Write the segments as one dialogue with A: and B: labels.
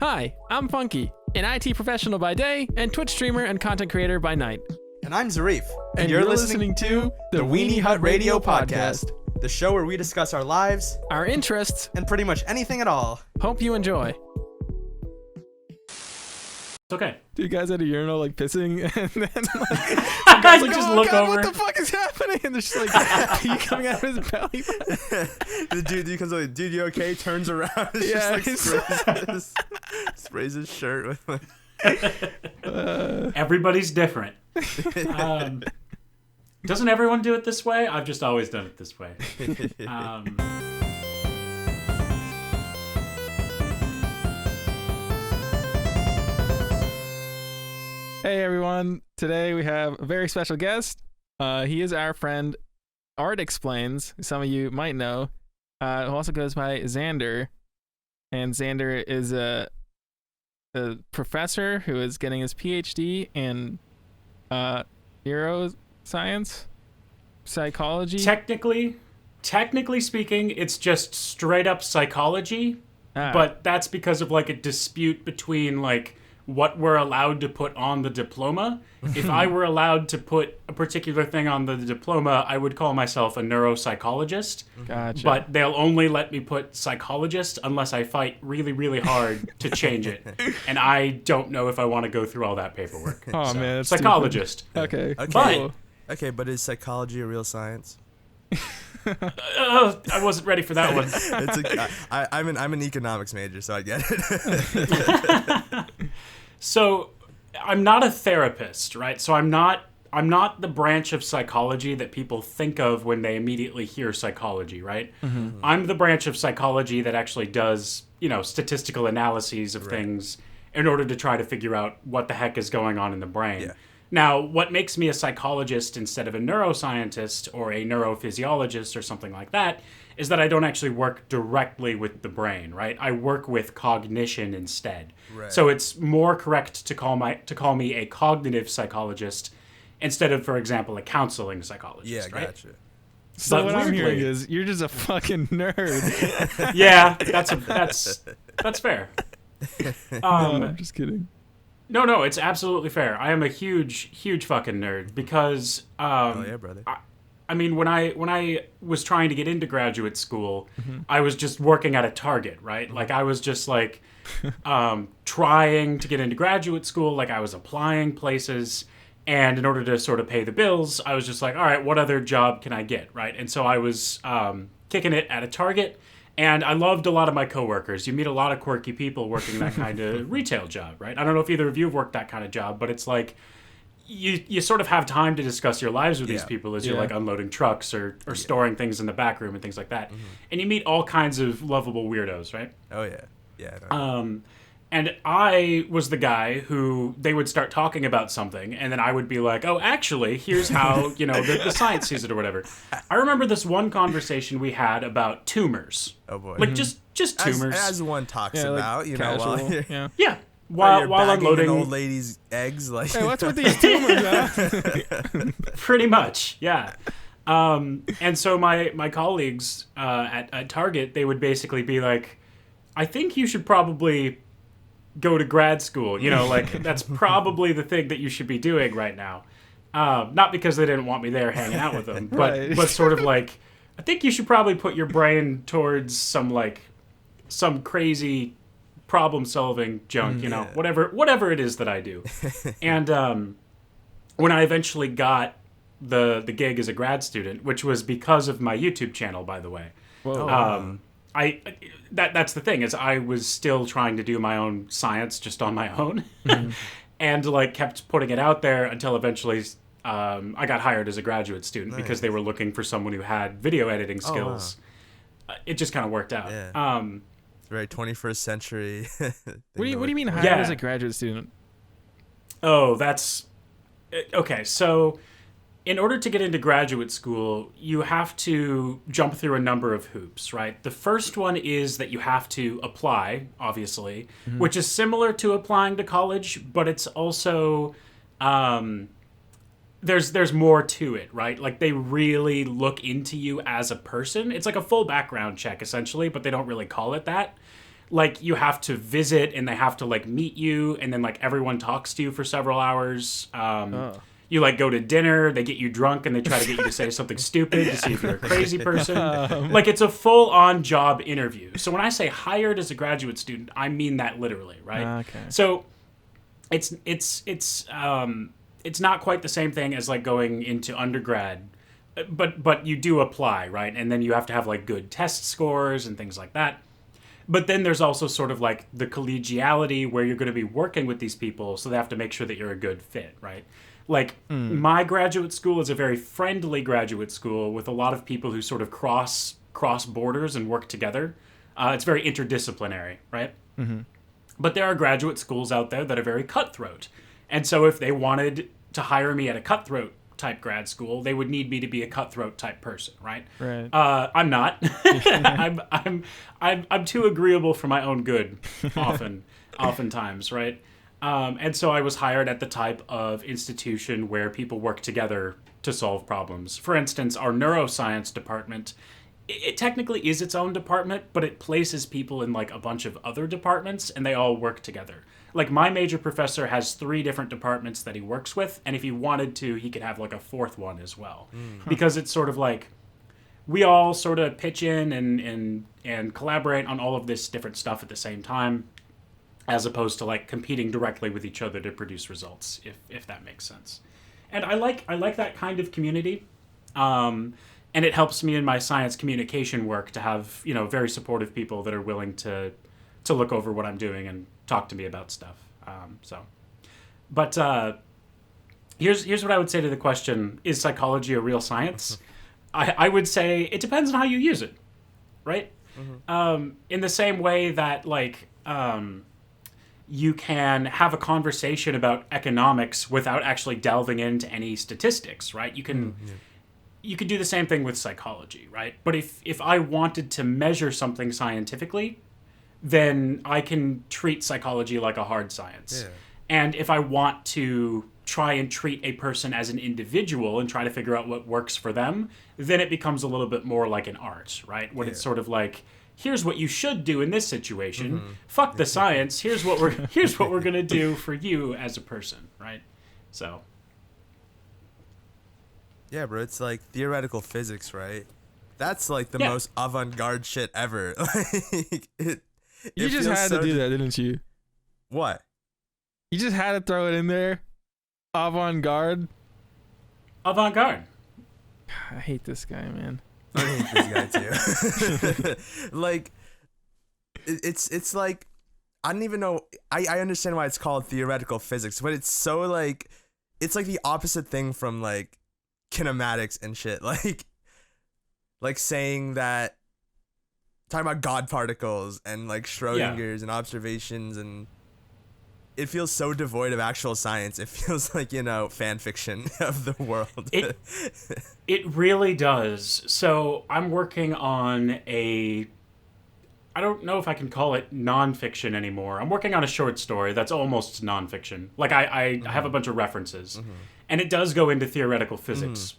A: Hi, I'm Funky, an IT professional by day and Twitch streamer and content creator by night.
B: And I'm Zarif.
A: And you're listening to the WeenieHutRadio podcast,
B: the show where we discuss our lives,
A: our interests,
B: and pretty much anything at all.
A: Hope you enjoy.
C: It's okay.
A: Do you guys at a urinal like pissing and then
C: You
A: like,
C: just
A: oh,
C: look
A: God,
C: over.
A: what the fuck is happening? And there's just like pee coming out of his belly.
B: The dude comes like, dude, you okay? Turns around. Just sprays his shirt with like...
C: Everybody's different. Doesn't everyone do it this way? I've just always done it this way.
A: Hey everyone, today we have a very special guest. He is our friend ARTexplains, who some of you might know, who also goes by Xander. And Xander is a professor who is getting his PhD in neuroscience, psychology.
C: Technically speaking, it's just straight up psychology, but that's because of like a dispute between like what we're allowed to put on the diploma. If I were allowed to put a particular thing on the diploma, I would call myself a neuropsychologist.
A: Gotcha.
C: But they'll only let me put psychologist unless I fight really, really hard to change it. And I don't know if I want to go through all that paperwork.
A: Oh, man. That's
C: psychologist.
A: Okay.
C: But
B: Okay, but is psychology a real science?
C: I wasn't ready for that one.
B: I'm an economics major, so I get it.
C: So I'm not a therapist, right? So I'm not the branch of psychology that people think of when they immediately hear psychology, right? Mm-hmm. I'm the branch of psychology that actually does, statistical analyses of things in order to try to figure out what the heck is going on in the brain. Yeah. Now, what makes me a psychologist instead of a neuroscientist or a neurophysiologist or something like that is that I don't actually work directly with the brain, right? I work with cognition instead. Right. So it's more correct to call me a cognitive psychologist instead of, for example, a counseling psychologist, right?
B: Gotcha.
A: So
C: but
A: what
C: weirdly,
A: I'm hearing is you're just a fucking nerd.
C: Yeah, that's fair.
A: No, I'm just kidding.
C: No, it's absolutely fair. I am a huge fucking nerd because
B: oh yeah, brother.
C: I mean, when I was trying to get into graduate school, I was just working at a Target, right? Like I was just like trying to get into graduate school, like I was applying places, and in order to sort of pay the bills, I was just like, all right, what other job can I get, right? And so I was kicking it at a Target. And I loved a lot of my coworkers. You meet a lot of quirky people working that kind of retail job, right? I don't know if either of you have worked that kind of job, but it's like you sort of have time to discuss your lives with these people as you're like unloading trucks or storing things in the back room and things like that. Mm-hmm. And you meet all kinds of lovable weirdos, right?
B: Oh yeah. Yeah.
C: And I was the guy who they would start talking about something, and then I would be like, oh, actually, here's how, the science sees it or whatever. I remember this one conversation we had about tumors.
B: Oh, boy.
C: Like, just tumors.
B: As one talks about,
A: like casual,
B: while you're...
C: Yeah.
B: While
C: unloading
B: an old lady's eggs. Like,
A: hey, what's with these tumors, huh?
C: Pretty much, yeah. And so my colleagues at Target, they would basically be like, I think you should probably go to grad school, like that's probably the thing that you should be doing right now. Not because they didn't want me there hanging out with them, but sort of like, I think you should probably put your brain towards some crazy problem solving junk, whatever it is that I do. And when I eventually got the gig as a grad student, which was because of my YouTube channel, by the way.
A: Whoa.
C: That's the thing, is I was still trying to do my own science just on my own, and like kept putting it out there until eventually I got hired as a graduate student because they were looking for someone who had video editing skills. Oh, wow. It just kind of worked out.
B: Yeah. Very 21st century.
A: What do you mean hired as a graduate student?
C: Oh, that's okay. So in order to get into graduate school, you have to jump through a number of hoops, right? The first one is that you have to apply, obviously, which is similar to applying to college, but it's also there's more to it, right? Like they really look into you as a person. It's like a full background check essentially, but they don't really call it that. like you have to visit and they have to like meet you, and then like everyone talks to you for several hours. You like go to dinner, they get you drunk, and they try to get you to say something stupid to see if you're a crazy person. Like it's a full-on job interview. So when I say hired as a graduate student, I mean that literally, right?
A: Okay.
C: So it's not quite the same thing as like going into undergrad, but you do apply, right? And then you have to have like good test scores and things like that. But then there's also sort of like the collegiality where you're going to be working with these people, so they have to make sure that you're a good fit, right? Like my graduate school is a very friendly graduate school with a lot of people who sort of cross borders and work together. It's very interdisciplinary, right? Mm-hmm. But there are graduate schools out there that are very cutthroat. And so if they wanted to hire me at a cutthroat type grad school, they would need me to be a cutthroat type person, right?
A: Right.
C: I'm not. I'm too agreeable for my own good, oftentimes, right? And so I was hired at the type of institution where people work together to solve problems. For instance, our neuroscience department, it technically is its own department, but it places people in like a bunch of other departments, and they all work together. Like my major professor has 3 different departments that he works with, and if he wanted to, he could have like a 4th one as well. Because it's sort of like we all sort of pitch in and collaborate on all of this different stuff at the same time, as opposed to like competing directly with each other to produce results, if that makes sense. And I like that kind of community. And it helps me in my science communication work to have, very supportive people that are willing to look over what I'm doing and talk to me about stuff. Here's what I would say to the question: is psychology a real science? I would say it depends on how you use it, right? Mm-hmm. In the same way that you can have a conversation about economics without actually delving into any statistics, right? You can. Mm-hmm. You could do the same thing with psychology, right? But if I wanted to measure something scientifically, then I can treat psychology like a hard science. Yeah. And if I want to try and treat a person as an individual and try to figure out what works for them, then it becomes a little bit more like an art, right? When it's sort of like, here's what you should do in this situation. Mm-hmm. Fuck the science. Here's what we're gonna do for you as a person, right? So.
B: Yeah, bro, it's like theoretical physics, right? That's like the most avant-garde shit ever.
A: You just had to do that, didn't you?
B: What?
A: You just had to throw it in there? Avant-garde?
C: Avant-garde.
A: I hate this guy, man.
B: I hate this guy too. Like, it's like, I don't even know. I understand why it's called theoretical physics, but it's so like, it's like the opposite thing from like kinematics and shit. Like saying that, talking about God particles and like Schrodinger's and observations, and it feels so devoid of actual science. It feels like, fan fiction of the world.
C: It really does. So I'm working on I don't know if I can call it nonfiction anymore. I'm working on a short story that's almost nonfiction. Like I have a bunch of references, and it does go into theoretical physics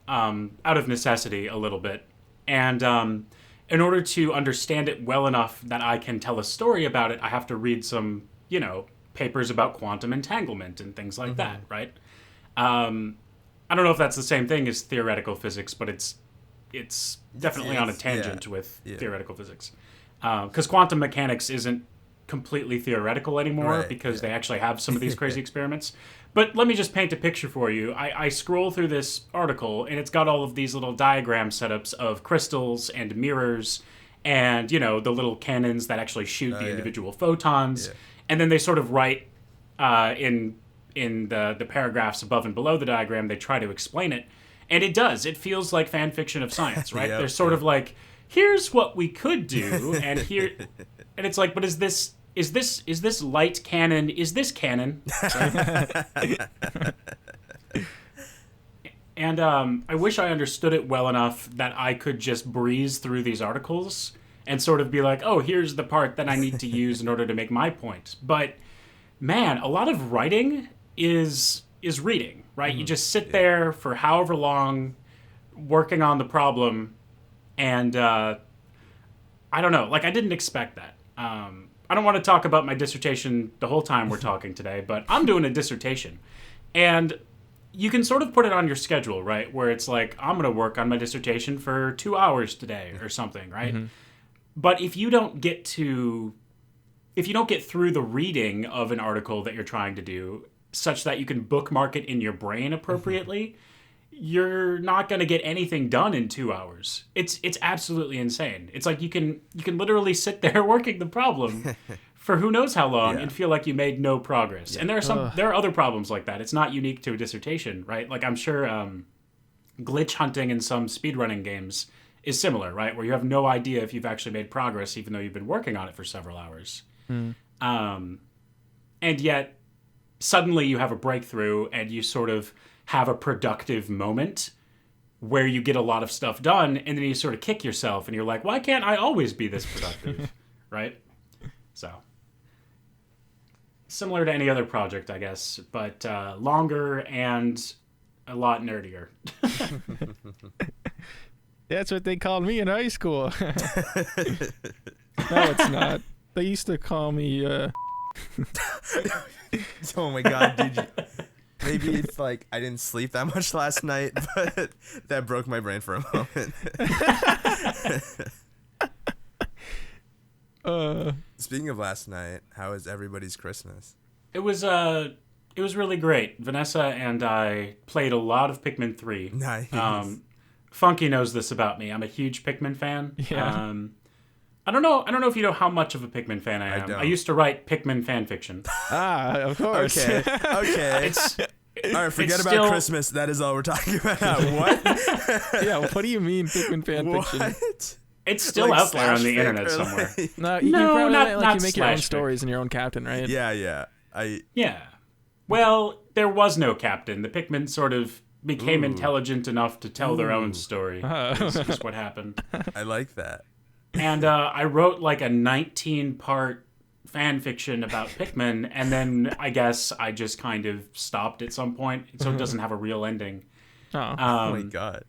C: out of necessity a little bit. And in order to understand it well enough that I can tell a story about it, I have to read some, papers about quantum entanglement and things like that, right? I don't know if that's the same thing as theoretical physics, but it's definitely on a tangent with theoretical physics. Because quantum mechanics isn't completely theoretical anymore, because they actually have some of these crazy experiments. But let me just paint a picture for you. I scroll through this article, and it's got all of these little diagram setups of crystals and mirrors and, the little cannons that actually shoot the individual photons. Yeah. And then they sort of write in the paragraphs above and below the diagram, they try to explain it. And it does. It feels like fan fiction of science, right? They're sort of like, here's what we could do, and here... And it's like, but is this light canon? Is this canon? And I wish I understood it well enough that I could just breeze through these articles and sort of be like, oh, here's the part that I need to use in order to make my point. But man, a lot of writing is reading, right? You just sit there for however long working on the problem, and I don't know, like I didn't expect that. want to talk about my dissertation the whole time we're talking today, but I'm doing a dissertation. And you can sort of put it on your schedule, right? Where it's like, I'm going to work on my dissertation for 2 hours today or something, right? But if you don't get through the reading of an article that you're trying to do such that you can bookmark it in your brain appropriately, you're not going to get anything done in 2 hours. It's absolutely insane. It's like you can literally sit there working the problem for who knows how long and feel like you made no progress. And there are other problems like that. It's not unique to a dissertation, right? Like I'm sure glitch hunting in some speedrunning games is similar, right? Where you have no idea if you've actually made progress even though you've been working on it for several hours. And yet suddenly you have a breakthrough and you sort of have a productive moment where you get a lot of stuff done, and then you sort of kick yourself and you're like, why can't I always be this productive? Right? So similar to any other project, I guess, but longer and a lot nerdier.
A: That's what they called me in high school. No, it's not. They used to call me
B: Oh my god, dude. Maybe it's like I didn't sleep that much last night, but that broke my brain for a moment. Speaking of last night, how was everybody's Christmas?
C: It was really great. Vanessa and I played a lot of Pikmin 3.
B: Nice.
C: Funky knows this about me. I'm a huge Pikmin fan.
A: Yeah.
C: I don't know if you know how much of a Pikmin fan I am.
B: don't.
C: I used to write Pikmin fan fiction.
A: of course.
B: Okay. All right, forget about Christmas. That is all we're talking about. What?
A: Yeah, what do you mean Pikmin fan fiction?
B: What?
C: It's still
B: Like
C: out there on the
B: slash
C: internet
B: fic or
C: somewhere.
B: like-
A: No, you
C: No,
A: probably
C: not
A: like you make your own
C: slash fic.
A: stories and your own captain, right?
B: Yeah.
C: Yeah. Well, there was no captain. The Pikmin sort of became intelligent enough to tell their own story. Is what happened.
B: I like that.
C: And I wrote like a 19-part fan fiction about Pikmin, and then I guess I just kind of stopped at some point, so it doesn't have a real ending.
A: Oh.
B: Oh my god.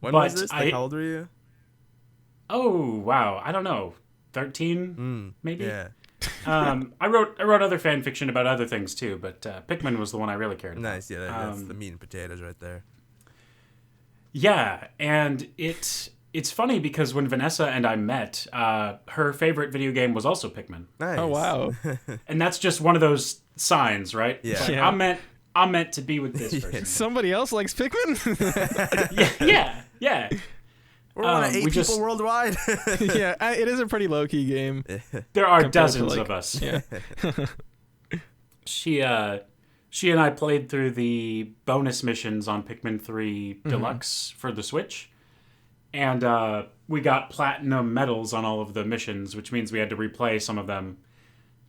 B: When was this? Like, how old were you?
C: Oh wow, I don't know, 13 maybe.
B: Yeah.
C: I wrote other fan fiction about other things too, but Pikmin was the one I really cared about.
B: Nice. Yeah, that's the meat and potatoes right there.
C: Yeah, and it's funny because when Vanessa and I met, her favorite video game was also Pikmin.
B: Nice.
A: Oh wow.
C: And that's just one of those signs, right?
B: Yeah.
C: It's like,
A: Yeah.
C: I'm meant to be with this person.
A: Somebody else likes Pikmin?
C: Yeah.
B: We're one of 8
C: we
B: people
C: just-
B: worldwide.
A: Yeah, it is a pretty low-key game.
C: There are
A: Compared to,
C: dozens
A: like-
C: of us.
A: Yeah.
C: She and I played through the bonus missions on Pikmin 3 Deluxe for the Switch. And we got platinum medals on all of the missions, which means we had to replay some of them.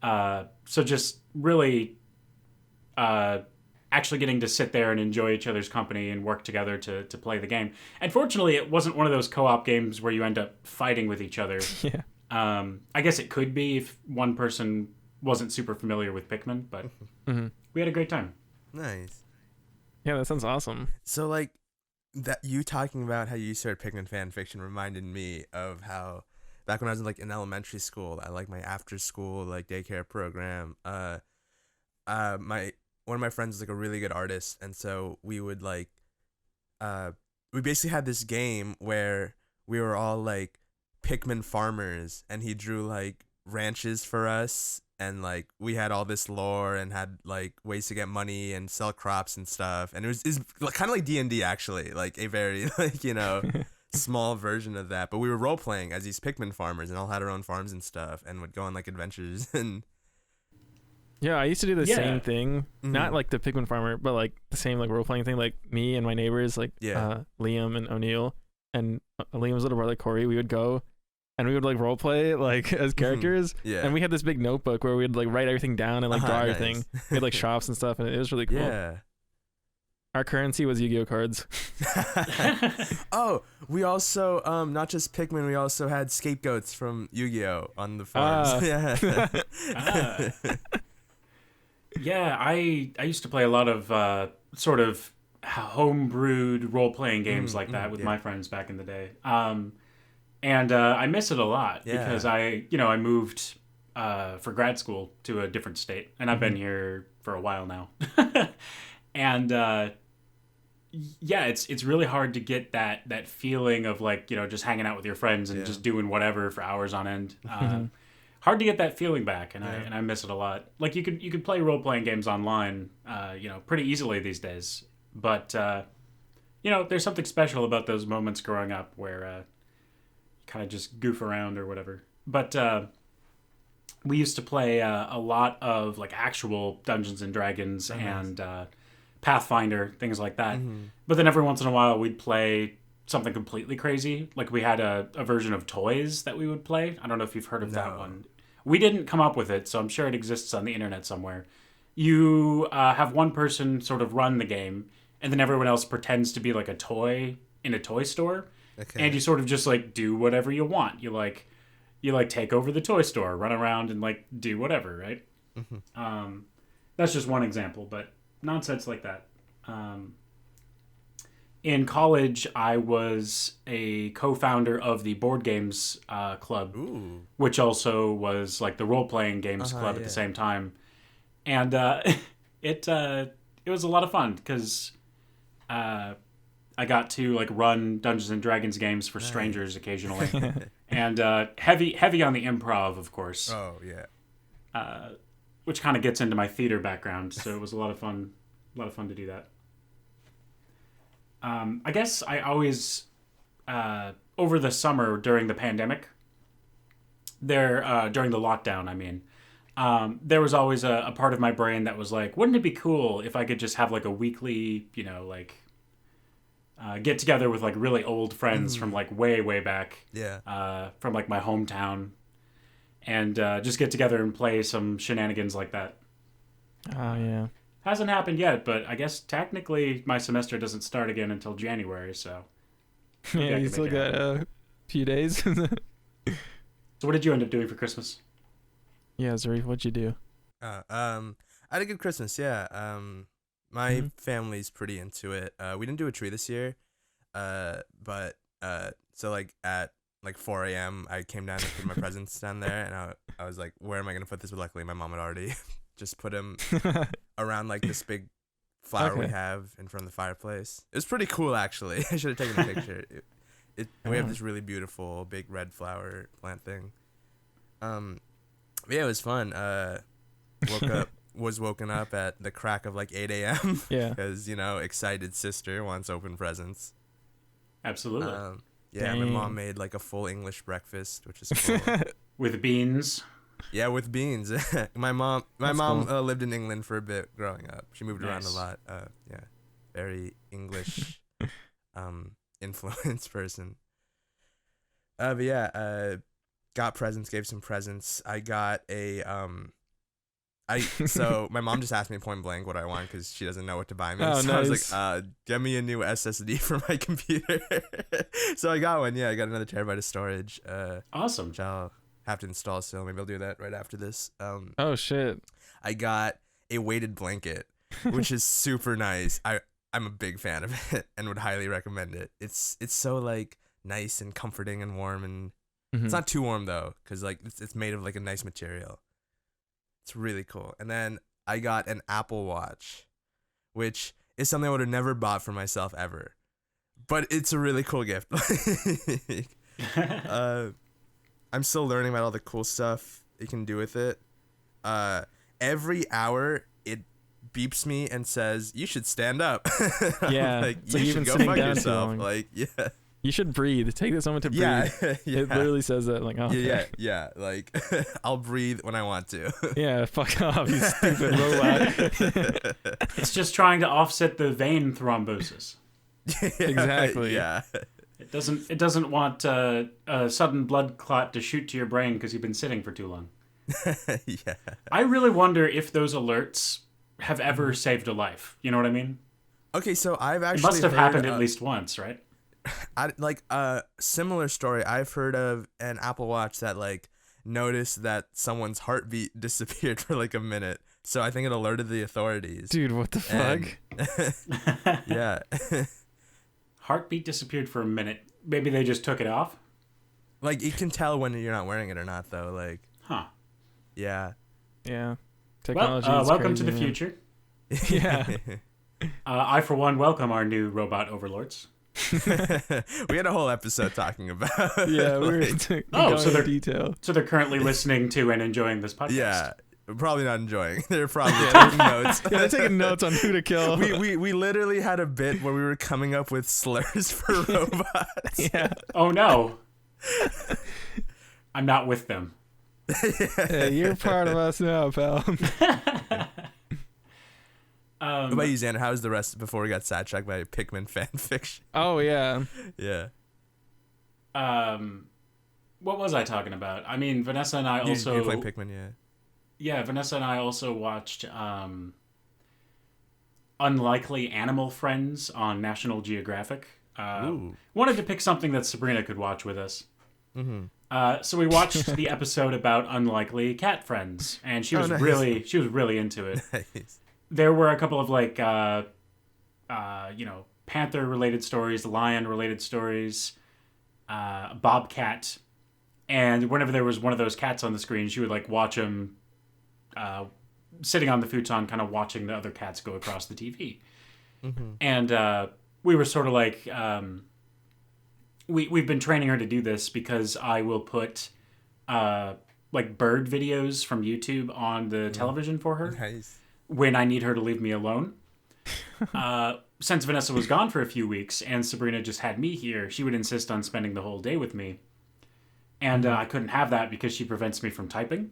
C: So just really actually getting to sit there and enjoy each other's company and work together to play the game. And fortunately, it wasn't one of those co-op games where you end up fighting with each other.
A: Yeah.
C: I guess it could be if one person wasn't super familiar with Pikmin, but we had a great time.
B: Nice.
A: Yeah, that sounds awesome.
B: So, like, that you talking about how you started Pikmin fan fiction reminded me of how back when I was like in elementary school, I like my after school like daycare program. One of my friends is like a really good artist, and so we would like we basically had this game where we were all like Pikmin farmers, and he drew like ranches for us, and like we had all this lore and had like ways to get money and sell crops and stuff, and it was kind of like D&D actually, like a very like, you know, small version of that, but we were role playing as these Pikmin farmers and all had our own farms and stuff and would go on like adventures. And
A: Yeah, I used to do the
C: Yeah.
A: same thing. Not like the Pikmin farmer, but like the same like role-playing thing. Like me and my neighbors, like Liam and O'Neill, and Liam's little brother Corey, we would go and we would like role play like as characters.
B: Yeah.
A: And we had this big notebook where we'd like write everything down and like draw
B: Nice.
A: everything. We had like shops and stuff, and it was really cool.
B: Yeah.
A: Our currency was Yu-Gi-Oh cards.
B: Oh, we also not just Pikmin, we also had scapegoats from Yu-Gi-Oh on the farms. Yeah.
C: Yeah, I used to play a lot of sort of home-brewed role-playing games like that with my friends back in the day. And I miss it a lot because I moved for grad school to a different state, and I've been here for a while now. And yeah, it's really hard to get that feeling of like, you know, just hanging out with your friends and just doing whatever for hours on end. Hard to get that feeling back, and I miss it a lot. Like you could play role playing games online, you know, pretty easily these days. But you know, there's something special about those moments growing up where you kind of just goof around or whatever. But we used to play a lot of like actual Dungeons and Dragons and Pathfinder, things like that. But then every once in a while we'd play something completely crazy. Like we had a version of Toys that we would play. I don't know if you've heard of that one. We didn't come up with it, so I'm sure it exists on the internet somewhere. You have one person sort of run the game, and then everyone else pretends to be like a toy in a toy store. Okay. And you sort of just like do whatever you want. You take over the toy store, run around and like do whatever, right? That's just one example, but nonsense like that. In college, I was a co-founder of the board games club, which also was like the role-playing games club at the same time. And it was a lot of fun because I got to like run Dungeons and Dragons games for strangers occasionally, and heavy on the improv, of course.
B: Oh yeah.
C: Which kind of gets into my theater background, so it was a lot of fun to do that. I guess I always, over the summer during the pandemic, during the lockdown, I mean, there was always a part of my brain that was like, wouldn't it be cool if I could just have like a weekly, you know, like, get together with like really old friends from like way, way back.
B: Yeah.
C: From like my hometown, and just get together and play some shenanigans like that.
A: Oh, yeah.
C: Hasn't happened yet, but I guess technically my semester doesn't start again until January, so...
A: Yeah, you still got a few days.
C: So what did you end up doing for Christmas?
A: Yeah, Zarif, what'd you do?
B: I had a good Christmas, yeah. My family's pretty into it. We didn't do a tree this year, but so like at like 4 a.m. I came down to put my presents down there, and I was like, where am I gonna put this? But luckily my mom had already just put him around like this big flower we have in front of the fireplace. It was pretty cool, actually. I should have taken a picture. We have this really beautiful big red flower plant thing. But yeah, it was fun. Was woken up at the crack of like 8 a.m.
A: Yeah,
B: because you know, excited sister wants open presents.
C: Absolutely.
B: Yeah, my mom made like a full English breakfast, which is cool.
C: With beans.
B: Yeah, with beans. my mom lived in England for a bit growing up. She moved around a lot. Yeah, very English influenced person. But yeah, got presents, gave some presents. I got a so my mom just asked me point blank what I want because she doesn't know what to buy me.
A: Oh,
B: so
A: nice.
B: I was like, get me a new SSD for my computer. So I got one. Yeah, I got another terabyte of storage.
C: Awesome.
B: Which I'll have to install still. Maybe I'll do that right after this.
A: Oh shit.
B: I got a weighted blanket, which is super nice. I'm a big fan of it and would highly recommend it. It's so like nice and comforting and warm, and it's not too warm though, because like it's made of like a nice material. It's really cool. And then I got an Apple Watch, which is something I would have never bought for myself ever, but it's a really cool gift. I'm still learning about all the cool stuff you can do with it. Every hour it beeps me and says, "You should stand up."
A: Yeah,
B: like
A: so
B: you
A: you've
B: should
A: been
B: go
A: sitting
B: fuck
A: down too
B: yourself.
A: long.
B: Like yeah.
A: You should breathe. Take this moment to breathe.
B: Yeah,
A: It literally says that. Like, oh, okay.
B: yeah. Like, I'll breathe when I want to.
A: Yeah, fuck off, you stupid robot.
C: It's just trying to offset the vein thrombosis.
A: Exactly.
B: Yeah.
C: It doesn't want a sudden blood clot to shoot to your brain because you've been sitting for too long.
B: Yeah.
C: I really wonder if those alerts have ever saved a life. You know what I mean?
B: Okay, so I've actually
C: It must have
B: heard,
C: happened at least once, right?
B: like a similar story. I've heard of an Apple Watch that like noticed that someone's heartbeat disappeared for like a minute. So I think it alerted the authorities.
A: Dude, what the fuck?
B: Yeah.
C: Heartbeat disappeared for a minute. Maybe they just took it off?
B: Like, you can tell when you're not wearing it or not, though. Like,
C: Huh.
B: Yeah.
A: Yeah.
C: Well,
A: Technology is
C: welcome
A: crazy,
C: to the
A: man.
C: future.
A: Yeah.
C: I, for one, welcome our new robot overlords.
B: We had a whole episode talking about.
A: Yeah, we were
B: like,
A: going
C: so
A: into
C: they're-
A: detail.
C: So they're currently listening to and enjoying this podcast.
B: yeah, probably not enjoying. They're probably taking notes.
A: Yeah, they're taking notes on who to kill.
B: We literally had a bit where we were coming up with slurs for robots.
A: Yeah.
C: Oh no. I'm not with them.
A: Hey, you're part of us now, pal.
B: What about you, Xander? How was the rest before we got sidetracked by Pikmin fan fiction?
A: Oh, yeah.
B: Yeah.
C: What was I talking about? I mean, Vanessa and I also
B: You're playing Pikmin, yeah.
C: Yeah, Vanessa and I also watched Unlikely Animal Friends on National Geographic.
B: Ooh.
C: Wanted to pick something that Sabrina could watch with us.
B: Mm-hmm.
C: So we watched the episode about unlikely cat friends, and she was
B: nice.
C: really into it.
B: Nice.
C: There were a couple of like panther related stories, lion related stories, bobcat, and whenever there was one of those cats on the screen, she would like watch them sitting on the futon, kind of watching the other cats go across the TV.
B: Mm-hmm.
C: And we were sort of like, we've been training her to do this because I will put like bird videos from YouTube on the television for her
B: Nice.
C: when I need her to leave me alone. Since Vanessa was gone for a few weeks and Sabrina just had me here, she would insist on spending the whole day with me. And I couldn't have that because she prevents me from typing.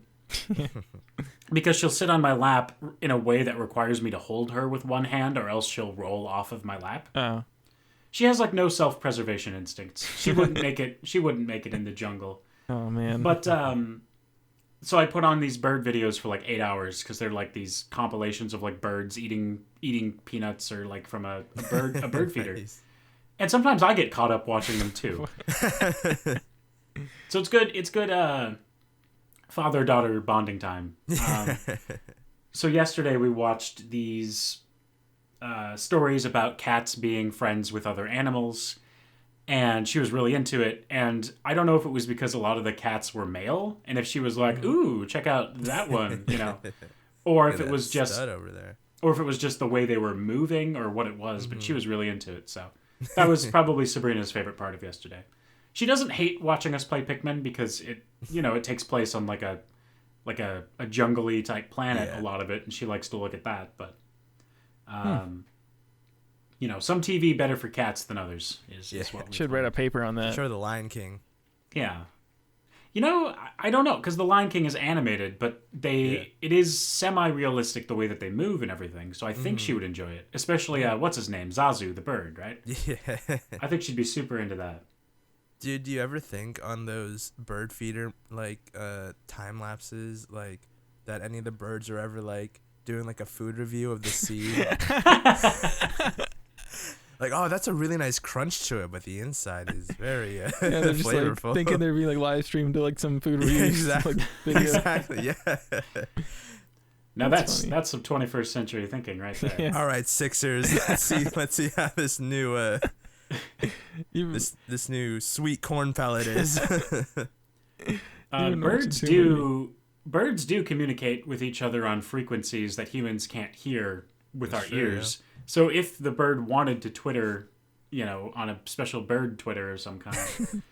C: Because she'll sit on my lap in a way that requires me to hold her with one hand, or else she'll roll off of my lap.
A: Oh.
C: She has like no self-preservation instincts. She wouldn't make it. She wouldn't make it in the jungle.
A: Oh, man.
C: But so I put on these bird videos for like 8 hours because they're like these compilations of like birds eating peanuts or like from a bird feeder.
B: Nice.
C: And sometimes I get caught up watching them too. So it's good. It's good. Father-daughter bonding time. So yesterday we watched these stories about cats being friends with other animals, and she was really into it. And I don't know if it was because a lot of the cats were male, and if she was like, "Ooh, check out that one," or if it was just
B: over there.
C: or if it was just the way they were moving, or what it was. But she was really into it, so that was probably Sabrina's favorite part of yesterday. She doesn't hate watching us play Pikmin because it takes place on like a jungly type planet,
B: Yeah.
C: a lot of it, and she likes to look at that. But some TV better for cats than others is what we
A: Should
C: find.
A: write a paper on that.
B: Show the Lion King.
C: Yeah. I don't know, because The Lion King is animated, but it is semi-realistic the way that they move and everything, so I think she would enjoy it. Especially, what's his name? Zazu, the bird, right?
B: Yeah.
C: I think she'd be super into that.
B: Dude, do you ever think on those bird feeder time lapses that any of the birds are ever doing a food review of the seed? Oh, that's a really nice crunch to it, but the inside is very
A: Yeah, they're just
B: flavorful.
A: thinking they're being live streamed to some food reviews.
B: Exactly.
A: Video.
B: Exactly. Yeah.
C: Now
A: That's funny.
C: that's some 21st century thinking right there.
A: Yeah.
B: All right, Sixers. Let's see how this new this new sweet corn pellet is.
A: Even though it's
C: Birds do communicate with each other on frequencies that humans can't hear with our
B: Sure,
C: ears. So if the bird wanted to Twitter, on a special bird Twitter of some kind,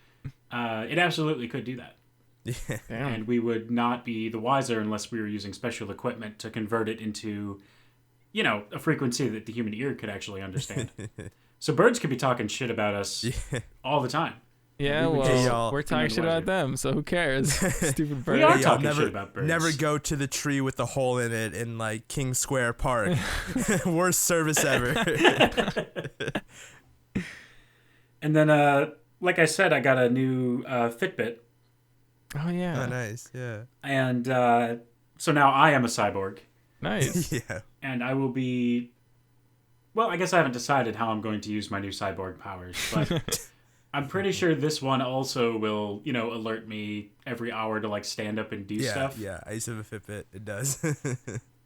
C: it absolutely could do that.
B: Yeah.
A: Damn.
C: And we would not be the wiser unless we were using special equipment to convert it into, a frequency that the human ear could actually understand. So birds could be talking shit about us all the time.
A: Yeah,
C: We would
B: Hey,
A: well,
B: y'all.
A: we're talking shit about them, so who cares? Stupid bird.
C: We are
B: Y'all
C: talking
B: never,
C: shit about birds.
B: Never go to the tree with the hole in it in King Square Park. Worst service ever.
C: And then, like I said, I got a new Fitbit.
A: Oh, yeah.
B: Oh, nice. Yeah.
C: And so now I am a cyborg.
A: Nice.
B: Yeah.
C: And I will be... Well, I guess I haven't decided how I'm going to use my new cyborg powers, but I'm pretty sure this one also will, alert me every hour to stand up and do stuff.
B: Yeah. I used to have a Fitbit. It does.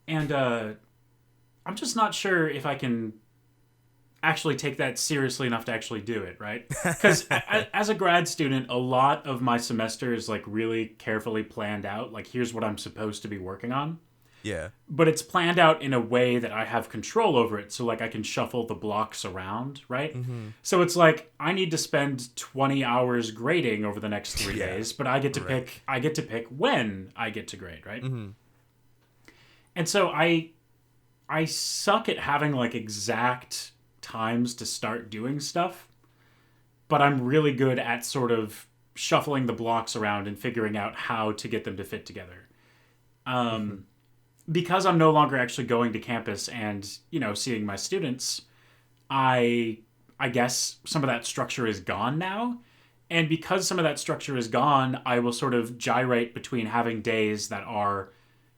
C: And I'm just not sure if I can actually take that seriously enough to actually do it, right? Because as a grad student, a lot of my semester is like really carefully planned out. Like, here's what I'm supposed to be working on.
B: Yeah.
C: But it's planned out in a way that I have control over it. So like I can shuffle the blocks around, right? So it's like I need to spend 20 hours grading over the next 3 days, but I get to pick when I get to grade, right? And so I suck at having like exact times to start doing stuff, but I'm really good at sort of shuffling the blocks around and figuring out how to get them to fit together. Because I'm no longer actually going to campus and, you know, seeing my students, I guess some of that structure is gone now. And because some of that structure is gone, I will sort of gyrate between having days that are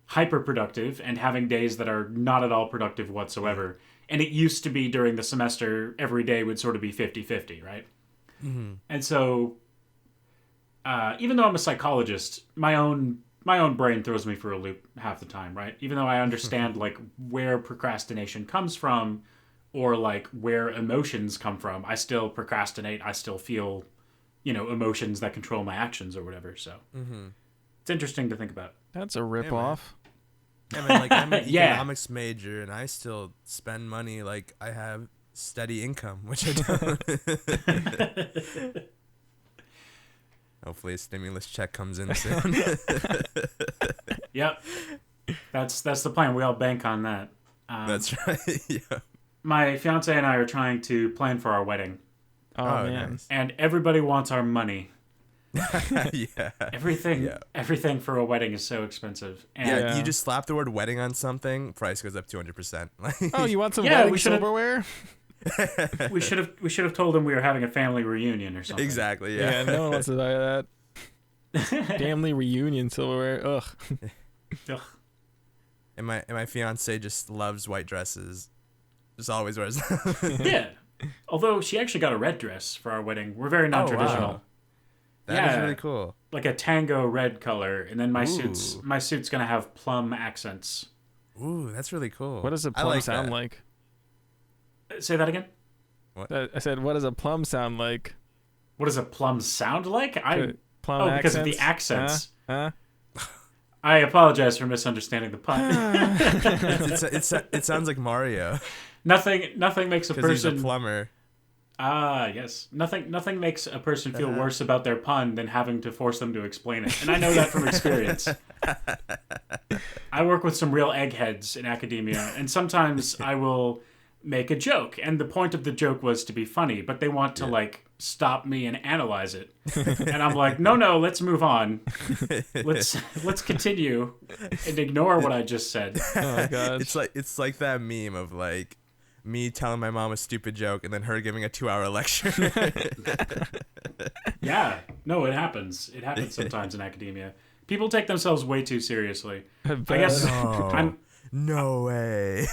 C: hyper productive and having days that are not at all productive whatsoever. And it used to be during the semester, every day would sort of be 50-50, right? And so, even though I'm a psychologist, my own brain throws me for a loop half the time, right? Even though I understand like where procrastination comes from or like where emotions come from, I still procrastinate. I still feel, you know, emotions that control my actions or whatever. So it's interesting to think about.
A: That's a ripoff.
B: I mean, like, I'm an economics major, and I still spend money like I have steady income, which I don't. Hopefully a stimulus check comes in soon.
C: Yep. That's the plan. We all bank on that.
B: That's right. Yeah.
C: My fiance and I are trying to plan for our wedding.
A: Oh man.
B: Nice.
C: And everybody wants our money.
B: Yeah.
C: Everything for a wedding is so expensive. And
B: Yeah, you just slap the word wedding on something, price goes up 200%.
A: Oh, you want some
C: Yeah,
A: wedding
C: we should've-
A: silverware?
C: we should have told them we were having a family reunion or something.
B: Exactly,
A: Yeah,
B: yeah.
A: no one wants to buy that. Family reunion silverware. Ugh.
C: Ugh.
B: And my fiance just loves white dresses. Just always wears them.
C: Yeah. Although she actually got a red dress for our wedding. We're very non-traditional.
B: wow. That is really cool.
C: Like a tango red color, and then my
B: Ooh.
C: suit's gonna have plum accents.
B: Ooh, that's really cool.
A: What does a
B: I
A: plum
B: like
A: sound
B: that.
A: like?
C: Say that again.
A: I said, what does a plum sound like?
C: What does a plum sound like?
A: Plum
C: because of the accents.
A: Huh?
C: I apologize for misunderstanding the pun.
B: It sounds like Mario
C: Nothing makes a
B: because he's a
C: person.
B: plumber.
C: Ah, yes. Nothing makes a person feel worse about their pun than having to force them to explain it. And I know that from experience. I work with some real eggheads in academia, and sometimes I will make a joke, and the point of the joke was to be funny, but they want to like stop me and analyze it. And I'm like, no, let's move on. Let's continue and ignore what I just said.
A: Oh my gosh.
B: It's like that meme of like me telling my mom a stupid joke and then her giving a 2-hour lecture.
C: Yeah, no, it happens. It happens sometimes in academia. People take themselves way too seriously. I guess
B: No. No way.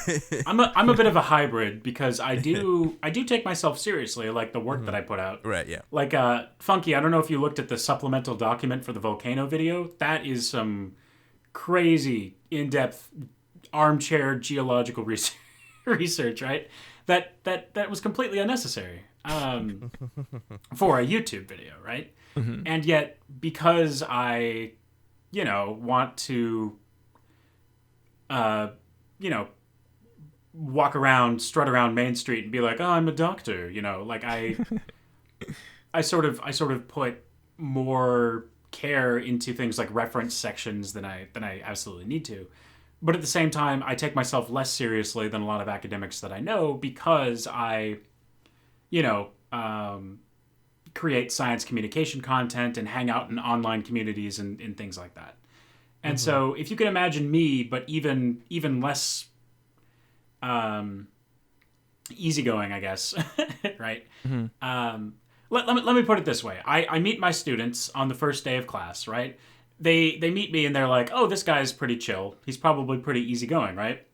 C: I'm a bit of a hybrid because I do take myself seriously, like the work that I put out.
B: Right, yeah.
C: Like Funky, I don't know if you looked at the supplemental document for the volcano video. That is some crazy in-depth armchair geological research, right? That was completely unnecessary for a YouTube video, right? And yet because I want to strut around Main Street and be like, oh, I'm a doctor, like I sort of put more care into things like reference sections than I absolutely need to. But at the same time, I take myself less seriously than a lot of academics that I know because I, create science communication content and hang out in online communities and things like that. And so if you can imagine me, but even less easygoing, I guess, right? Let me put it this way. I meet my students on the first day of class, right? They meet me and they're like, oh, this guy's pretty chill. He's probably pretty easygoing, right?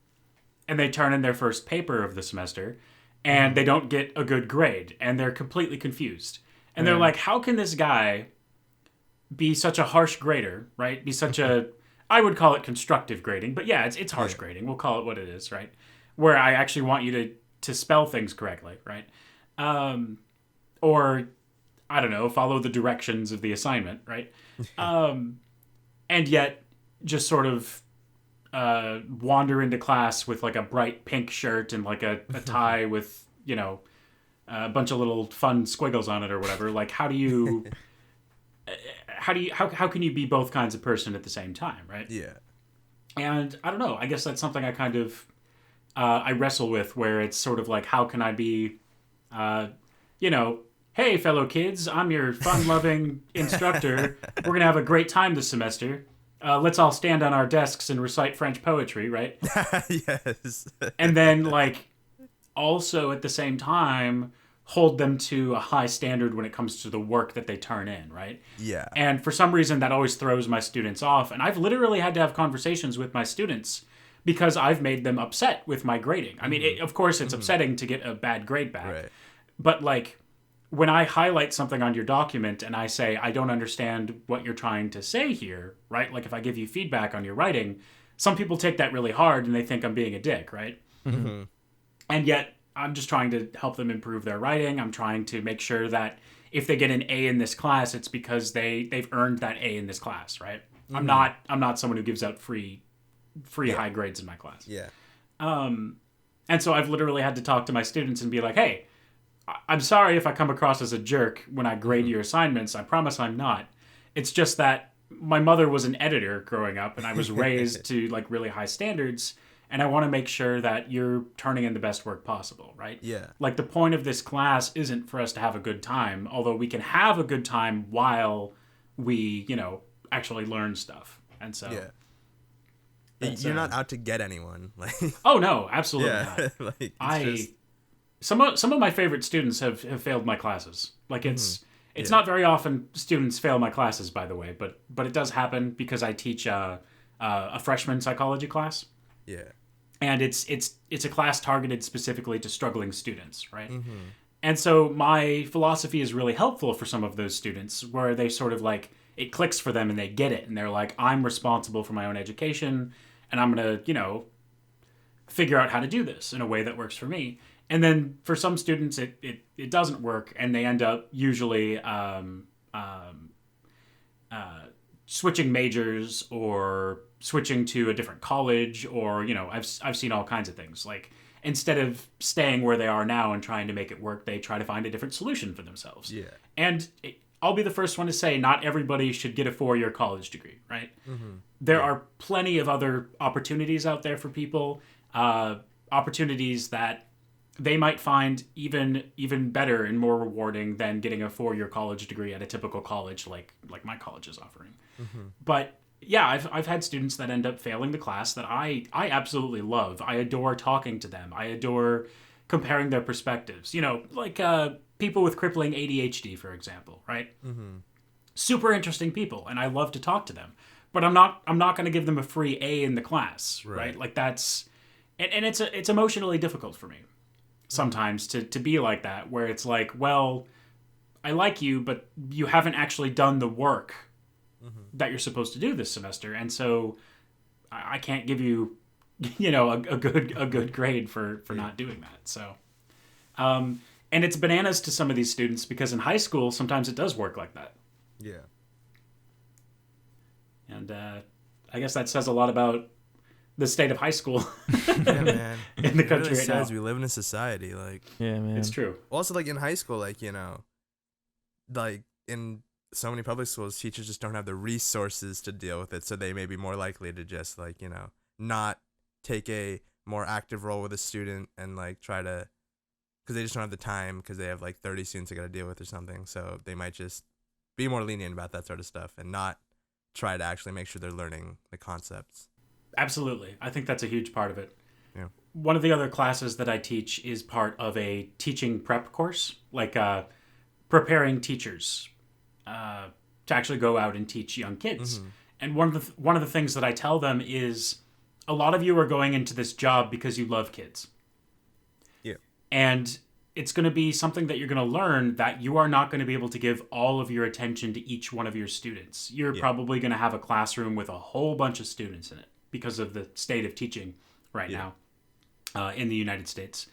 C: And they turn in their first paper of the semester and they don't get a good grade and they're completely confused. And they're like, how can this guy be such a harsh grader, right? Be such a, I would call it constructive grading, but yeah, it's harsh grading. We'll call it what it is, right? Where I actually want you to to spell things correctly, right? Or I don't know, follow the directions of the assignment, right? And yet just sort of wander into class with like a bright pink shirt and like a tie with, you know, a bunch of little fun squiggles on it or whatever. Like, how can you be both kinds of person at the same time, right?
B: Yeah.
C: And I don't know, I guess that's something I kind of I wrestle with, where it's sort of like, how can I be you know, hey fellow kids, I'm your fun-loving instructor. We're gonna have a great time this semester. Let's all stand on our desks and recite French poetry, right?
B: Yes.
C: And then, like, also at the same time, hold them to a high standard when it comes to the work that they turn in, right?
B: Yeah.
C: And for some reason, that always throws my students off. And I've literally had to have conversations with my students because I've made them upset with my grading. I mean, of course, it's upsetting to get a bad grade back.
B: Right.
C: But, like, when I highlight something on your document and I say, I don't understand what you're trying to say here, right? Like, if I give you feedback on your writing, some people take that really hard and they think I'm being a dick, right?
B: Mm-hmm.
C: And yet, I'm just trying to help them improve their writing. I'm trying to make sure that if they get an A in this class, it's because they've earned that A in this class, right? I'm not someone who gives out free high grades in my class.
B: Yeah.
C: And so I've literally had to talk to my students and be like, hey, I'm sorry if I come across as a jerk when I grade your assignments. I promise I'm not. It's just that my mother was an editor growing up, and I was raised to like really high standards, and I want to make sure that you're turning in the best work possible, right?
B: Yeah.
C: Like, the point of this class isn't for us to have a good time, although we can have a good time while we, you know, actually learn stuff. And so
B: you're not out to get anyone. Like,
C: oh no, absolutely not.
B: Like,
C: some of my favorite students have failed my classes. Like, it's not very often students fail my classes, by the way, but it does happen because I teach a freshman psychology class.
B: Yeah.
C: And it's a class targeted specifically to struggling students, right? Mm-hmm. And so my philosophy is really helpful for some of those students, where they sort of like, it clicks for them and they get it, and they're like, I'm responsible for my own education, and I'm gonna, you know, figure out how to do this in a way that works for me. And then for some students, it doesn't work, and they end up usually switching majors or switching to a different college, or, you know, I've seen all kinds of things. Like, instead of staying where they are now and trying to make it work, they try to find a different solution for themselves.
B: Yeah.
C: And I'll be the first one to say, not everybody should get a 4-year college degree, right? Mm-hmm. There are plenty of other opportunities out there for people, opportunities that they might find even better and more rewarding than getting a 4-year college degree at a typical college like my college is offering. Mm-hmm. But yeah, I've had students that end up failing the class that I absolutely love. I adore talking to them. I adore comparing their perspectives. You know, like people with crippling ADHD, for example, right? Mm-hmm. Super interesting people, and I love to talk to them. But I'm not going to give them a free A in the class, right? Like, that's and it's emotionally difficult for me sometimes to be like that, where it's like, well, I like you, but you haven't actually done the work that you're supposed to do this semester, and so I can't give you, you know, a good grade for not doing that. So, and it's bananas to some of these students, because in high school sometimes it does work like that.
B: Yeah.
C: And I guess that says a lot about the state of high school
B: Man.
C: in the country
B: really
C: right now.
B: We live in a society, like,
A: Yeah, man.
C: It's true.
B: also, like, in high school, like, you know, like, in so many public schools, teachers just don't have the resources to deal with it, so they may be more likely to just, like, you know, not take a more active role with a student and, like, try to, because they just don't have the time, because they have, like, 30 students they got to deal with or something, so they might just be more lenient about that sort of stuff and not try to actually make sure they're learning the concepts.
C: Absolutely. I think that's a huge part of it.
B: Yeah.
C: One of the other classes that I teach is part of a teaching prep course, like preparing teachers to actually go out and teach young kids. Mm-hmm. And one of the things that I tell them is, a lot of you are going into this job because you love kids.
B: Yeah.
C: And it's going to be something that you're going to learn that you are not going to be able to give all of your attention to each one of your students. You're probably going to have a classroom with a whole bunch of students in it because of the state of teaching right now in the United States.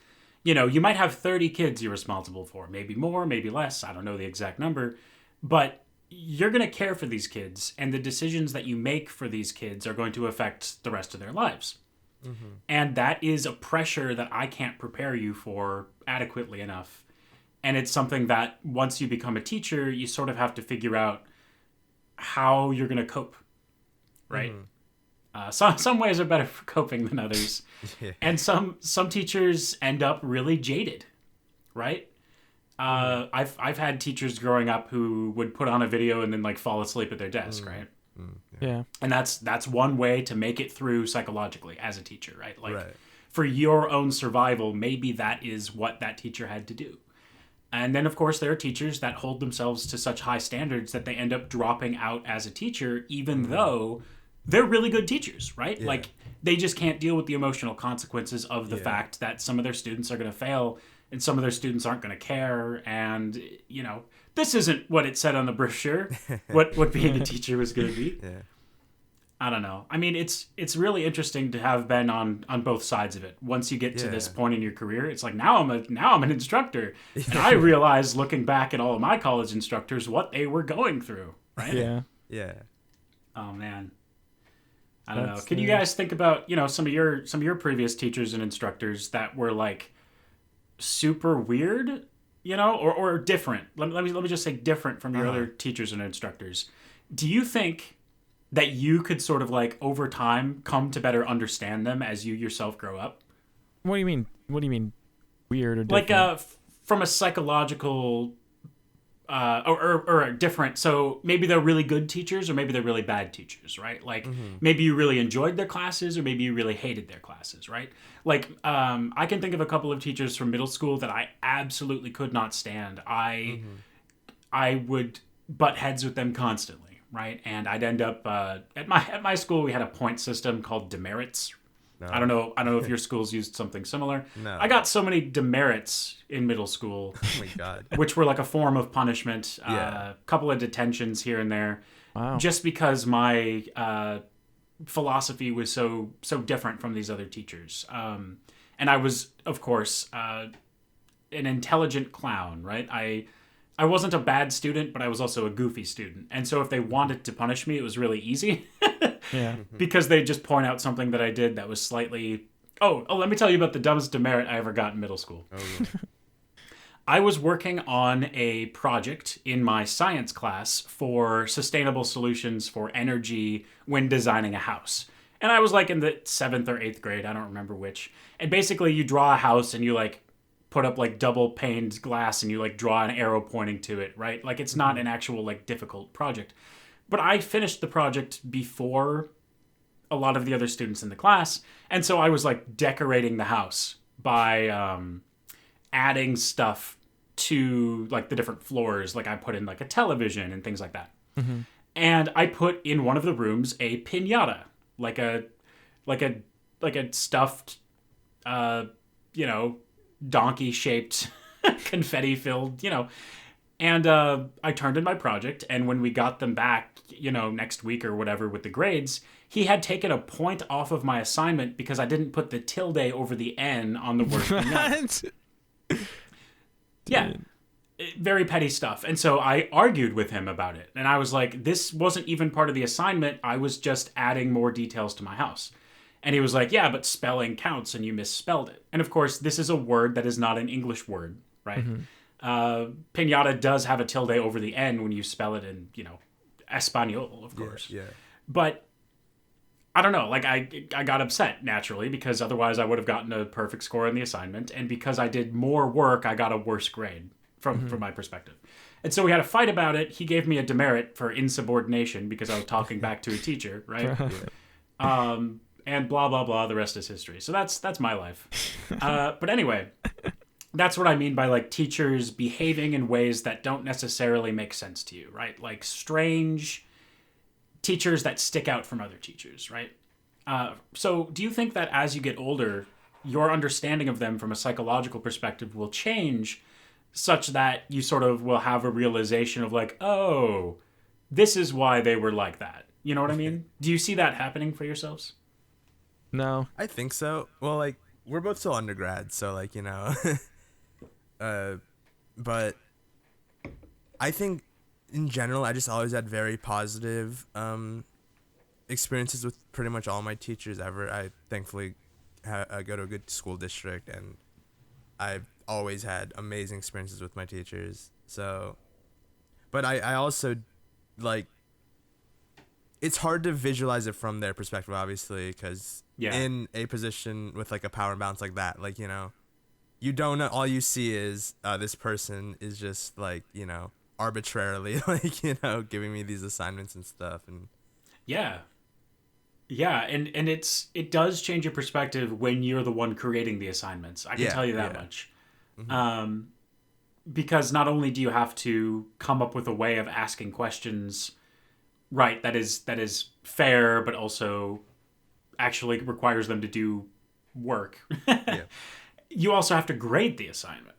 C: You might have 30 kids you're responsible for, maybe more, maybe less. I don't know the exact number, but you're going to care for these kids, and the decisions that you make for these kids are going to affect the rest of their lives. And that is a pressure that I can't prepare you for adequately enough. And it's something that once you become a teacher, you sort of have to figure out how you're going to cope, right? Some ways are better for coping than others. And some teachers end up really jaded, right? I've had teachers growing up who would put on a video and then like fall asleep at their desk, right?
A: Yeah.
C: And that's one way to make it through psychologically as a teacher, right? Like for your own survival, maybe that is what that teacher had to do. And then, of course, there are teachers that hold themselves to such high standards that they end up dropping out as a teacher, even though they're really good teachers, right? Like they just can't deal with the emotional consequences of the fact that some of their students are going to fail and some of their students aren't going to care. And, this isn't what it said on the brochure, what being a teacher was going to be. I don't know. I mean, it's really interesting to have been on both sides of it. Once you get to this point in your career, it's like now I'm an instructor, and I realize looking back at all of my college instructors what they were going through. Right?
B: Yeah.
C: Oh man, I don't know. Can you guys think about some of your previous teachers and instructors that were like super weird, or different? Let me just say different from your other teachers and instructors. Do you think that you could sort of like over time come to better understand them as you yourself grow up?
A: What do you mean? What do you mean weird or different?
C: Like from a psychological or different. So maybe they're really good teachers or maybe they're really bad teachers, right? Like maybe you really enjoyed their classes or maybe you really hated their classes, right? Like I can think of a couple of teachers from middle school that I absolutely could not stand. I would butt heads with them constantly. Right, and I'd end up at my school. We had a point system called demerits.
B: No.
C: I don't know if your schools used something similar.
B: No.
C: I got so many demerits in middle school.
B: Oh my god!
C: Which were like a form of punishment. A couple of detentions here and there.
A: Wow.
C: Just because my philosophy was so different from these other teachers. And I was, of course, an intelligent clown. Right, I wasn't a bad student, but I was also a goofy student. And so if they wanted to punish me, it was really easy. Because they'd just point out something that I did that was slightly... Oh, let me tell you about the dumbest demerit I ever got in middle school. I was working on a project in my science class for sustainable solutions for energy when designing a house. And I was like in the 7th or 8th grade, I don't remember which. And basically you draw a house and you like put up like double paned glass and you like draw an arrow pointing to it, right? Like it's not an actual like difficult project. But I finished the project before a lot of the other students in the class. And so I was like decorating the house by adding stuff to like the different floors. Like I put in like a television and things like that. And I put in one of the rooms a piñata, like a stuffed, donkey shaped confetti filled, and I turned in my project, and when we got them back, next week or whatever with the grades, he had taken a point off of my assignment because I didn't put the tilde over the N on the word piñata. Yeah. Very petty stuff. And so I argued with him about it. And I was like, this wasn't even part of the assignment. I was just adding more details to my house. And he was like, yeah, but spelling counts and you misspelled it. And of course, this is a word that is not an English word, right? Piñata does have a tilde over the N when you spell it in, Espanol, of course.
B: Yeah.
C: But I don't know, like I got upset naturally because otherwise I would have gotten a perfect score on the assignment. And because I did more work, I got a worse grade from my perspective. And so we had a fight about it. He gave me a demerit for insubordination because I was talking back to a teacher, right? And blah, blah, blah, the rest is history. So that's my life. But anyway, that's what I mean by like teachers behaving in ways that don't necessarily make sense to you, right? Like strange teachers that stick out from other teachers, right? So do you think that as you get older, your understanding of them from a psychological perspective will change such that you sort of will have a realization of like, oh, this is why they were like that. You know what I mean? Do you see that happening for yourselves?
A: No.
B: I think so. Well, like we're both still undergrads, so like, you know, but I think in general, I just always had very positive experiences with pretty much all my teachers ever. I thankfully go to a good school district, and I've always had amazing experiences with my teachers. So, but I also, like, it's hard to visualize it from their perspective, obviously, because in a position with, like, a power imbalance like that, like, you know, you don't know, all you see is this person is just, like, you know, arbitrarily, like, you know, giving me these assignments and stuff. And
C: yeah, and it does change your perspective when you're the one creating the assignments. I can tell you that much. Mm-hmm. Because not only do you have to come up with a way of asking questions, right, that is fair, but also actually requires them to do work. You also have to grade the assignment,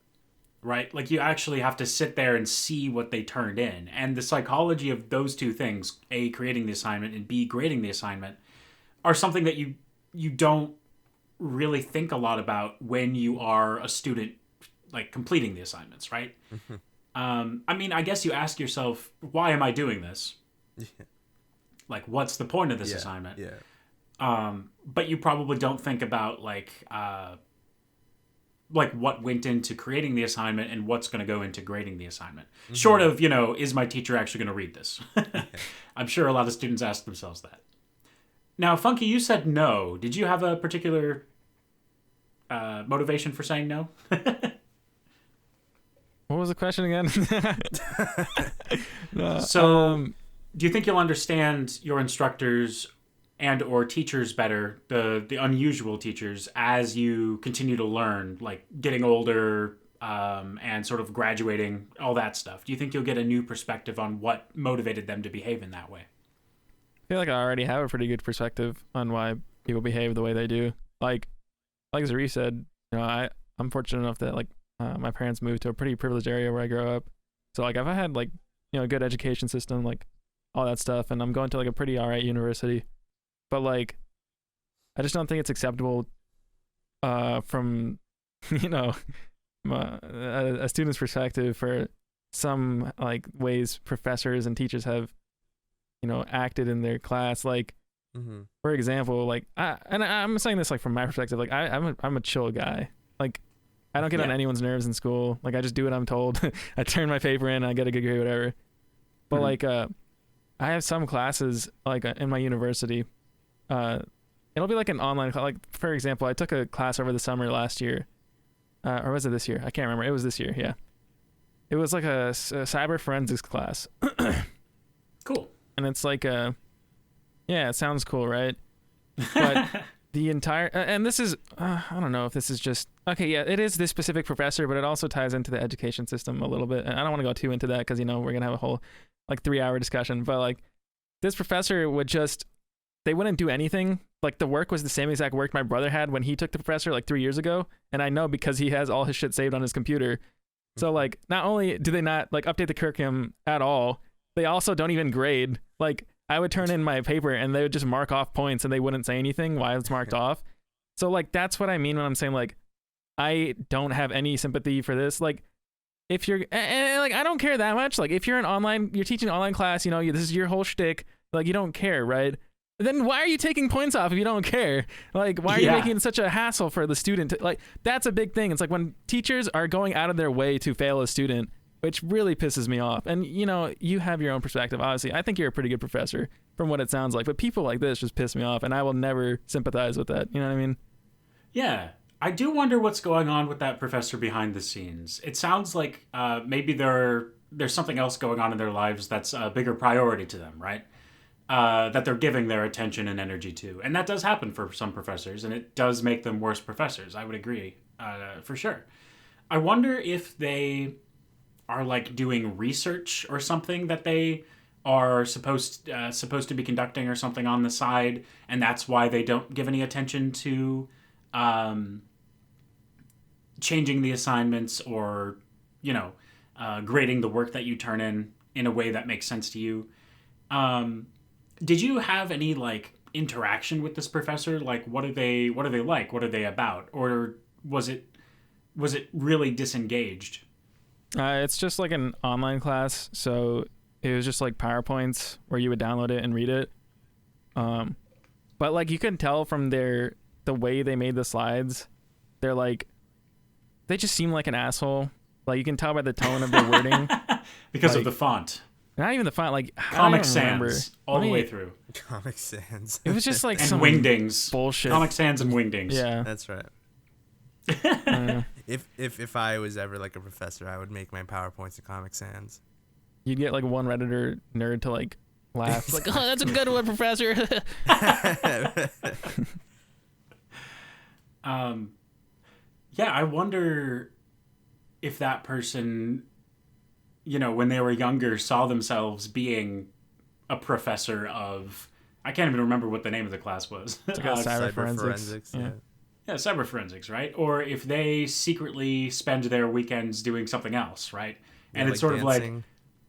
C: right? Like, you actually have to sit there and see what they turned in. And the psychology of those two things, A, creating the assignment, and B, grading the assignment, are something that you don't really think a lot about when you are a student, like, completing the assignments, right? I mean, I guess you ask yourself, why am I doing this? Like, what's the point of this assignment? But you probably don't think about, like what went into creating the assignment and what's going to go into grading the assignment. Short of, you know, is my teacher actually going to read this? I'm sure a lot of students ask themselves that. Now, Funky, you said no. Did you have a particular motivation for saying no?
A: What was the question again?
C: So, do you think you'll understand your instructors and or teachers better, the unusual teachers, as you continue to learn, like getting older and sort of graduating, all that stuff? Do you think you'll get a new perspective on what motivated them to behave in that way?
A: I feel like I already have a pretty good perspective on why people behave the way they do. Like Zari said, you know, I'm fortunate enough that, like, my parents moved to a pretty privileged area where I grew up. So, like, I've had, like, you know, a good education system, like, all that stuff, and I'm going to, like, a pretty alright university. But, like, I just don't think it's acceptable from, you know, a student's perspective for some, like, ways professors and teachers have, you know, acted in their class. Like, for example, like, I'm saying this, like, from my perspective, like, I'm a chill guy. Like, I don't get on anyone's nerves in school. Like, I just do what I'm told. I turn my paper in, I get a good grade, whatever. But like, I have some classes, like, in my university. It'll be like an online class. Like, for example, I took a class over the summer last year, or was it this year? I can't remember. It was this year. Yeah, it was like a cyber forensics class.
C: Cool.
A: And it's like yeah, it sounds cool, right? But the entire and this is I don't know if this is just okay. Yeah, it is this specific professor, but it also ties into the education system a little bit. And I don't want to go too into that because, you know, we're gonna have a whole, like, 3-hour discussion. But, like, this professor would just, they wouldn't do anything. Like, the work was the same exact work my brother had when he took the professor, like, 3 years ago. And I know because he has all his shit saved on his computer. So, like, not only do they not, like, update the curriculum at all, they also don't even grade. Like, I would turn in my paper and they would just mark off points and they wouldn't say anything while it's marked off. So, like, that's what I mean when I'm saying, like, I don't have any sympathy for this. Like, if you're, and like, I don't care that much. Like, if you're you're teaching an online class, you know, this is your whole shtick. Like, you don't care, right? Then why are you taking points off if you don't care? Like, why are you making such a hassle for the student? Like, that's a big thing. It's like when teachers are going out of their way to fail a student, which really pisses me off. And, you know, you have your own perspective. Obviously, I think you're a pretty good professor from what it sounds like. But people like this just piss me off, and I will never sympathize with that. You know what I mean?
C: Yeah. I do wonder what's going on with that professor behind the scenes. It sounds like maybe there's something else going on in their lives that's a bigger priority to them, right? That they're giving their attention and energy to. And that does happen for some professors, and it does make them worse professors. I would agree, for sure. I wonder if they are, like, doing research or something that they are supposed to be conducting or something on the side, and that's why they don't give any attention to changing the assignments or, you know, grading the work that you turn in a way that makes sense to you. Did you have any, like, interaction with this professor? Like, what are they like? What are they about? Or was it really disengaged?
A: It's just like an online class, so it was just like PowerPoints where you would download it and read it. But like you can tell from the way they made the slides, they're like, they just seem like an asshole. Like you can tell by the tone of their wording.
C: Because
A: like,
C: of the font.
A: Not even the font, like
C: Comic Sans all the way through.
B: Comic Sans.
A: It was just like
C: and
A: some
C: Wingdings.
A: bullshit.
C: Comic Sans and Wingdings.
A: Yeah.
B: That's right.
A: Uh,
B: If I was ever like a professor, I would make my PowerPoints in Comic Sans.
A: You'd get like one Redditor nerd to like laugh. It's like, oh, that's a good one, Professor.
C: Yeah, I wonder if that person, you know, when they were younger, saw themselves being a professor of, I can't even remember what the name of the class was.
A: It's like a cyber forensics.
B: Yeah.
C: Yeah, cyber forensics, right? Or if they secretly spend their weekends doing something else, right? And
B: Yeah,
C: it's sort
B: dancing.
C: of like,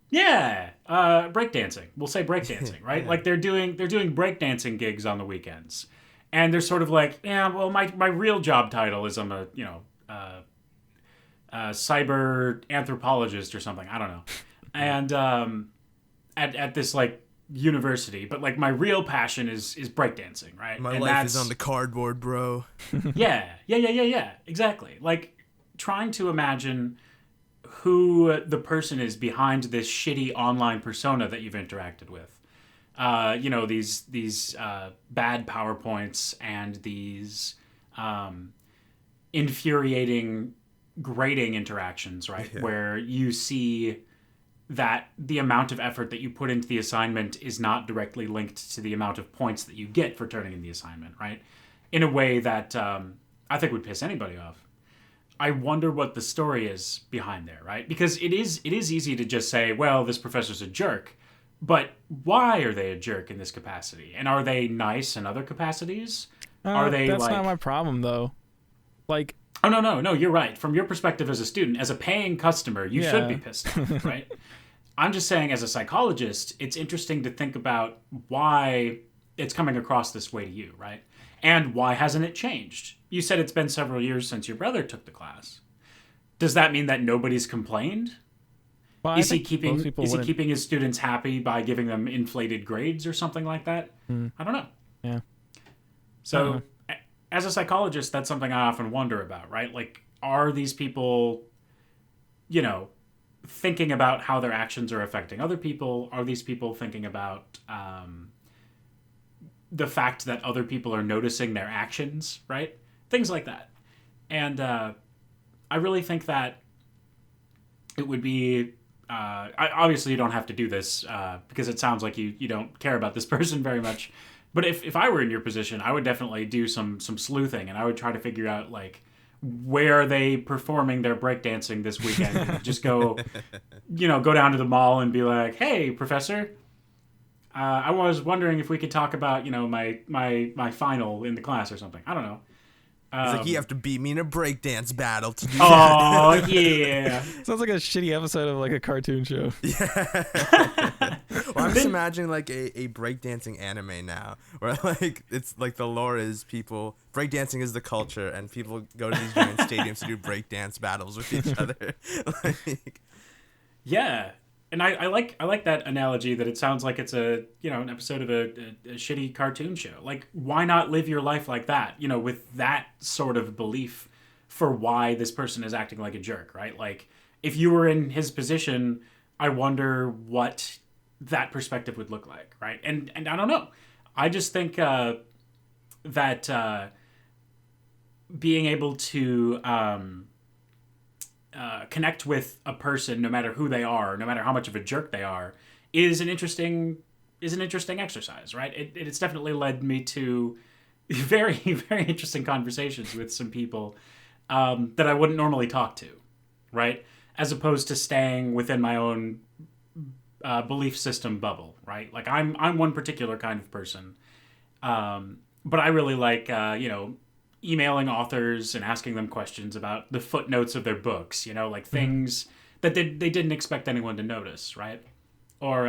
C: yeah, breakdancing. We'll say breakdancing, right?
B: Yeah.
C: Like they're doing breakdancing gigs on the weekends, and they're sort of like, yeah, well, my real job title is I'm a cyber anthropologist or something. I don't know, and at this like university, but like my real passion is breakdancing, right?
B: My
C: and
B: life is on the cardboard, bro.
C: yeah, exactly. Like trying to imagine who the person is behind this shitty online persona that you've interacted with. You know, these bad PowerPoints and these infuriating grading interactions, right?
B: Yeah.
C: Where you see that the amount of effort that you put into the assignment is not directly linked to the amount of points that you get for turning in the assignment, right? In a way that I think would piss anybody off. I wonder what the story is behind there, right? Because it is easy to just say, well, this professor's a jerk, but why are they a jerk in this capacity? And are they nice in other capacities? Are they
A: That's
C: like...
A: not my problem though. Like,
C: oh no, you're right. From your perspective as a student, as a paying customer, you should be pissed off, right? I'm just saying, as a psychologist, it's interesting to think about why it's coming across this way to you, right? And why hasn't it changed? You said it's been several years since your brother took the class. Does that mean that nobody's complained?
A: well,
C: Is he keeping his students happy by giving them inflated grades or something like that? I don't know.
A: Yeah.
C: So, as a psychologist, that's something I often wonder about, right? Like, are these people, you know, thinking about how their actions are affecting other people? Are these people thinking about the fact that other people are noticing their actions, right? Things like that. And I really think that it would be... obviously, you don't have to do this because it sounds like you don't care about this person very much. But if I were in your position, I would definitely do some sleuthing, and I would try to figure out, like, where are they performing their breakdancing this weekend? And just go down to the mall and be like, hey, professor, I was wondering if we could talk about, my final in the class or something. I don't know.
B: It's like, you have to beat me in a breakdance battle to do
C: Oh,
B: that.
C: yeah.
A: Sounds like a shitty episode of like a cartoon show.
B: Well, I'm just imagining like a breakdancing anime now, where like it's like the lore is people breakdancing is the culture, and people go to these giant stadiums to do breakdance battles with each other. Like,
C: Yeah. And I like that analogy that it sounds like it's an episode of a shitty cartoon show. Like, why not live your life like that? With that sort of belief for why this person is acting like a jerk, right? Like, if you were in his position, I wonder what that perspective would look like, right? And I don't know. I just think that being able to connect with a person, no matter who they are, no matter how much of a jerk they are, is an interesting exercise, right? It's definitely led me to very, very interesting conversations with some people that I wouldn't normally talk to, right? As opposed to staying within my own belief system bubble, right? Like I'm one particular kind of person, but I really like emailing authors and asking them questions about the footnotes of their books, like things that they didn't expect anyone to notice, right? Or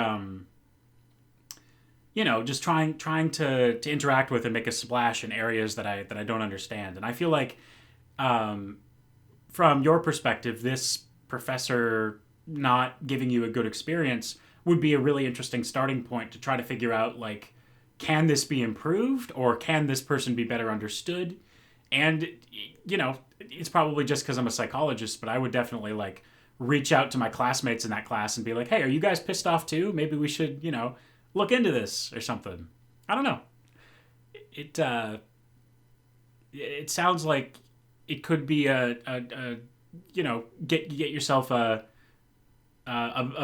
C: just trying to interact with and make a splash in areas that I don't understand. And I feel like, from your perspective, this professor not giving you a good experience would be a really interesting starting point to try to figure out, like, can this be improved, or can this person be better understood? And, it's probably just because I'm a psychologist, but I would definitely, like, reach out to my classmates in that class and be like, hey, are you guys pissed off too? Maybe we should, look into this or something. I don't know. It sounds like it could be get yourself a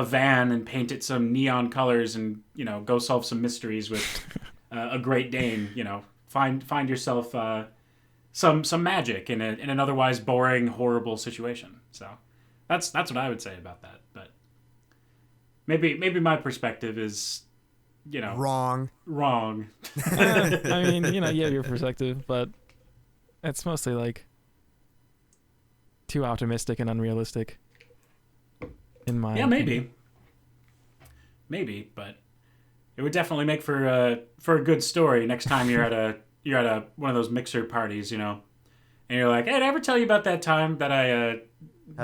C: van and paint it some neon colors and, go solve some mysteries with a Great Dane, find yourself some magic in an otherwise boring, horrible situation. So that's what I would say about that. But maybe my perspective is,
B: wrong.
A: I mean, you have your perspective, but it's mostly like too optimistic and unrealistic in my opinion. Maybe, but it would definitely make for a good story next time you're at a one of those mixer parties, and you're like, hey, did I ever tell you about that time that I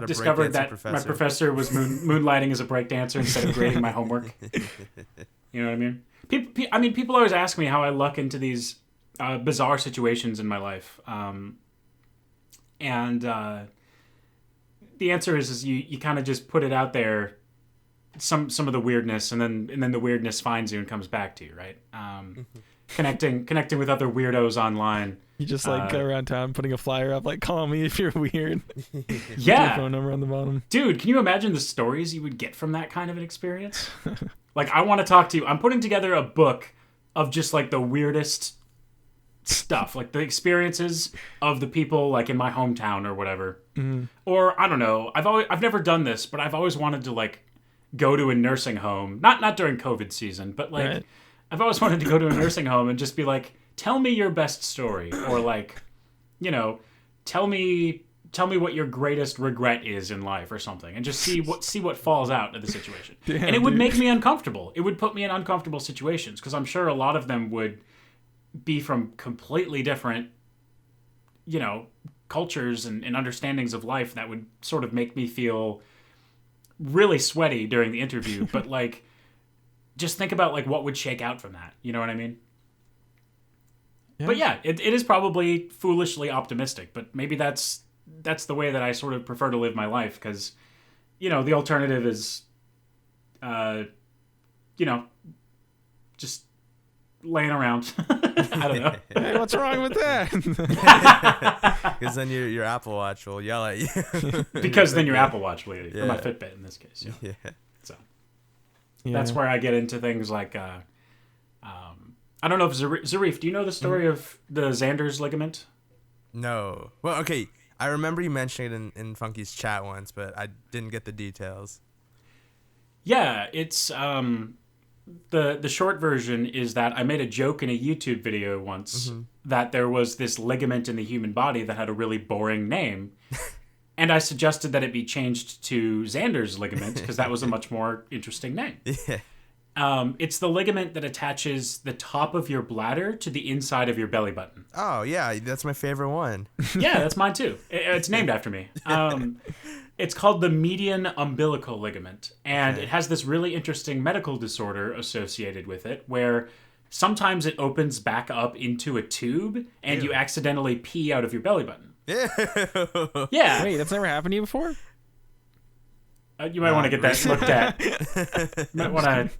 A: discovered that my professor was moonlighting as a breakdancer instead of grading my homework? You know what I mean? People always ask me how I luck into these bizarre situations in my life, and the answer is you kind of just put it out there, some of the weirdness, and then the weirdness finds you and comes back to you, right? Connecting with other weirdos online. You just go around town putting a flyer up, like, call me if you're weird.
C: Yeah.
A: Your phone number on the bottom.
C: Dude, can you imagine the stories you would get from that kind of an experience? Like, I want to talk to you. I'm putting together a book of just, like, the weirdest stuff, like the experiences of the people, like, in my hometown or whatever. Mm-hmm. Or, I don't know. I've never done this, but I've always wanted to, like, go to a nursing home. Not during COVID season, but, like, right. I've always wanted to go to a nursing home and just be like, tell me your best story, or, like, tell me what your greatest regret is in life or something, and just see what falls out of the situation. Damn, and it would make me uncomfortable. It would put me in uncomfortable situations, because I'm sure a lot of them would be from completely different, cultures and understandings of life that would sort of make me feel really sweaty during the interview. But, like, just think about, like, what would shake out from that. You know what I mean? Yeah. But yeah, it is probably foolishly optimistic, but maybe that's the way that I sort of prefer to live my life, because, the alternative is, just laying around. I don't know.
A: Hey, what's wrong with that?
B: Because then your Apple Watch will yell at you.
C: Because then your Apple Watch will, or my Fitbit in this case. Yeah. So that's where I get into things like, I don't know if Zarif, do you know the story of the Xander's ligament?
B: No. Well, okay. I remember you mentioning it in Funky's chat once, but I didn't get the details.
C: Yeah, it's the short version is that I made a joke in a YouTube video once that there was this ligament in the human body that had a really boring name. And I suggested that it be changed to Xander's ligament, because that was a much more interesting name. Yeah. It's the ligament that attaches the top of your bladder to the inside of your belly button.
B: Oh, yeah. That's my favorite one.
C: Yeah, that's mine too. It's named after me. It's called the median umbilical ligament. And it has this really interesting medical disorder associated with it, where sometimes it opens back up into a tube and you accidentally pee out of your belly button. Yeah.
A: Wait, that's never happened to you before?
C: You might want to get that looked at. You might want to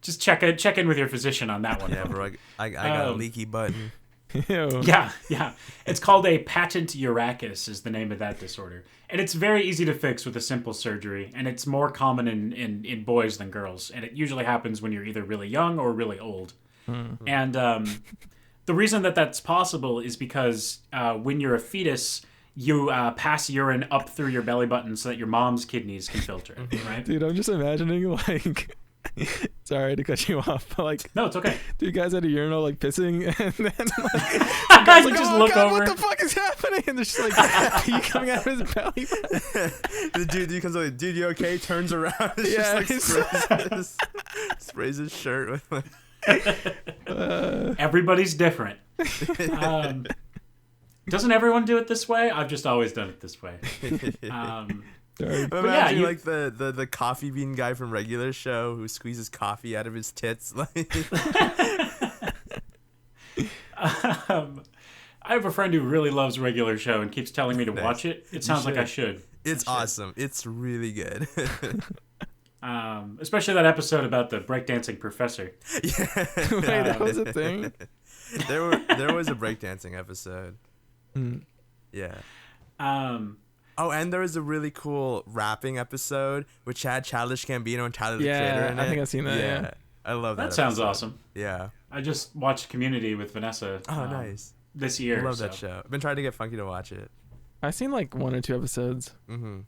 C: just check in with your physician on that one.
B: Yeah, bro. I got a leaky button.
A: Ew.
C: Yeah. It's called a patent urachus is the name of that disorder. And it's very easy to fix with a simple surgery, and it's more common in boys than girls. And it usually happens when you're either really young or really old. Mm-hmm. And the reason that that's possible is because when you're a fetus, you pass urine up through your belly button so that your mom's kidneys can filter it, right?
A: Dude, I'm just imagining, like... Sorry to cut you off, but, like...
C: No, it's okay.
A: Dude, guys at a urinal, like, pissing, and then, like... guys, like,
C: just look over.
A: What the fuck is happening? And there's just, like, pee coming out of his belly.
B: The dude comes like, dude, you okay? Turns around. It's just, like, sprays his shirt with, like...
C: Everybody's different. Doesn't everyone do it this way? I've just always done it this way.
B: Imagine like the coffee bean guy from Regular Show who squeezes coffee out of his tits.
C: I have a friend who really loves Regular Show and keeps telling me to watch it. It sounds like I should.
B: It's awesome. It's really good.
C: Especially that episode about the breakdancing professor.
B: Yeah.
A: Wait, that was a thing?
B: There was a breakdancing episode. Yeah. Oh, and there was a really cool rapping episode which had Childish Gambino and Tyler the Creator in it.
A: I think I've seen that. Yeah.
B: I love that.
C: That sounds awesome.
B: Yeah.
C: I just watched Community with Vanessa.
B: Oh, nice.
C: This year.
B: I love that show. I've been trying to get Funky to watch it.
A: I've seen like 1 or 2 episodes.
B: Mm-hmm.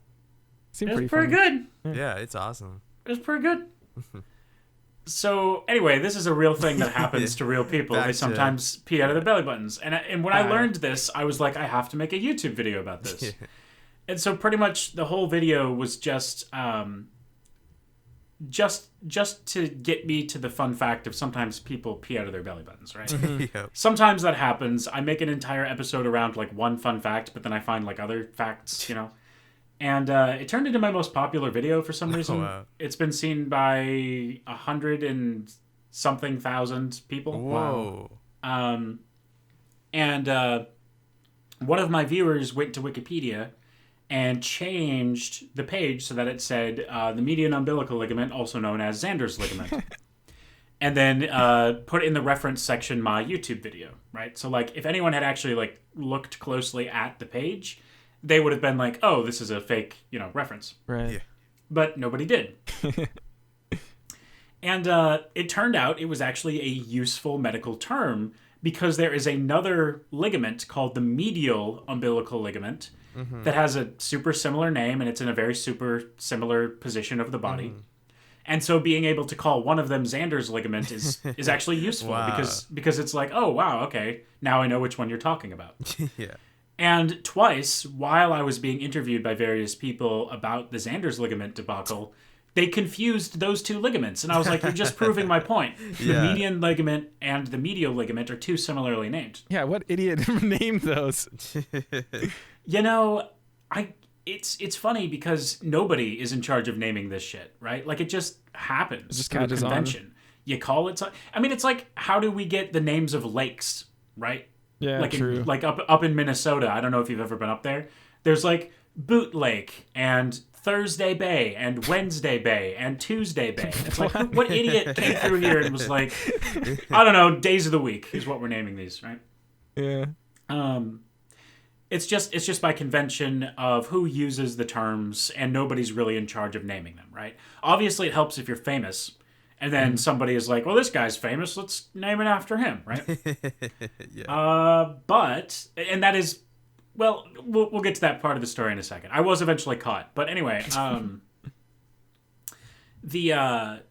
A: Seemed
C: pretty good.
B: Yeah, it's awesome.
C: It was pretty good. So anyway, this is a real thing that happens to real people. They sometimes pee out of their belly buttons. And when I learned this, I was like, I have to make a YouTube video about this.
B: Yeah.
C: And so pretty much the whole video was just to get me to the fun fact of sometimes people pee out of their belly buttons, right?
B: Yep.
C: Sometimes that happens. I make an entire episode around like one fun fact, but then I find like other facts, you know? And it turned into my most popular video for some reason.
B: Oh, wow.
C: It's been seen by 100 and something thousand people.
B: Whoa.
C: And one of my viewers went to Wikipedia and changed the page so that it said the median umbilical ligament, also known as Xander's ligament. And then put in the reference section my YouTube video, right? So like if anyone had actually like looked closely at the page, they would have been like, oh, this is a fake, reference.
A: Right.
B: Yeah.
C: But nobody did. And it turned out it was actually a useful medical term because there is another ligament called the medial umbilical ligament that has a super similar name and it's in a very super similar position of the body. And so being able to call one of them Xander's ligament is actually useful.
B: Wow.
C: because it's like, oh, wow, okay, now I know which one you're talking about.
B: Yeah.
C: And twice, while I was being interviewed by various people about the Xander's ligament debacle, they confused those two ligaments. And I was like, you're just proving my point. The median ligament and the medial ligament are two similarly named.
A: Yeah, what idiot named those?
C: It's funny because nobody is in charge of naming this shit, right? Like, it just happens.
A: It just
C: through
A: catches
C: convention.
A: on.
C: You call it... I mean, it's like, how do we get the names of lakes, right?
A: Yeah,
C: like
A: true.
C: Up in Minnesota, I don't know if you've ever been up there. There's like Boot Lake and Thursday Bay and Wednesday Bay and Tuesday Bay. It's like what idiot came through here and was like, I don't know, days of the week is what we're naming these, right?
A: Yeah.
C: It's just by convention of who uses the terms and nobody's really in charge of naming them, right? Obviously it helps if you're famous. And then somebody is like, well, this guy's famous. Let's name it after him, right?
B: Yeah.
C: And that is, well, we'll get to that part of the story in a second. I was eventually caught. But anyway, the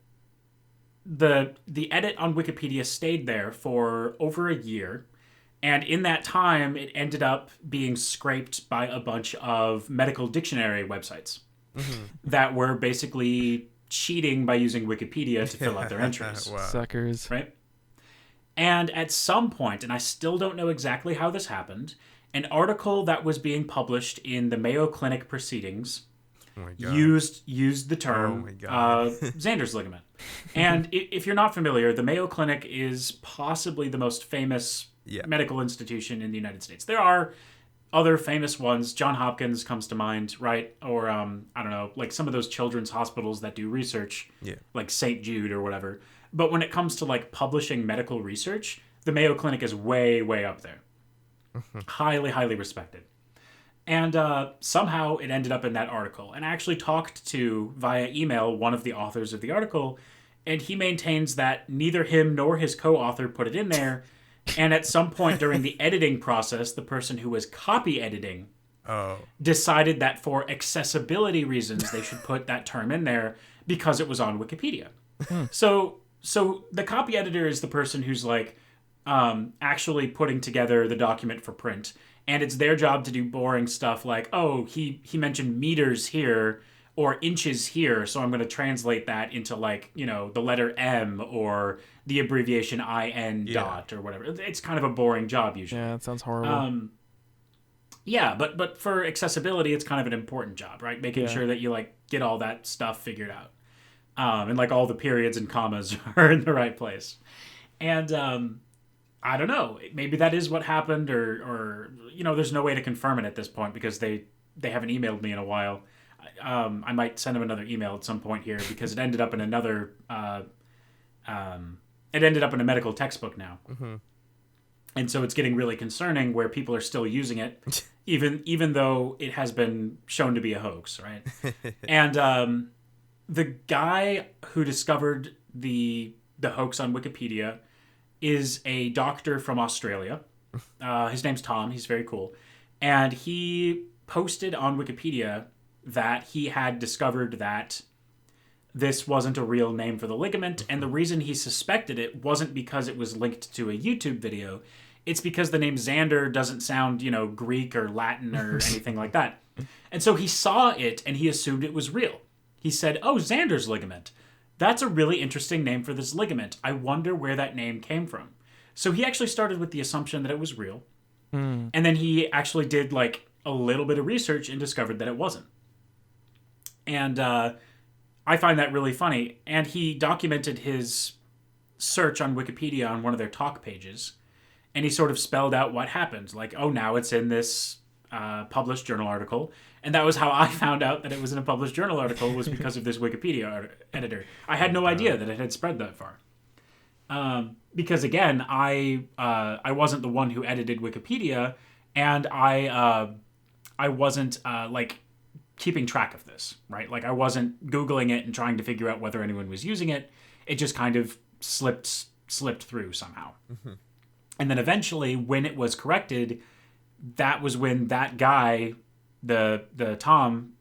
C: edit on Wikipedia stayed there for over a year. And in that time, it ended up being scraped by a bunch of medical dictionary websites that were basically cheating by using Wikipedia to fill out their entries.
B: Wow.
A: Suckers.
C: Right? And at some point, and I still don't know exactly how this happened, an article that was being published in the Mayo Clinic proceedings
B: Oh my God.
C: used the term
B: Oh my God.
C: Xander's ligament. And if you're not familiar, the Mayo Clinic is possibly the most famous medical institution in the United States. There are other famous ones. John Hopkins comes to mind, right? Or, I don't know, like some of those children's hospitals that do research, like St. Jude or whatever. But when it comes to like publishing medical research, the Mayo Clinic is way, way up there. Highly, highly respected. And somehow it ended up in that article. And I actually talked to, via email, one of the authors of the article, and he maintains that neither him nor his co-author put it in there. And at some point during the editing process, the person who was copy editing decided that for accessibility reasons, they should put that term in there because it was on Wikipedia. So the copy editor is the person who's like actually putting together the document for print. And it's their job to do boring stuff like, oh, he mentioned meters here. or inches here, so I'm going to translate that into like, you know, the letter M or the abbreviation IN dot or whatever. It's kind of a boring job usually.
A: Yeah, that sounds horrible.
C: Yeah, but for accessibility, it's kind of an important job, right? Making sure that you like get all that stuff figured out. And like all the periods and commas are in the right place. And I don't know, maybe that is what happened, or you know, there's no way to confirm it at this point because they haven't emailed me in a while. I might send them another email at some point here because it ended up in another it ended up in a medical textbook now. And so it's getting really concerning where people are still using it even though it has been shown to be a hoax, right? And the guy who discovered the hoax on Wikipedia is a doctor from Australia. His name's Tom. He's very cool. And he posted on Wikipedia that he had discovered that this wasn't a real name for the ligament. And the reason he suspected it wasn't because it was linked to a YouTube video. It's because the name Xander doesn't sound, you know, Greek or Latin or anything like that. And so he saw it and he assumed it was real. He said, "Oh, Xander's ligament. That's a really interesting name for this ligament. I wonder where that name came from." So he actually started with the assumption that it was real. And then he actually did like a little bit of research and discovered that it wasn't. And I find that really funny. And he documented his search on Wikipedia on one of their talk pages. And he sort of spelled out what happened. Like, oh, now it's in this published journal article. And that was how I found out that it was in a published journal article, was because of this Wikipedia editor. I had no idea that it had spread that far. Because again, I wasn't the one who edited Wikipedia, and I wasn't like keeping track of this, right? Like I wasn't Googling it and trying to figure out whether anyone was using it. It just kind of slipped through somehow. And then eventually, when it was corrected, that was when that guy, the Tom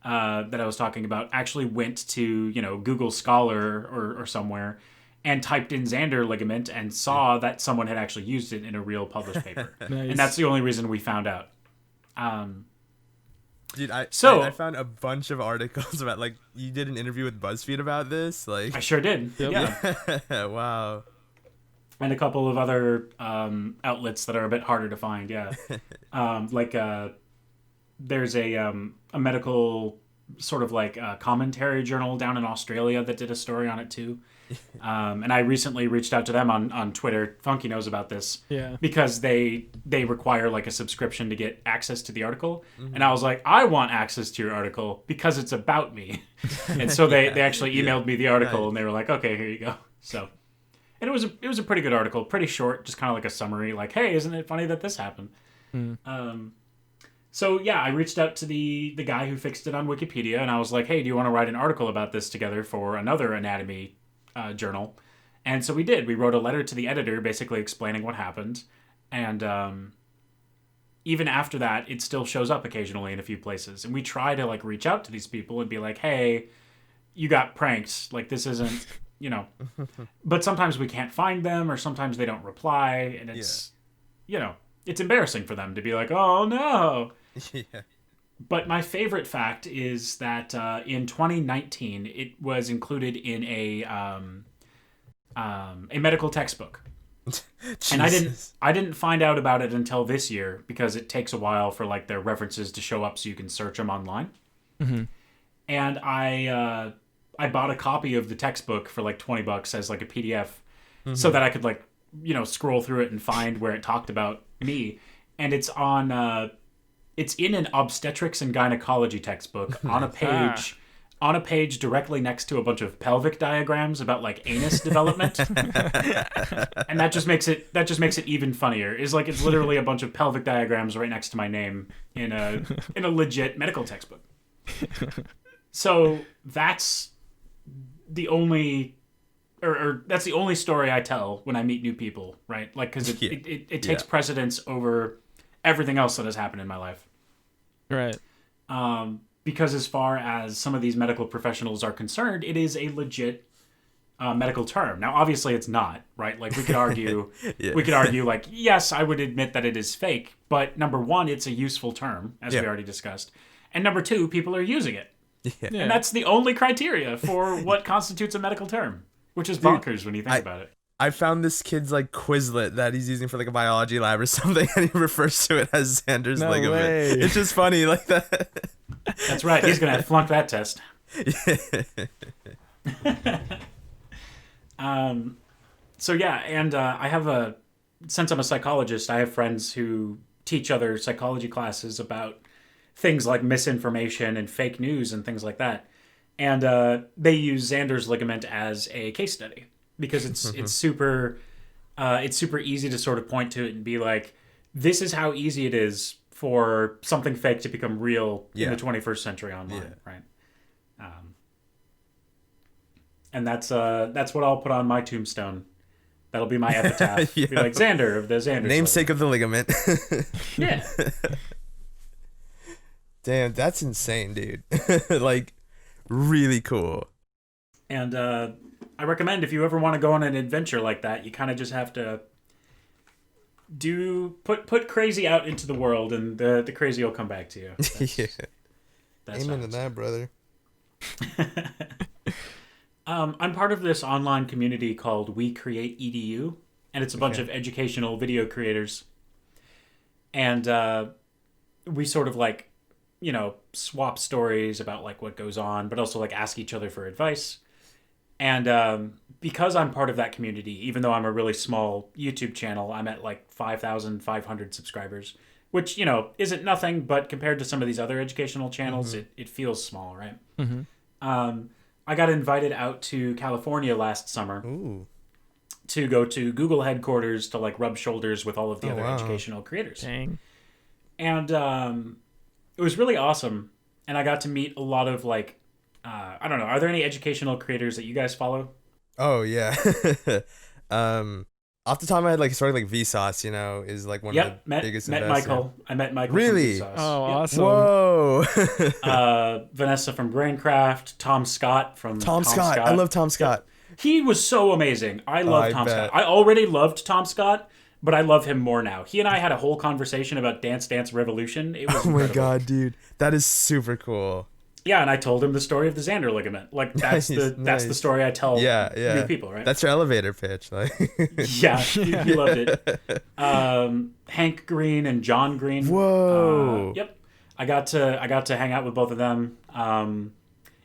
C: that I was talking about, actually went to, you know, Google Scholar or somewhere and typed in Xander ligament and saw that someone had actually used it in a real published paper.
A: Nice.
C: And that's the only reason we found out.
B: Dude, I found a bunch of articles about, like, you did an interview with BuzzFeed about this, like.
C: I sure did.
A: Yep.
C: Yeah.
B: Wow.
C: And a couple of other outlets that are a bit harder to find. Yeah. There's a medical sort of like commentary journal down in Australia that did a story on it too. And I recently reached out to them on Twitter. Funky knows about this.
A: Yeah.
C: Because they require like a subscription to get access to the article. And I was like, I want access to your article because it's about me. And so they actually emailed me the article and they were like, okay, here you go. So, and it was a pretty good article, pretty short, just kind of like a summary, like, hey, isn't it funny that this happened? So yeah, I reached out to the guy who fixed it on Wikipedia, and I was like, hey, do you want to write an article about this together for another anatomy journal? And so we did. We wrote a letter to the editor basically explaining what happened. And even after that, it still shows up occasionally in a few places. And we try to like reach out to these people and be like, hey, you got pranked. Like, this isn't, you know. But sometimes we can't find them, or sometimes they don't reply. And it's, you know, it's embarrassing for them to be like, oh, no.
B: Yeah.
C: But my favorite fact is that in 2019, it was included in a medical textbook. And I didn't find out about it until this year because it takes a while for like their references to show up so you can search them online. And I bought a copy of the textbook for like $20 as like a PDF so that I could like, you know, scroll through it and find where it talked about me. And it's on it's in an obstetrics and gynecology textbook on a page directly next to a bunch of pelvic diagrams about like anus development. And that just makes it even funnier. It's like it's literally a bunch of pelvic diagrams right next to my name in a legit medical textbook. So that's the only or that's the only story I tell when I meet new people, right? Like, because it takes precedence over everything else that has happened in my life.
A: Right.
C: Because as far as some of these medical professionals are concerned, it is a legit medical term. Now, obviously, it's not, right? Like, we could argue, like, yes, I would admit that it is fake, but number one, it's a useful term, as we already discussed, and number two, people are using it.
B: Yeah.
C: And that's the only criteria for what constitutes a medical term, which is bonkers when you think about it.
B: I found this kid's like Quizlet that he's using for like a biology lab or something, and he refers to it as Xander's ligament.
A: Way.
B: It's just funny like that.
C: That's right. He's gonna flunk that test. So yeah, and I have since I'm a psychologist, I have friends who teach other psychology classes about things like misinformation and fake news and things like that. And they use Xander's ligament as a case study because it's super easy to sort of point to it and be like, this is how easy it is for something fake to become real in the 21st century online, right? And that's what I'll put on my tombstone. That'll be my epitaph. Be like, Xander of the Xander.
B: Namesake of the ligament.
C: Yeah.
B: Damn, that's insane, dude. Like, really cool.
C: And I recommend if you ever want to go on an adventure like that, you kind of just have to put crazy out into the world, and the crazy will come back to you. That's
B: Amen to that, brother.
C: I'm part of this online community called We Create EDU, and it's a bunch of educational video creators. And we sort of like, swap stories about like what goes on, but also like ask each other for advice. And because I'm part of that community, even though I'm a really small YouTube channel, I'm at like 5,500 subscribers, which, isn't nothing, but compared to some of these other educational channels, it feels small, right? I got invited out to California last summer to go to Google headquarters to like rub shoulders with all of the other educational creators.
A: Dang.
C: And it was really awesome. And I got to meet a lot of like, I don't know, are there any educational creators that you guys follow?
B: Oh, yeah. Off the top of my head, like, sort of like Vsauce, is like one of the biggest
C: met
B: investors.
C: Michael. I met Michael
B: Really?
C: from Vsauce.
A: Oh, awesome.
B: Whoa.
C: Vanessa from Braincraft, Tom Scott from
B: Tom Scott. I love Tom Scott.
C: He was so amazing. I love Tom
B: bet.
C: Scott. I already loved Tom Scott, but I love him more now. He and I had a whole conversation about Dance Dance Revolution. It was
B: Oh my
C: incredible.
B: god, dude. That is super cool.
C: Yeah, and I told him the story of the Xander ligament. Like that's the story I tell new people, right?
B: That's your elevator pitch. Like
C: Yeah, he loved it. Hank Green and John Green.
B: Whoa.
C: Yep. I got to hang out with both of them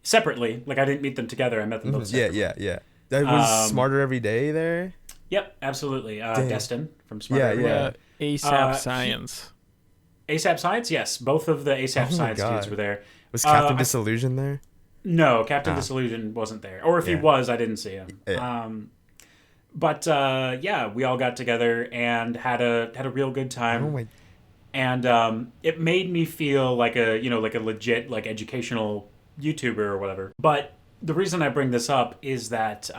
C: separately. Like I didn't meet them together. I met them both separately.
B: Yeah. That was Smarter Every Day there.
C: Yep, absolutely. Destin from Smarter Every Day.
A: ASAP Science.
C: ASAP Science, yes. Both of the ASAP Science dudes were there.
B: Was Captain Disillusion there?
C: No, Captain Disillusion wasn't there. Or if he was, I didn't see him.
B: Yeah.
C: But we all got together and had a real good time.
B: Oh my.
C: And it made me feel like a legit like educational YouTuber or whatever. But the reason I bring this up is that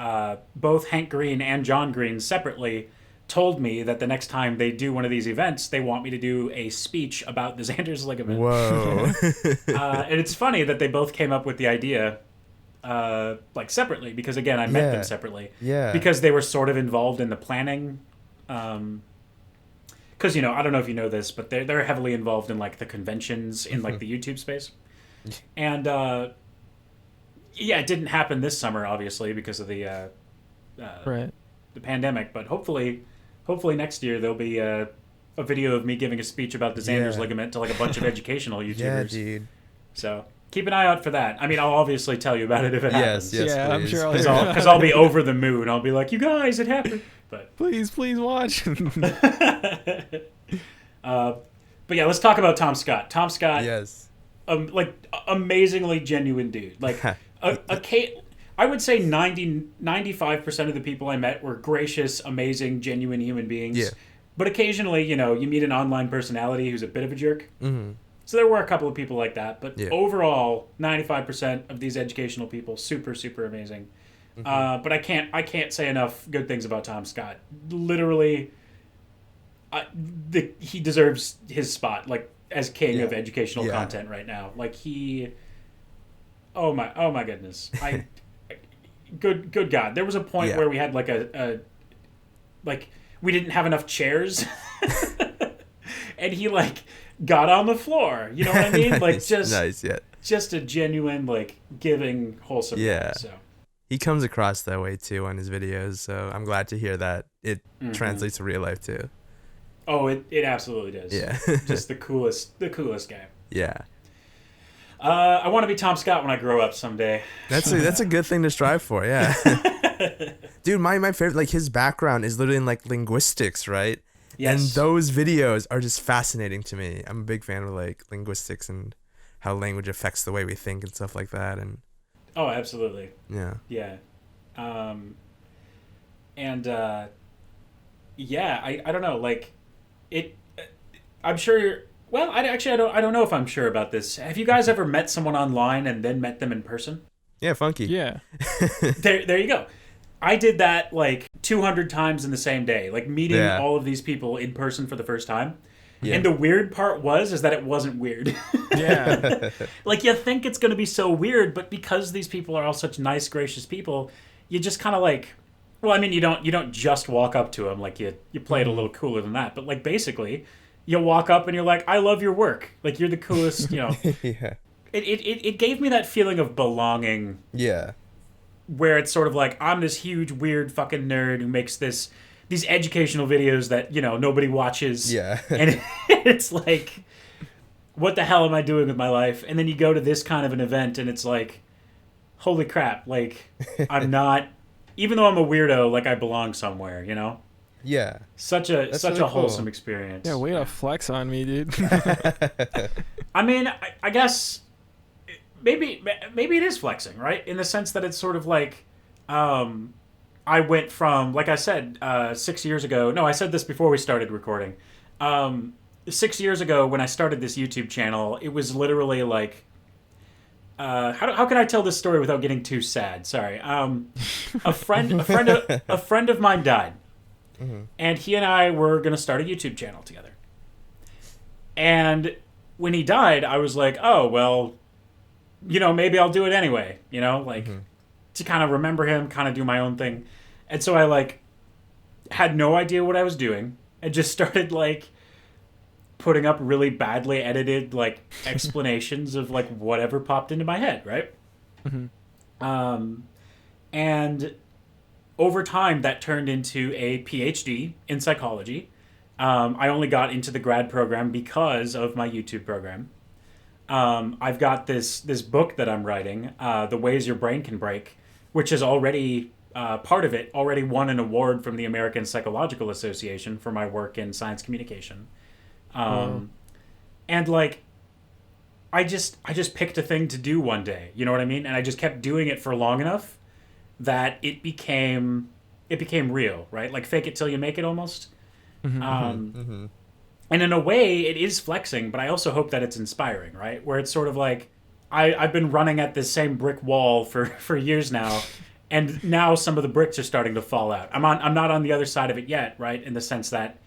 C: both Hank Green and John Green separately told me that the next time they do one of these events, they want me to do a speech about the Xander's ligament.
B: Whoa.
C: And it's funny that they both came up with the idea like separately, because again, I met them separately.
B: Yeah.
C: Because they were sort of involved in the planning. Because, I don't know if you know this, but they're heavily involved in like the conventions in like the YouTube space. And it didn't happen this summer, obviously, because of the pandemic. But hopefully next year there'll be a video of me giving a speech about the Xander's ligament to like a bunch of educational YouTubers.
B: Yeah, dude.
C: So keep an eye out for that. I mean, I'll obviously tell you about it if it happens.
B: Yes,
A: yeah,
B: please.
A: I'm sure
C: Because I'll be over the moon. I'll be like, you guys, it happened. But
A: please watch.
C: but yeah, let's talk about Tom Scott. Tom Scott,
B: Yes.
C: like amazingly genuine dude. Like I would say 95% of the people I met were gracious, amazing, genuine human beings.
B: Yeah.
C: But occasionally, you meet an online personality who's a bit of a jerk.
B: Mm-hmm.
C: So there were a couple of people like that. But overall, 95% of these educational people, super, super amazing. Mm-hmm. But I can't say enough good things about Tom Scott. Literally, he deserves his spot, like as king of educational content right now. Like oh my goodness, good God. There was a point where we had like we didn't have enough chairs, and he like got on the floor. You know what I mean? Like just
B: nice, yeah.
C: just a genuine, like, giving, wholesome guy, so.
B: He comes across that way too on his videos, so I'm glad to hear that it translates to real life too.
C: Oh, it absolutely does.
B: Yeah.
C: Just the coolest guy.
B: Yeah.
C: I want to be Tom Scott when I grow up someday.
B: That's a good thing to strive for, yeah. Dude, my favorite, like, his background is literally in, like, linguistics, right?
C: Yes.
B: And those videos are just fascinating to me. I'm a big fan of, like, linguistics and how language affects the way we think and stuff like that. And
C: oh, absolutely.
B: yeah.
C: Yeah. I don't know, like, it, I'm sure, well, I don't know if I'm sure about this. Have you guys ever met someone online and then met them in person?
B: Yeah, funky.
A: Yeah.
C: There you go. I did that like 200 times in the same day, like meeting all of these people in person for the first time. Yeah. And the weird part is that it wasn't weird.
A: Yeah.
C: Like, you think it's going to be so weird, but because these people are all such nice, gracious people, you just kind of like, well, I mean, you don't just walk up to them, like you play it a little cooler than that, but like basically you walk up and you're like, I love your work. Like, you're the coolest, Yeah. It gave me that feeling of belonging.
B: Yeah.
C: Where it's sort of like, I'm this huge, weird fucking nerd who makes these educational videos that, nobody watches.
B: Yeah.
C: And it's like, what the hell am I doing with my life? And then you go to this kind of an event and it's like, holy crap, like, I'm not, even though I'm a weirdo, like, I belong somewhere,
B: Yeah.
C: Such a really wholesome experience.
A: Yeah, way to flex on me, dude.
C: I mean, I guess maybe it is flexing, right? In the sense that it's sort of like, I went from, like I said, 6 years ago. No, I said this before we started recording. 6 years ago, when I started this YouTube channel, it was literally like, how can I tell this story without getting too sad? Sorry. A friend of mine died, and he and I were gonna start a YouTube channel together. And when he died, I was like, oh well, maybe I'll do it anyway. To kind of remember him, kind of do my own thing. And so I like had no idea what I was doing and just started like putting up really badly edited like explanations of like whatever popped into my head, right? And over time that turned into a PhD in psychology. I only got into the grad program because of my YouTube program. I've got this book that I'm writing, The Ways Your Brain Can Break, which is already part of it already won an award from the American Psychological Association for my work in science communication. And like, I just picked a thing to do one day, you know what I mean? And I just kept doing it for long enough that it became real, right? Like, fake it till you make it almost. And in a way, it is flexing, but I also hope that it's inspiring, right? Where it's sort of like, I've been running at this same brick wall for years now, and now some of the bricks are starting to fall out. I'm not on the other side of it yet, right? In the sense that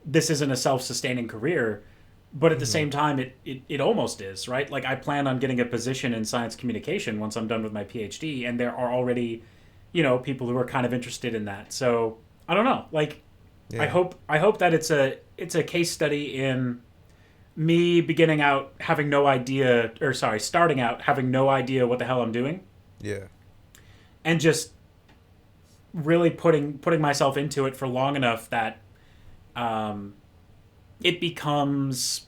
C: this isn't a self-sustaining career, but at the same time, it almost is, right? Like, I plan on getting a position in science communication once I'm done with my PhD, and there are already, people who are kind of interested in that. So I don't know, like. Yeah. I hope that it's a case study in me starting out having no idea what the hell I'm doing.
B: Yeah.
C: And just really putting myself into it for long enough that it becomes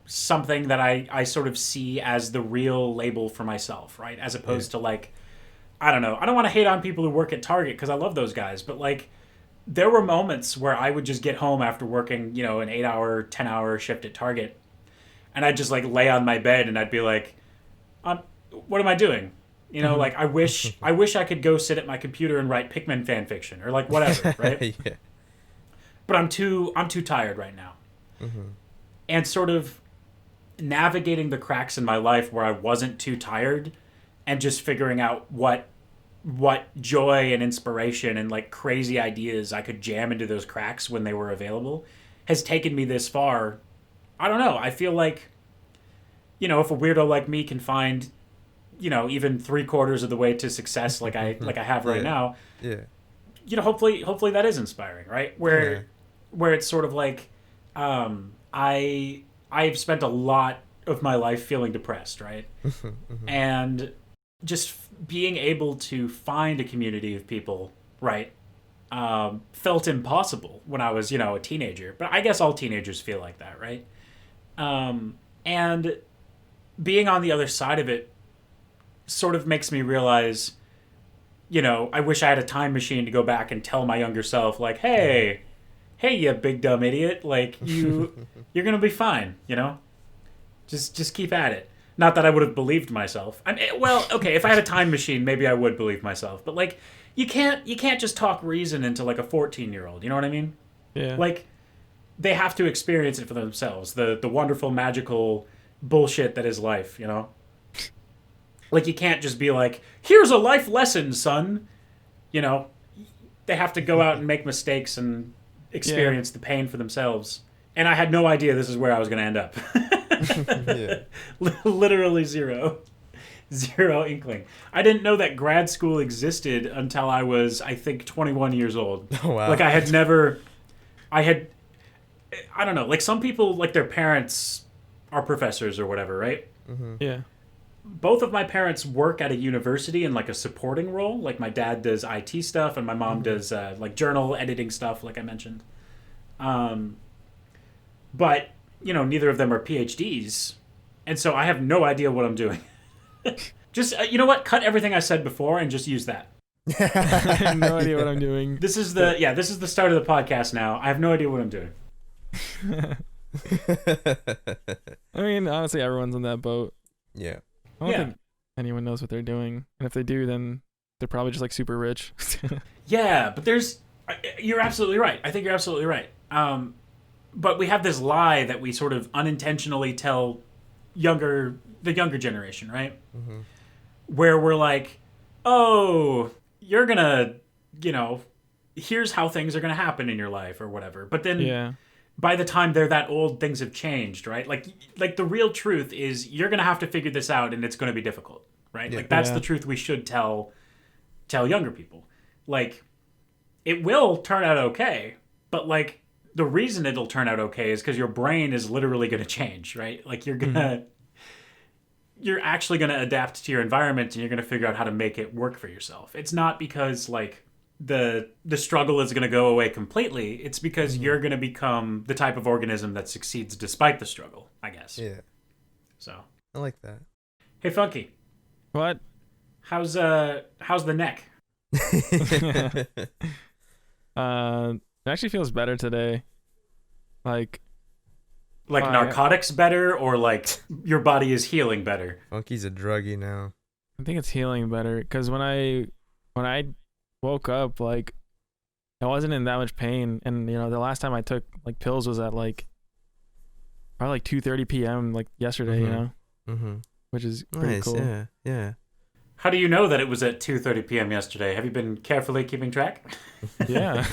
C: something that I sort of see as the real label for myself, right? As opposed to like, I don't know. I don't want to hate on people who work at Target because I love those guys, but like, there were moments where I would just get home after working, an 8-hour, 10-hour shift at Target, and I'd just like lay on my bed and I'd be like, what am I doing? Like, I wish I could go sit at my computer and write Pikmin fan fiction or like whatever, right?
B: Yeah.
C: But I'm too tired right now. And sort of navigating the cracks in my life where I wasn't too tired and just figuring out what joy and inspiration and like crazy ideas I could jam into those cracks when they were available has taken me this far. I don't know. I feel like, if a weirdo like me can find, even 3/4 of the way to success like I have right now, hopefully that is inspiring, right? Where it's sort of like, I've spent a lot of my life feeling depressed, right? And just being able to find a community of people, right, felt impossible when I was, a teenager. But I guess all teenagers feel like that, right? And being on the other side of it sort of makes me realize, I wish I had a time machine to go back and tell my younger self, like, hey, you big dumb idiot, like, you're gonna be fine, Just keep at it. Not that I would have believed myself. Well, okay, if I had a time machine, maybe I would believe myself. But like, you can't just talk reason into like a 14-year-old. You know what I mean?
A: Yeah.
C: Like, they have to experience it for themselves. The wonderful, magical bullshit that is life. Like, you can't just be like, here's a life lesson, son. They have to go out and make mistakes and experience the pain for themselves. And I had no idea this is where I was going to end up. Literally zero inkling. I didn't know that grad school existed until I was, I think, 21 years old.
B: Oh, wow.
C: Like, I don't know, like some people, like their parents are professors or whatever, right?
A: Yeah.
C: Both of my parents work at a university in like a supporting role. Like my dad does IT stuff and my mom does like journal editing stuff, like I mentioned. But, neither of them are PhDs. And so I have no idea what I'm doing. Just, you know what? Cut everything I said before and just use that.
A: I have no idea what I'm doing.
C: This is the start of the podcast now. I have no idea what I'm doing.
A: I mean, honestly, everyone's in that boat.
B: Yeah.
A: I don't think anyone knows what they're doing. And if they do, then they're probably just like super rich.
C: Yeah, but you're absolutely right. I think you're absolutely right. But we have this lie that we sort of unintentionally tell the younger generation, right? Where we're like, oh, you're gonna, here's how things are gonna happen in your life or whatever. But then by the time they're that old, things have changed, right? Like the real truth is you're gonna have to figure this out and it's gonna be difficult, right? Like that's the truth we should tell younger people. Like, it will turn out okay, but like, the reason it'll turn out okay is because your brain is literally going to change, right? Like you're actually going to adapt to your environment and you're going to figure out how to make it work for yourself. It's not because like the struggle is going to go away completely. It's because you're going to become the type of organism that succeeds despite the struggle, I guess.
B: Yeah.
C: So.
B: I like that.
C: Hey, Funky.
A: What?
C: How's the neck?
A: It actually feels better today. Like
C: narcotics better, or like your body is healing better?
B: Funky's a druggie now.
A: I think it's healing better because when I woke up, like I wasn't in that much pain, and the last time I took like pills was at like probably like 2:30 p.m. like yesterday, which is pretty cool.
B: Yeah.
C: How do you know that it was at 2:30 p.m. yesterday? Have you been carefully keeping track?
A: Yeah.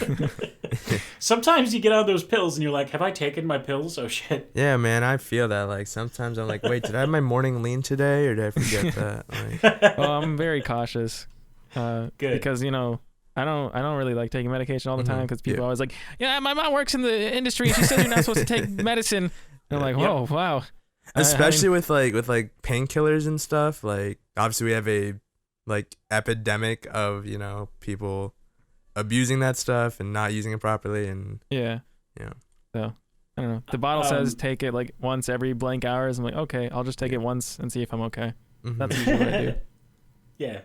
C: Sometimes you get on those pills and you're like, have I taken my pills? Oh, shit.
B: Yeah, man, I feel that. Like, sometimes I'm like, wait, did I have my morning lean today, or did I forget that? Like...
A: Well, I'm very cautious.
C: Good.
A: Because, I don't really like taking medication all the time because people are always like, yeah, my mom works in the industry and she says you're not supposed to take medicine. And I'm like, whoa, wow.
B: Especially with painkillers and stuff. Like, obviously we have a like epidemic of people abusing that stuff and not using it properly, and
A: so I don't know. The bottle says take it like once every blank hours. I'm like, okay, I'll just take it once and see if I'm okay. That's usually what I do.
C: Yeah.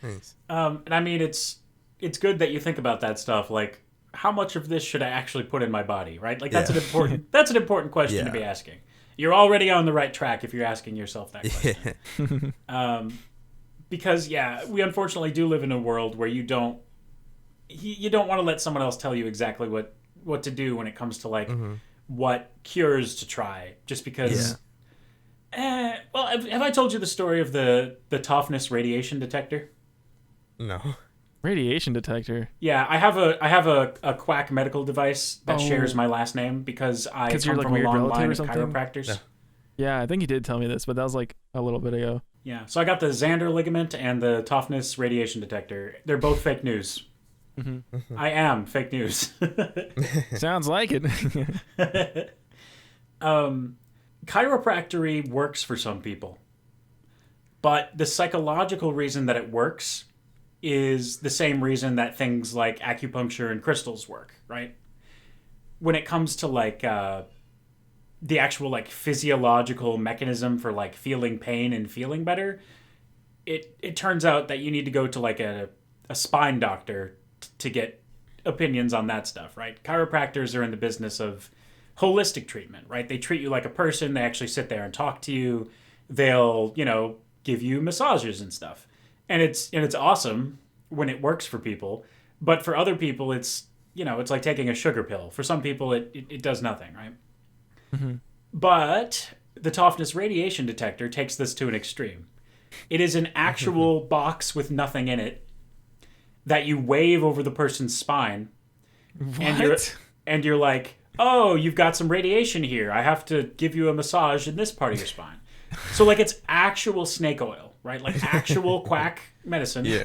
B: Nice.
C: And I mean, it's good that you think about that stuff. Like, how much of this should I actually put in my body, right? Like, that's an important question to be asking. You're already on the right track if you're asking yourself that question. Because we unfortunately do live in a world where you don't want to let someone else tell you exactly what to do when it comes to like what cures to try, just because. Well, have I told you the story of the toughness radiation detector?
B: No.
A: Radiation detector.
C: Yeah, I have a quack medical device that shares my last name because I come
A: like
C: from a long line of
A: something?
C: chiropractors.
A: Yeah, I think you did tell me this, but that was like a little bit ago.
C: Yeah, so I got the Xander ligament and the toughness radiation detector. They're both fake news. I am fake news.
A: Sounds like it.
C: Because chiropractic works for some people, but the psychological reason that it works is the same reason that things like acupuncture and crystals work, right? When it comes to like the actual like physiological mechanism for like feeling pain and feeling better, it turns out that you need to go to like a spine doctor to get opinions on that stuff, right? Chiropractors are in the business of holistic treatment, right? They treat you like a person. They actually sit there and talk to you. They'll, give you massages and stuff. And it's awesome when it works for people. But for other people, it's like taking a sugar pill. For some people, it does nothing, right?
A: Mm-hmm.
C: But the toughness radiation detector takes this to an extreme. It is an actual box with nothing in it that you wave over the person's spine.
A: What?
C: And you're like, oh, you've got some radiation here. I have to give you a massage in this part of your spine. So like it's actual snake oil, right? Like actual quack medicine.
B: Yeah.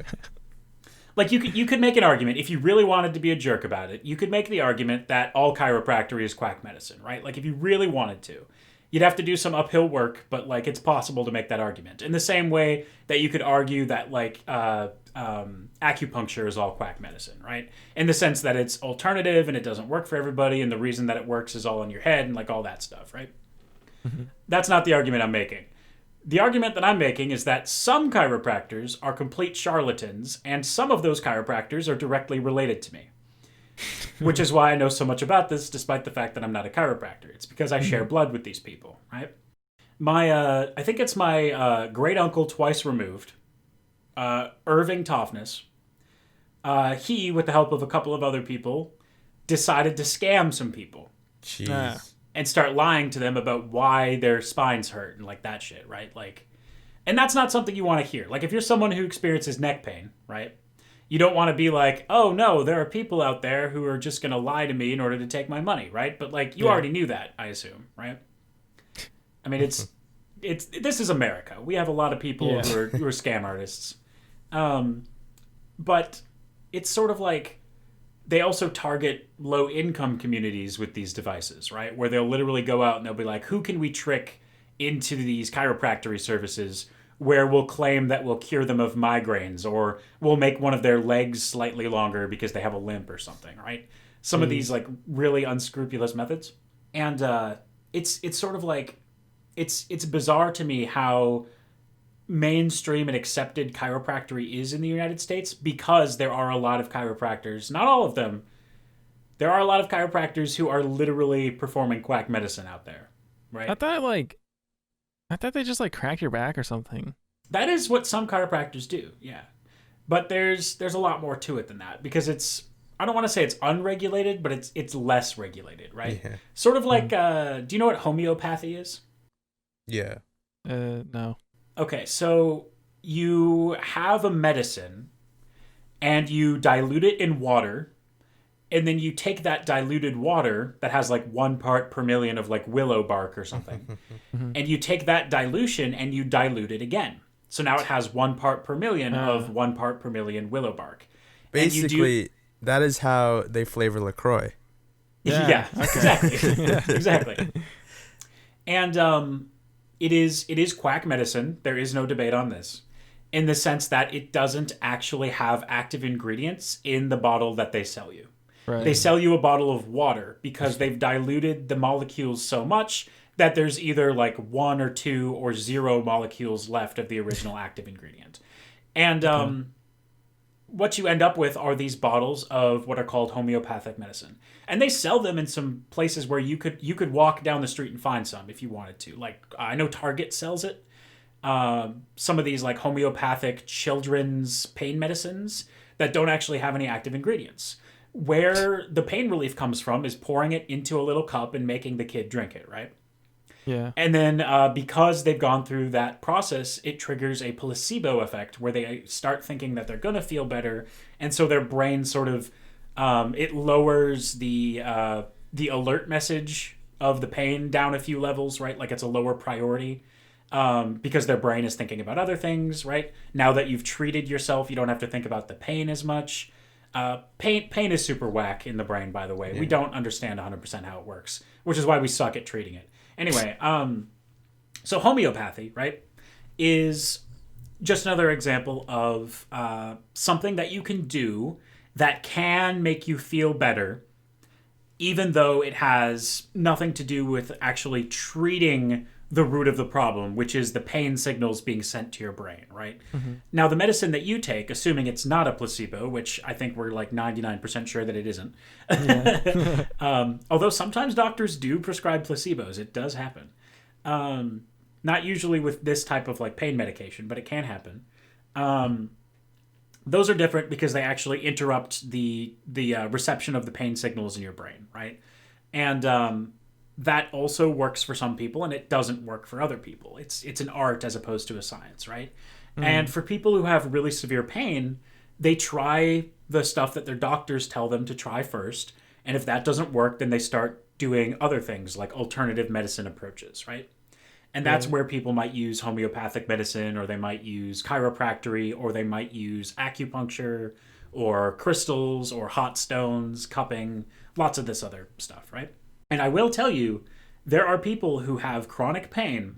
C: Like you could make an argument, if you really wanted to be a jerk about it, you could make the argument that all chiropractic is quack medicine, right? Like if you really wanted to. You'd have to do some uphill work, but like it's possible to make that argument. In the same way that you could argue that like acupuncture is all quack medicine, right? In the sense that it's alternative and it doesn't work for everybody, and the reason that it works is all in your head and like all that stuff, right?
A: Mm-hmm.
C: That's not the argument I'm making. The argument that I'm making is that some chiropractors are complete charlatans, and some of those chiropractors are directly related to me. Which is why I know so much about this, despite the fact that I'm not a chiropractor. It's because I share blood with these people, right? I think it's my great uncle twice removed, Irving Toughness. He, with the help of a couple of other people, decided to scam some people.
B: Jeez.
C: And start lying to them about why their spines hurt and like that shit, right? Like, and that's not something you want to hear. Like, if you're someone who experiences neck pain, right? You don't want to be like, oh no, there are people out there who are just going to lie to me in order to take my money, right? But like, you already knew that, I assume, right? I mean, this is America. We have a lot of people who are scam artists. But it's sort of like, they also target low-income communities with these devices, right? Where they'll literally go out and they'll be like, who can we trick into these chiropractic services where we'll claim that we'll cure them of migraines, or we'll make one of their legs slightly longer because they have a limp or something, right? Some of these like really unscrupulous methods. And it's sort of like, it's bizarre to me how mainstream and accepted chiropractic is in the United States, because there are a lot of chiropractors, not all of them, there are a lot of chiropractors who are literally performing quack medicine out there, right?
A: I thought they just like crack your back or something.
C: That is what some chiropractors do, yeah. But there's a lot more to it than that, because it's, I don't want to say it's unregulated, but it's less regulated, right?
B: Yeah.
C: Sort of like, do you know what homeopathy is?
B: Yeah.
A: No.
C: Okay, so you have a medicine and you dilute it in water, and then you take that diluted water that has like 1 part per million of like willow bark or something, and you take that dilution and you dilute it again. So now it has 1 part per million of 1 part per million willow bark.
B: Basically, that is how they flavor LaCroix.
C: Yeah, exactly. Exactly. And it is quack medicine. There is no debate on this, in the sense that it doesn't actually have active ingredients in the bottle that they sell you.
A: Right.
C: They sell you a bottle of water because they've diluted the molecules so much that there's either like 1 or 2 or 0 molecules left of the original active ingredient. And what you end up with are these bottles of what are called homeopathic medicine. And they sell them in some places where you could walk down the street and find some if you wanted to. Like, I know Target sells it. Some of these like homeopathic children's pain medicines that don't actually have any active ingredients. Where the pain relief comes from is pouring it into a little cup and making the kid drink it, right?
A: Yeah.
C: And then because they've gone through that process, it triggers a placebo effect where they start thinking that they're going to feel better. And so their brain sort of, it lowers the alert message of the pain down a few levels, right? Like it's a lower priority because their brain is thinking about other things, right? Now that you've treated yourself, you don't have to think about the pain as much. Pain is super whack in the brain, by the way. Yeah. We don't understand 100% how it works, which is why we suck at treating it. Anyway, So homeopathy, right, is just another example of something that you can do that can make you feel better, even though it has nothing to do with actually treating the root of the problem, which is the pain signals being sent to your brain, right? Now, the medicine that you take, assuming it's not a placebo, which I think we're like 99% sure that it isn't, although sometimes doctors do prescribe placebos, it does happen. Not usually with this type of like pain medication, but it can happen. Those are different because they actually interrupt the reception of the pain signals in your brain, right? And that also works for some people, and it doesn't work for other people. It's an art as opposed to a science, right? And for people who have really severe pain, they try the stuff that their doctors tell them to try first, and if that doesn't work, then they start doing other things like alternative medicine approaches, right? And that's where people might use homeopathic medicine, or they might use chiropractic, or they might use acupuncture, or crystals, or hot stones, cupping, lots of this other stuff, right? And I will tell you, there are people who have chronic pain,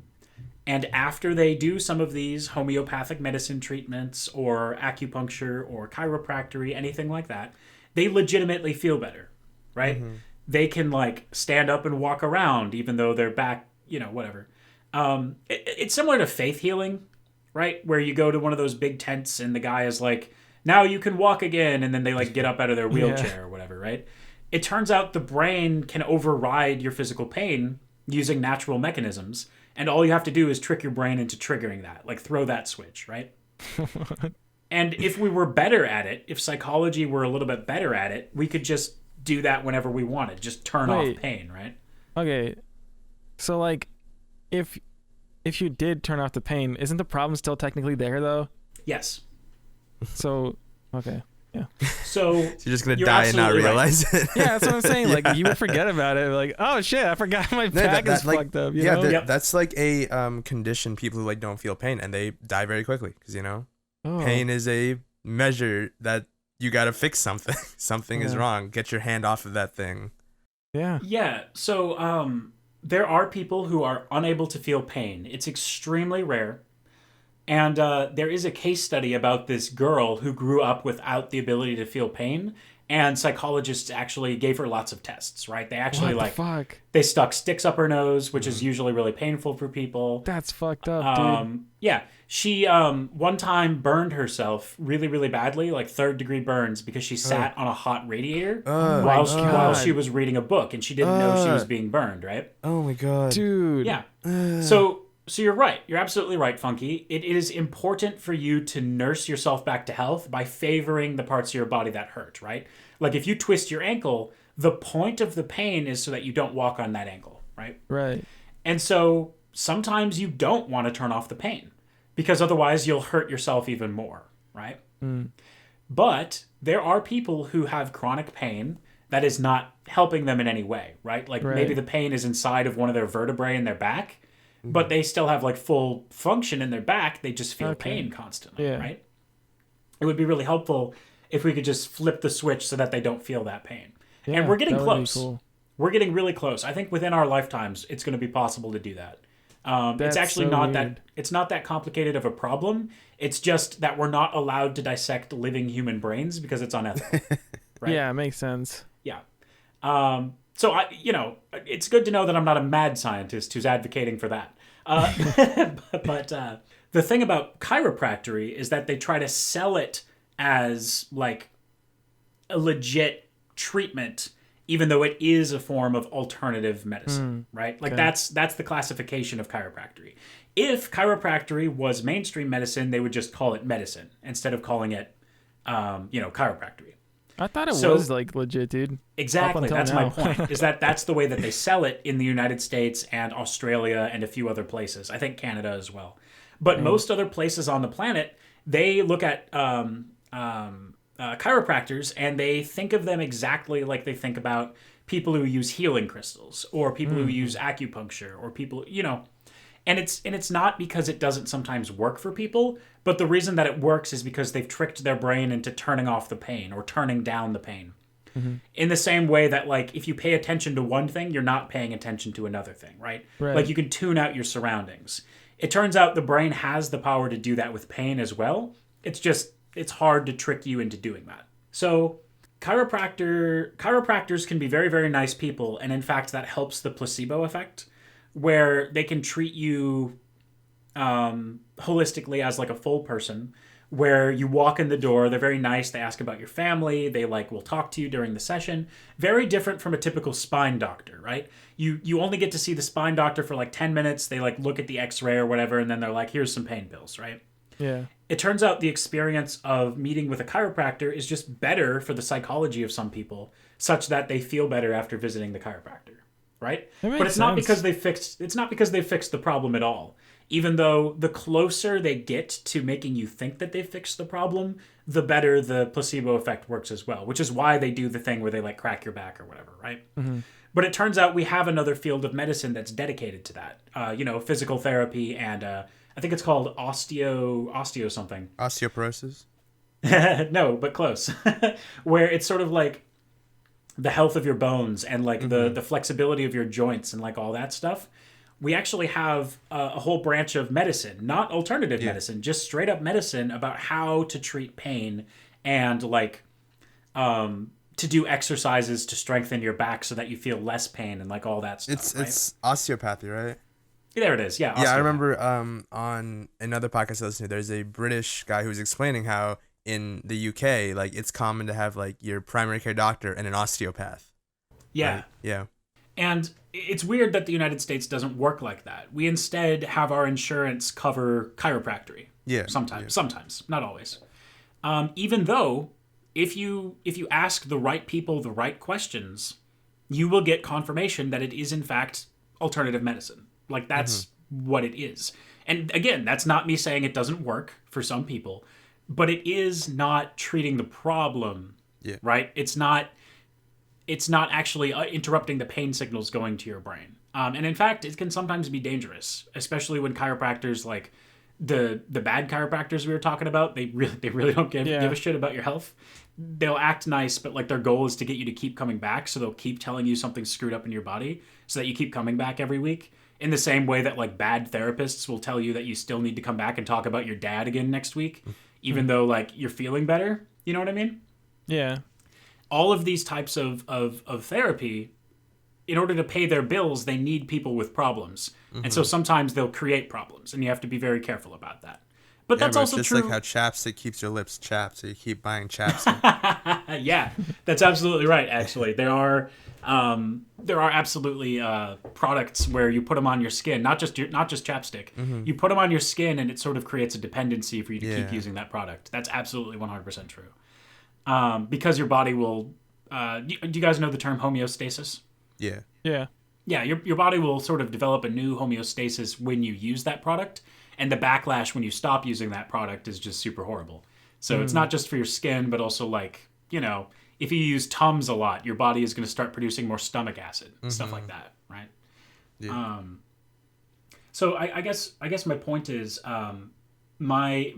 C: and after they do some of these homeopathic medicine treatments, or acupuncture, or chiropractic, anything like that, they legitimately feel better, right? They can like stand up and walk around, even though their back, whatever. It's similar to faith healing, right? Where you go to one of those big tents and the guy is like, now you can walk again. And then they like get up out of their wheelchair or whatever, right? It turns out the brain can override your physical pain using natural mechanisms. And all you have to do is trick your brain into triggering that, like throw that switch, right? And if we were better at it, if psychology were a little bit better at it, we could just do that whenever we wanted, just turn off pain, right?
A: Okay. So like, if you did turn off the pain, isn't the problem still technically there though?
C: Yes.
A: So, okay. Yeah.
C: So
B: you're just going to die and not realize it.
A: Yeah, that's what I'm saying. Like, you would forget about it. Like, oh shit, I forgot my back is fucked up. You know?
B: That's like a condition, people who like don't feel pain, and they die very quickly because, pain is a measure that you got to fix something. Something is wrong. Get your hand off of that thing.
A: Yeah.
C: Yeah. So, there are people who are unable to feel pain. It's extremely rare. And there is a case study about this girl who grew up without the ability to feel pain. And psychologists actually gave her lots of tests, right? They actually they stuck sticks up her nose, which is usually really painful for people.
A: That's fucked up, dude.
C: Yeah. She one time burned herself really, really badly, like 3rd-degree burns, because she sat on a hot radiator while she was reading a book, and she didn't know she was being burned, right?
B: Oh my god.
A: Dude.
C: Yeah. So you're right. You're absolutely right, Funky. It is important for you to nurse yourself back to health by favoring the parts of your body that hurt, right? Like if you twist your ankle, the point of the pain is so that you don't walk on that ankle, right?
A: Right.
C: And so sometimes you don't want to turn off the pain because otherwise you'll hurt yourself even more, right? But there are people who have chronic pain that is not helping them in any way, right? Like maybe the pain is inside of one of their vertebrae in their back, but they still have like full function in their back. They just feel pain constantly, right? It would be really helpful if we could just flip the switch so that they don't feel that pain.
A: Yeah,
C: and we're getting close.
A: Cool.
C: We're getting really close. I think within our lifetimes, it's going to be possible to do that. It's actually not that. It's not that complicated of a problem. It's just that we're not allowed to dissect living human brains because it's unethical. Right?
A: Yeah, it makes sense.
C: Yeah. So it's good to know that I'm not a mad scientist who's advocating for that. But the thing about chiropractic is that they try to sell it as like a legit treatment, even though it is a form of alternative medicine, right? Like that's the classification of chiropractic. If chiropractic was mainstream medicine, they would just call it medicine instead of calling it, chiropractic.
A: I thought it was like legit, dude.
C: Exactly. That's my point. Is that's the way that they sell it in the United States and Australia and a few other places. I think Canada as well. But most other places on the planet, they look at chiropractors and they think of them exactly like they think about people who use healing crystals or people who use acupuncture or people, And it's not because it doesn't sometimes work for people, but the reason that it works is because they've tricked their brain into turning off the pain or turning down the pain. In the same way that, like, if you pay attention to one thing, you're not paying attention to another thing, right? Like, you can tune out your surroundings. It turns out the brain has the power to do that with pain as well. It's hard to trick you into doing that. So chiropractors can be very, very nice people, and in fact that helps the placebo effect, where they can treat you holistically as like a full person, where you walk in the door, they're very nice, they ask about your family, they like will talk to you during the session. Very different from a typical spine doctor, right? You only get to see the spine doctor for like 10 minutes, they like look at the x-ray or whatever, and then they're like, here's some pain pills, right?
A: Yeah.
C: It turns out the experience of meeting with a chiropractor is just better for the psychology of some people, such that they feel better after visiting the chiropractor, right? But it's not because they fixed the problem at all. Even though the closer they get to making you think that they fixed the problem, the better the placebo effect works as well, which is why they do the thing where they like crack your back or whatever, right? But it turns out we have another field of medicine that's dedicated to that. Physical therapy and I think it's called osteo something.
B: Osteoporosis?
C: No, but close. Where it's sort of like the health of your bones and like the flexibility of your joints and like all that stuff. We actually have a whole branch of medicine, not alternative medicine, just straight up medicine about how to treat pain and like to do exercises to strengthen your back so that you feel less pain and like all that stuff.
B: It's osteopathy, right?
C: There it is. Yeah.
B: Yeah, I remember on another podcast I listened to, there's a British guy who was explaining how in the UK, like it's common to have like your primary care doctor and an osteopath.
C: Yeah.
B: Right? Yeah.
C: And it's weird that the United States doesn't work like that. We instead have our insurance cover chiropractic.
B: Yeah.
C: Sometimes, not always. Even though if you ask the right people the right questions, you will get confirmation that it is in fact alternative medicine. Like that's what it is. And again, that's not me saying it doesn't work for some people, but it is not treating the problem.
B: Yeah.
C: Right? It's not actually interrupting the pain signals going to your brain. And in fact, it can sometimes be dangerous, especially when chiropractors, like the bad chiropractors we were talking about, they really don't give a shit about your health. They'll act nice, but like their goal is to get you to keep coming back. So they'll keep telling you something's screwed up in your body so that you keep coming back every week. In the same way that like bad therapists will tell you that you still need to come back and talk about your dad again next week, even though like you're feeling better. You know what I mean?
A: Yeah.
C: All of these types of therapy, in order to pay their bills, they need people with problems. And so sometimes they'll create problems, and you have to be very careful about that. But that's also
B: just
C: true.
B: Like how chapstick keeps your lips chapped, so you keep buying chapstick.
C: Yeah, that's absolutely right, actually. There are absolutely products where you put them on your skin, not just chapstick. You put them on your skin, and it sort of creates a dependency for you to keep using that product. That's absolutely 100% true. Because your body will... do you guys know the term homeostasis?
B: Yeah.
A: Yeah.
C: Yeah, your body will sort of develop a new homeostasis when you use that product, and the backlash when you stop using that product is just super horrible. So it's not just for your skin, but also like, if you use Tums a lot, your body is going to start producing more stomach acid, stuff like that, right?
B: Yeah.
C: So I guess my point is, my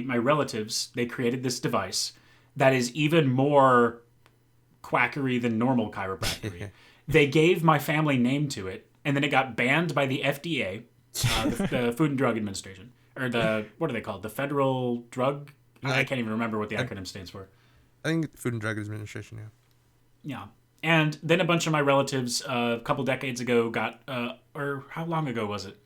C: relatives, they created this device that is even more quackery than normal chiropractic. They gave my family name to it, and then it got banned by the FDA, the Food and Drug Administration, or what are they called? The Federal Drug? I can't even remember what the acronym stands for.
B: I think Food and Drug Administration, yeah.
C: Yeah. And then a bunch of my relatives a couple decades ago got, or how long ago was it?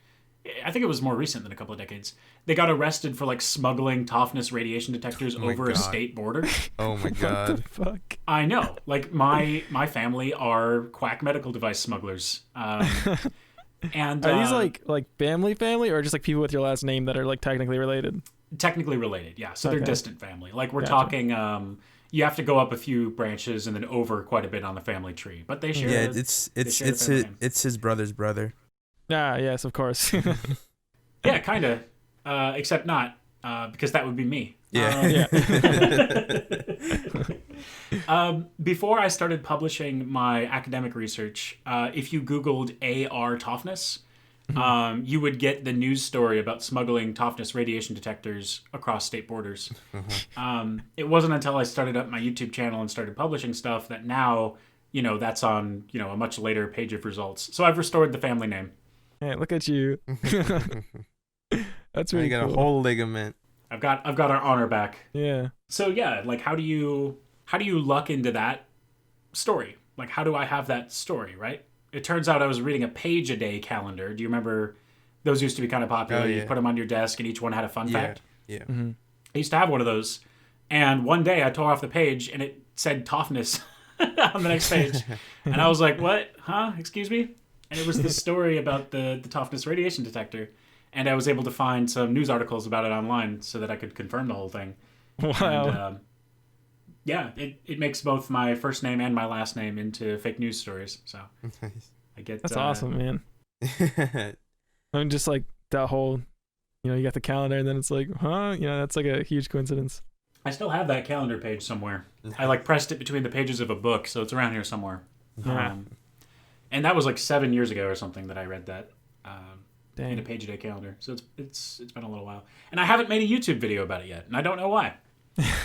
C: I think it was more recent than a couple of decades. They got arrested for like smuggling toughness radiation detectors over a state border.
B: Oh my god.
A: What the fuck?
C: I know. Like my family are quack medical device smugglers. And
A: are these like family or just like people with your last name that are like technically related?
C: Technically related, yeah. So they're distant family. Like we're talking you have to go up a few branches and then over quite a bit on the family tree. But they share.
B: Yeah, it's his brother's brother.
A: Ah, yes, of course.
C: Yeah, kind of. Except not, because that would be me.
B: Yeah.
C: Before I started publishing my academic research, if you Googled AR toughness, you would get the news story about smuggling toughness radiation detectors across state borders. It wasn't until I started up my YouTube channel and started publishing stuff that now, that's on, a much later page of results. So I've restored the family name.
A: Hey, look at you. That's really
D: You got
A: cool.
D: a whole ligament.
C: I've got our honor back.
A: Yeah.
C: So yeah, like how do you luck into that story? Like how do I have that story, right? It turns out I was reading a page a day calendar. Do you remember those used to be kind of popular?
D: Oh, yeah.
C: You put them on your desk and each one had a fun fact.
D: Yeah.
C: I used to have one of those. And one day I tore off the page and it said toughness on the next page. And I was like, what? Huh? Excuse me? And it was this story about the toughness radiation detector. And I was able to find some news articles about it online so that I could confirm the whole thing.
A: Wow.
C: And, yeah, it makes both my first name and my last name into fake news stories. So I get
A: That's awesome, man. I mean, just like that whole, you got the calendar and then it's like, huh? That's like a huge coincidence.
C: I still have that calendar page somewhere. I like pressed it between the pages of a book, so it's around here somewhere.
A: Yeah.
C: And that was like 7 years ago or something that I read that in a
A: Dang.
C: page a day calendar. So it's been a little while, and I haven't made a YouTube video about it yet, and I don't know why.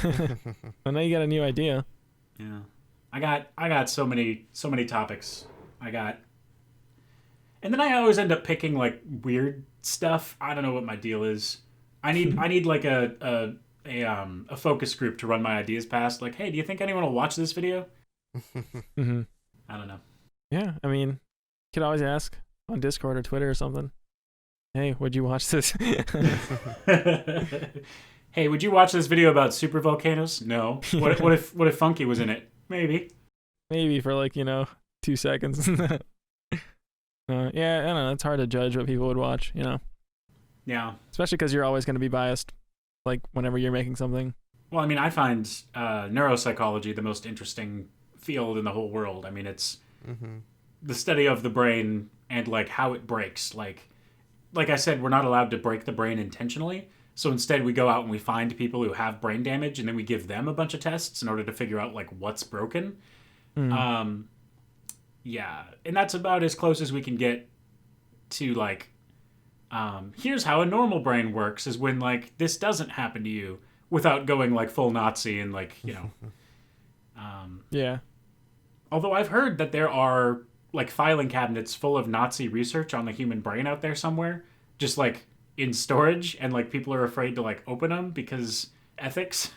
A: Well, now you got a new idea.
C: Yeah, I got so many topics. And then I always end up picking like weird stuff. I don't know what my deal is. I need like a focus group to run my ideas past. Like, hey, do you think anyone will watch this video?
A: Mm-hmm.
C: I don't know.
A: Yeah, I mean, you could always ask on Discord or Twitter or something. Hey, would you watch this?
C: Hey, would you watch this video about super volcanoes? No. What if Funky was in it? Maybe.
A: Maybe for like 2 seconds. Yeah, I don't know. It's hard to judge what people would watch.
C: Yeah.
A: Especially because you're always going to be biased, like whenever you're making something.
C: Well, I mean, I find neuropsychology the most interesting field in the whole world. I mean, it's the study of the brain and like how it breaks. Like I said, we're not allowed to break the brain intentionally. So instead, we go out and we find people who have brain damage, and then we give them a bunch of tests in order to figure out like what's broken. Yeah, and that's about as close as we can get to like, here's how a normal brain works, is when like this doesn't happen to you, without going like full Nazi and like
A: Yeah.
C: Although I've heard that there are like filing cabinets full of Nazi research on the human brain out there somewhere, just like in storage, and like people are afraid to like open them because ethics.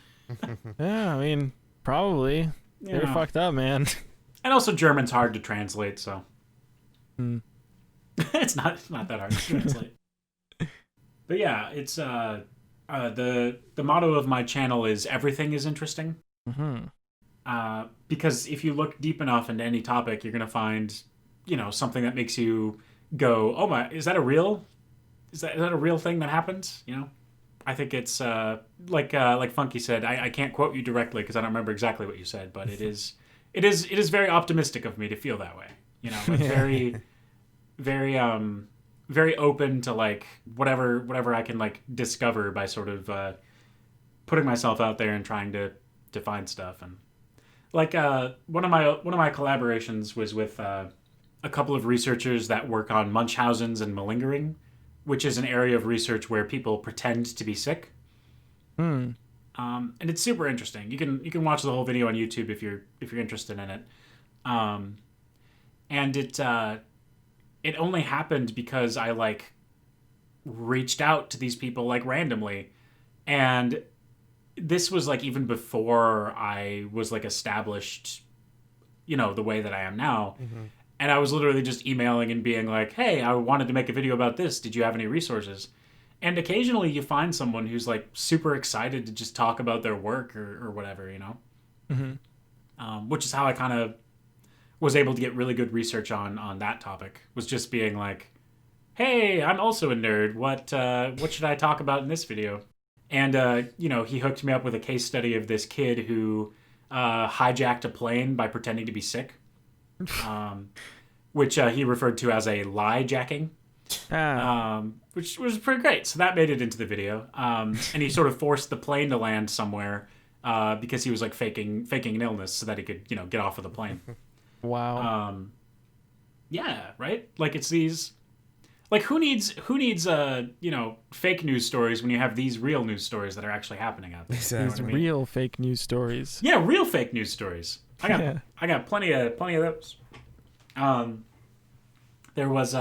A: Yeah, I mean, probably. They're fucked up, man.
C: And also German's hard to translate, so it's not that hard to translate. But yeah, it's the motto of my channel is everything is interesting. Because if you look deep enough into any topic, you're gonna find something that makes you go, oh my, is that a real thing that happens? I think it's like Funky said. I can't quote you directly because I don't remember exactly what you said, but it is very optimistic of me to feel that way. Like very, very very open to like whatever I can like discover by sort of putting myself out there and trying to find stuff. And like one of my collaborations was with a couple of researchers that work on Munchausen's and malingering, which is an area of research where people pretend to be sick. And it's super interesting. You can watch the whole video on YouTube if you're interested in it. And it only happened because I like reached out to these people like randomly, and this was like even before I was like established, the way that I am now. And I was literally just emailing and being like, hey, I wanted to make a video about this. Did you have any resources? And occasionally you find someone who's like super excited to just talk about their work or whatever, which is how I kind of was able to get really good research on that topic, was just being like, hey, I'm also a nerd. What should I talk about in this video? And, he hooked me up with a case study of this kid who hijacked a plane by pretending to be sick. Which he referred to as a lie jacking, which was pretty great. So that made it into the video. And he sort of forced the plane to land somewhere because he was like faking an illness so that he could, get off of the plane.
A: Wow.
C: Yeah, right? Like it's these, Like who needs fake news stories when you have these real news stories that are actually happening out there?
B: Exactly.
A: These real fake news stories.
C: Yeah, real fake news stories. I got plenty of those. There was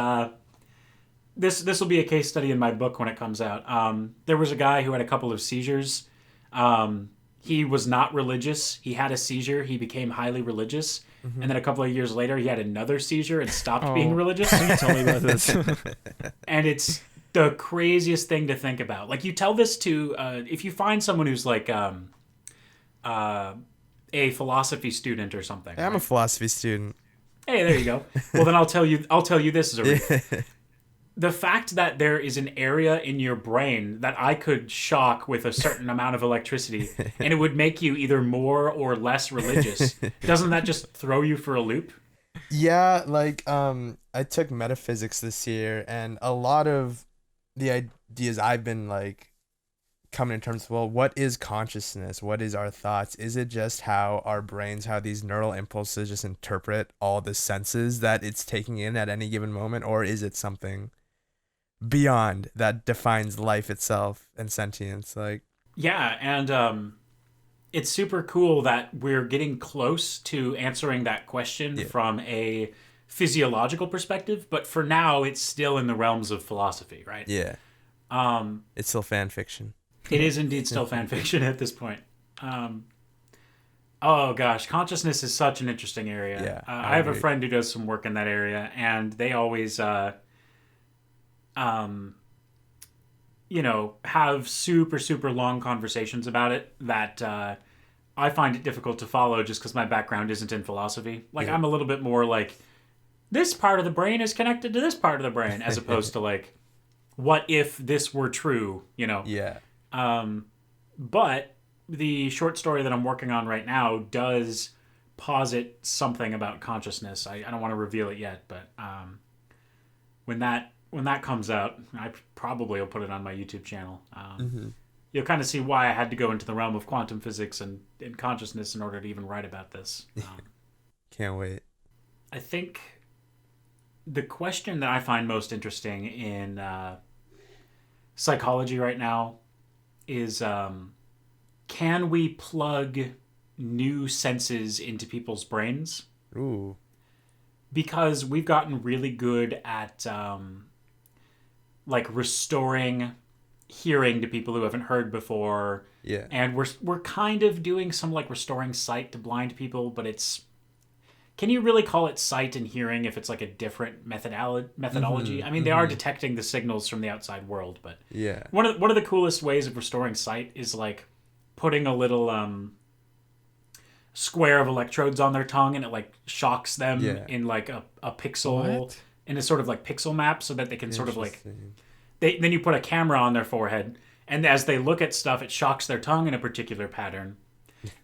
C: this will be a case study in my book when it comes out. There was a guy who had a couple of seizures. He was not religious. He had a seizure. He became highly religious. And then a couple of years later, he had another seizure and stopped being religious.
A: You told me about this.
C: And it's the craziest thing to think about. Like, you tell this to, if you find someone who's like a philosophy student or something.
B: I'm a philosophy student.
C: Hey, there you go. Well, then I'll tell you this as a reason. The fact that there is an area in your brain that I could shock with a certain amount of electricity and it would make you either more or less religious, doesn't that just throw you for a loop?
B: Yeah, like I took metaphysics this year, and a lot of the ideas I've been like coming in terms of, well, what is consciousness? What is our thoughts? Is it just how our brains, how these neural impulses just interpret all the senses that it's taking in at any given moment, or is it something beyond that defines life itself and sentience? Like,
C: yeah, and it's super cool that we're getting close to answering that question from a physiological perspective, but for now it's still in the realms of philosophy, right?
B: Yeah. It's still fan fiction.
C: It is indeed still fan fiction at this point. Oh gosh, consciousness is such an interesting area.
B: Yeah,
C: I have a friend who does some work in that area, and they always have super long conversations about it that I find it difficult to follow just because my background isn't in philosophy. Like, I'm a little bit more like, this part of the brain is connected to this part of the brain, as opposed to like, what if this were true,
B: Yeah.
C: But the short story that I'm working on right now does posit something about consciousness. I don't want to reveal it yet, but when that comes out, I probably will put it on my YouTube channel. You'll kind of see why I had to go into the realm of quantum physics and consciousness in order to even write about this.
B: Can't wait.
C: I think the question that I find most interesting in psychology right now is, can we plug new senses into people's brains?
B: Ooh.
C: Because we've gotten really good at like restoring hearing to people who haven't heard before.
B: Yeah.
C: And we're kind of doing some like restoring sight to blind people, but can you really call it sight and hearing if it's like a different methodology? I mean, they are detecting the signals from the outside world, but
B: yeah.
C: One of the coolest ways of restoring sight is like putting a little square of electrodes on their tongue, and it like shocks them in like a pixel, in a sort of like pixel map, so that they can sort of like then you put a camera on their forehead, and as they look at stuff, it shocks their tongue in a particular pattern.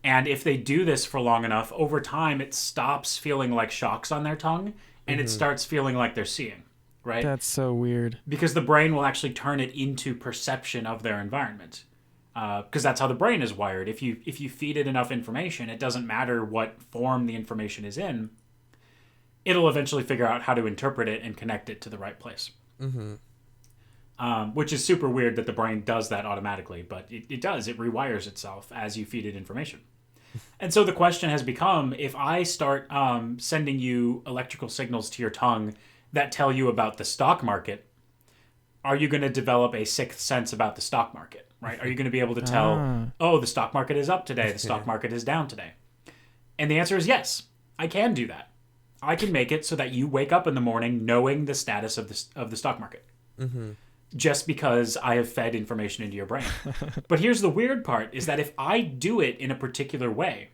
C: And if they do this for long enough, over time, it stops feeling like shocks on their tongue, and it starts feeling like they're seeing, right?
A: That's so weird.
C: Because the brain will actually turn it into perception of their environment. Because that's how the brain is wired. If you feed it enough information, it doesn't matter what form the information is in, it'll eventually figure out how to interpret it and connect it to the right place. Which is super weird that the brain does that automatically, but it does. It rewires itself as you feed it information. And so the question has become, if I start sending you electrical signals to your tongue that tell you about the stock market, are you going to develop a sixth sense about the stock market, right? Are you going to be able to tell, oh, the stock market is up today, the stock market is down today? And the answer is yes, I can do that. I can make it so that you wake up in the morning knowing the status of the stock market. Just because I have fed information into your brain. But here's the weird part, is that if I do it in a particular way,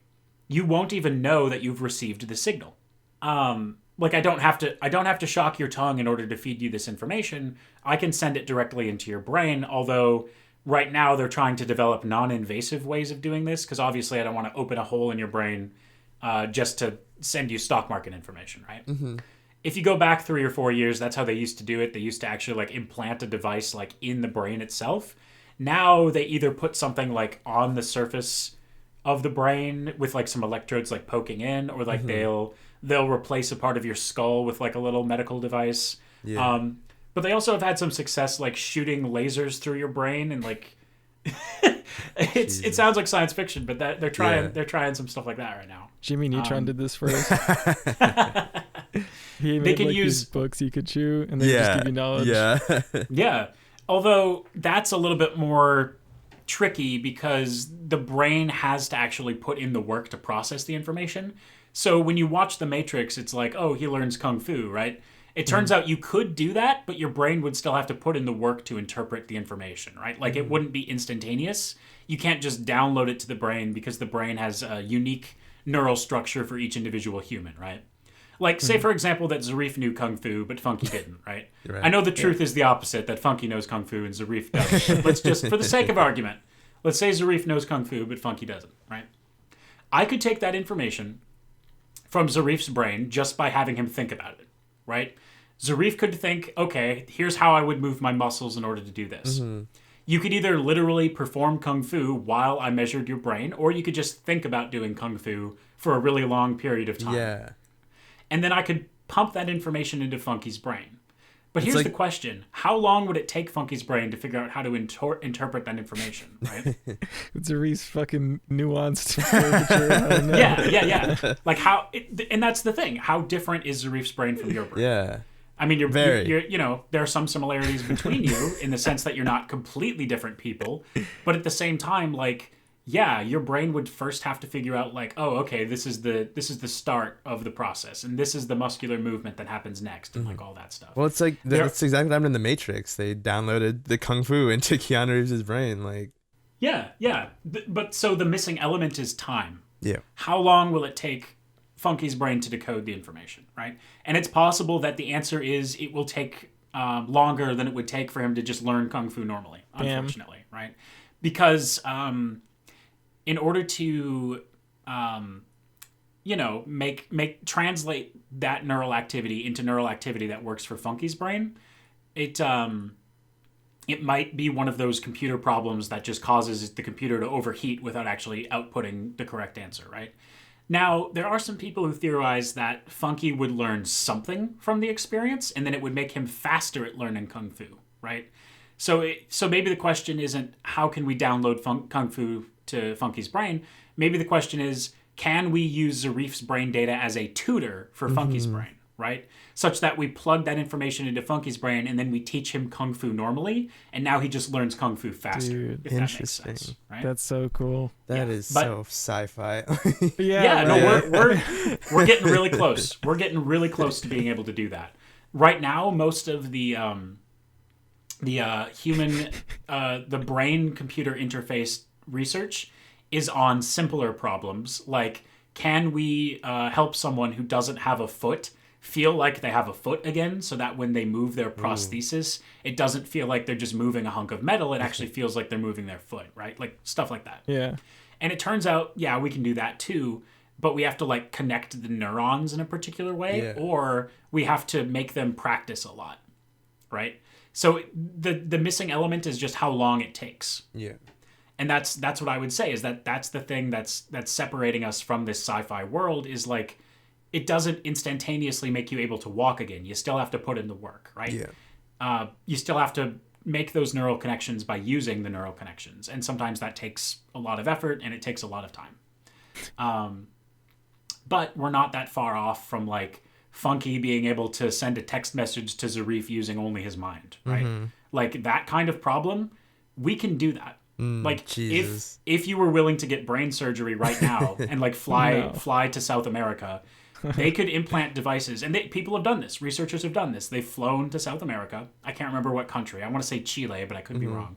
C: you won't even know that you've received the signal. Like I don't have to shock your tongue in order to feed you this information. I can send it directly into your brain, although right now they're trying to develop non-invasive ways of doing this, because obviously I don't want to open a hole in your brain just to send you stock market information, right? If you go back 3 or 4 years, that's how they used to do it. They used to actually like implant a device like in the brain itself. Now they either put something like on the surface of the brain with like some electrodes like poking in, or like they'll replace a part of your skull with like a little medical device. But they also have had some success like shooting lasers through your brain and like it sounds like science fiction, but that they're trying some stuff like that right now.
A: Jimmy Neutron did this first. He made these books you could chew and then just give you knowledge.
B: Yeah.
C: Yeah. Although that's a little bit more tricky because the brain has to actually put in the work to process the information. So when you watch The Matrix, it's like, oh, he learns Kung Fu, right? It turns out you could do that, but your brain would still have to put in the work to interpret the information, right? Like it wouldn't be instantaneous. You can't just download it to the brain because the brain has a unique neural structure for each individual human, right? Like, say, for example, that Zarif knew Kung Fu, but Funky didn't, right? I know the truth is the opposite, that Funky knows Kung Fu and Zarif doesn't. But let's just, for the sake of argument, let's say Zarif knows Kung Fu, but Funky doesn't, right? I could take that information from Zarif's brain just by having him think about it, right? Zarif could think, okay, here's how I would move my muscles in order to do this. You could either literally perform Kung Fu while I measured your brain, or you could just think about doing Kung Fu for a really long period of time.
B: Yeah.
C: And then I could pump that information into Funky's brain. But here's the question. How long would it take Funky's brain to figure out how to interpret that information, right?
A: It's a Reese fucking nuanced curvature. I don't know.
C: Yeah. Like how, and that's the thing. How different is Zarif's brain from your brain?
B: Yeah.
C: I mean, you're, you know, there are some similarities between you in the sense that you're not completely different people, but at the same time, like, yeah, your brain would first have to figure out, like, oh, okay, this is the start of the process, and this is the muscular movement that happens next, and like all that stuff.
B: Well, it's like that's exactly what happened in The Matrix. They downloaded the Kung Fu into Keanu Reeves' brain, like.
C: Yeah. But so the missing element is time.
B: Yeah.
C: How long will it take Funky's brain to decode the information, right? And it's possible that the answer is it will take longer than it would take for him to just learn Kung Fu normally, unfortunately, right? Because in order to, you know, translate that neural activity into neural activity that works for Funky's brain, it might be one of those computer problems that just causes the computer to overheat without actually outputting the correct answer, right? Now, there are some people who theorize that Funky would learn something from the experience, and then it would make him faster at learning Kung Fu, right? So maybe the question isn't how can we download Kung Fu to Funky's brain? Maybe the question is, can we use Zarif's brain data as a tutor for Funky's brain, right? Such that we plug that information into Funky's brain and then we teach him Kung Fu normally, and now he just learns Kung Fu faster.
A: Dude,
C: if
B: interesting.
C: That makes sense, right?
A: That's so cool.
B: That is so sci-fi.
C: We're getting really close. We're getting really close to being able to do that. Right now, most of the human, the brain-computer interface research is on simpler problems, like can we help someone who doesn't have a foot feel like they have a foot again, so that when they move their prosthesis, it doesn't feel like they're just moving a hunk of metal, it actually feels like they're moving their foot, right? Like stuff like that.
A: Yeah.
C: And it turns out, yeah, we can do that too, but we have to like connect the neurons in a particular way, or we have to make them practice a lot, right? So the missing element is just how long it takes.
B: Yeah.
C: And that's what I would say is that's the thing that's separating us from this sci-fi world is like it doesn't instantaneously make you able to walk again. You still have to put in the work, right?
B: Yeah.
C: You still have to make those neural connections by using the neural connections, and sometimes that takes a lot of effort and it takes a lot of time. But we're not that far off from like Funky being able to send a text message to Zarif using only his mind, right? Like that kind of problem, we can do that. Like
B: Jesus.
C: if you were willing to get brain surgery right now and like fly to South America, they could implant devices, and people have done this. Researchers have done this. They've flown to South America. I can't remember what country. I want to say Chile, but I could be wrong.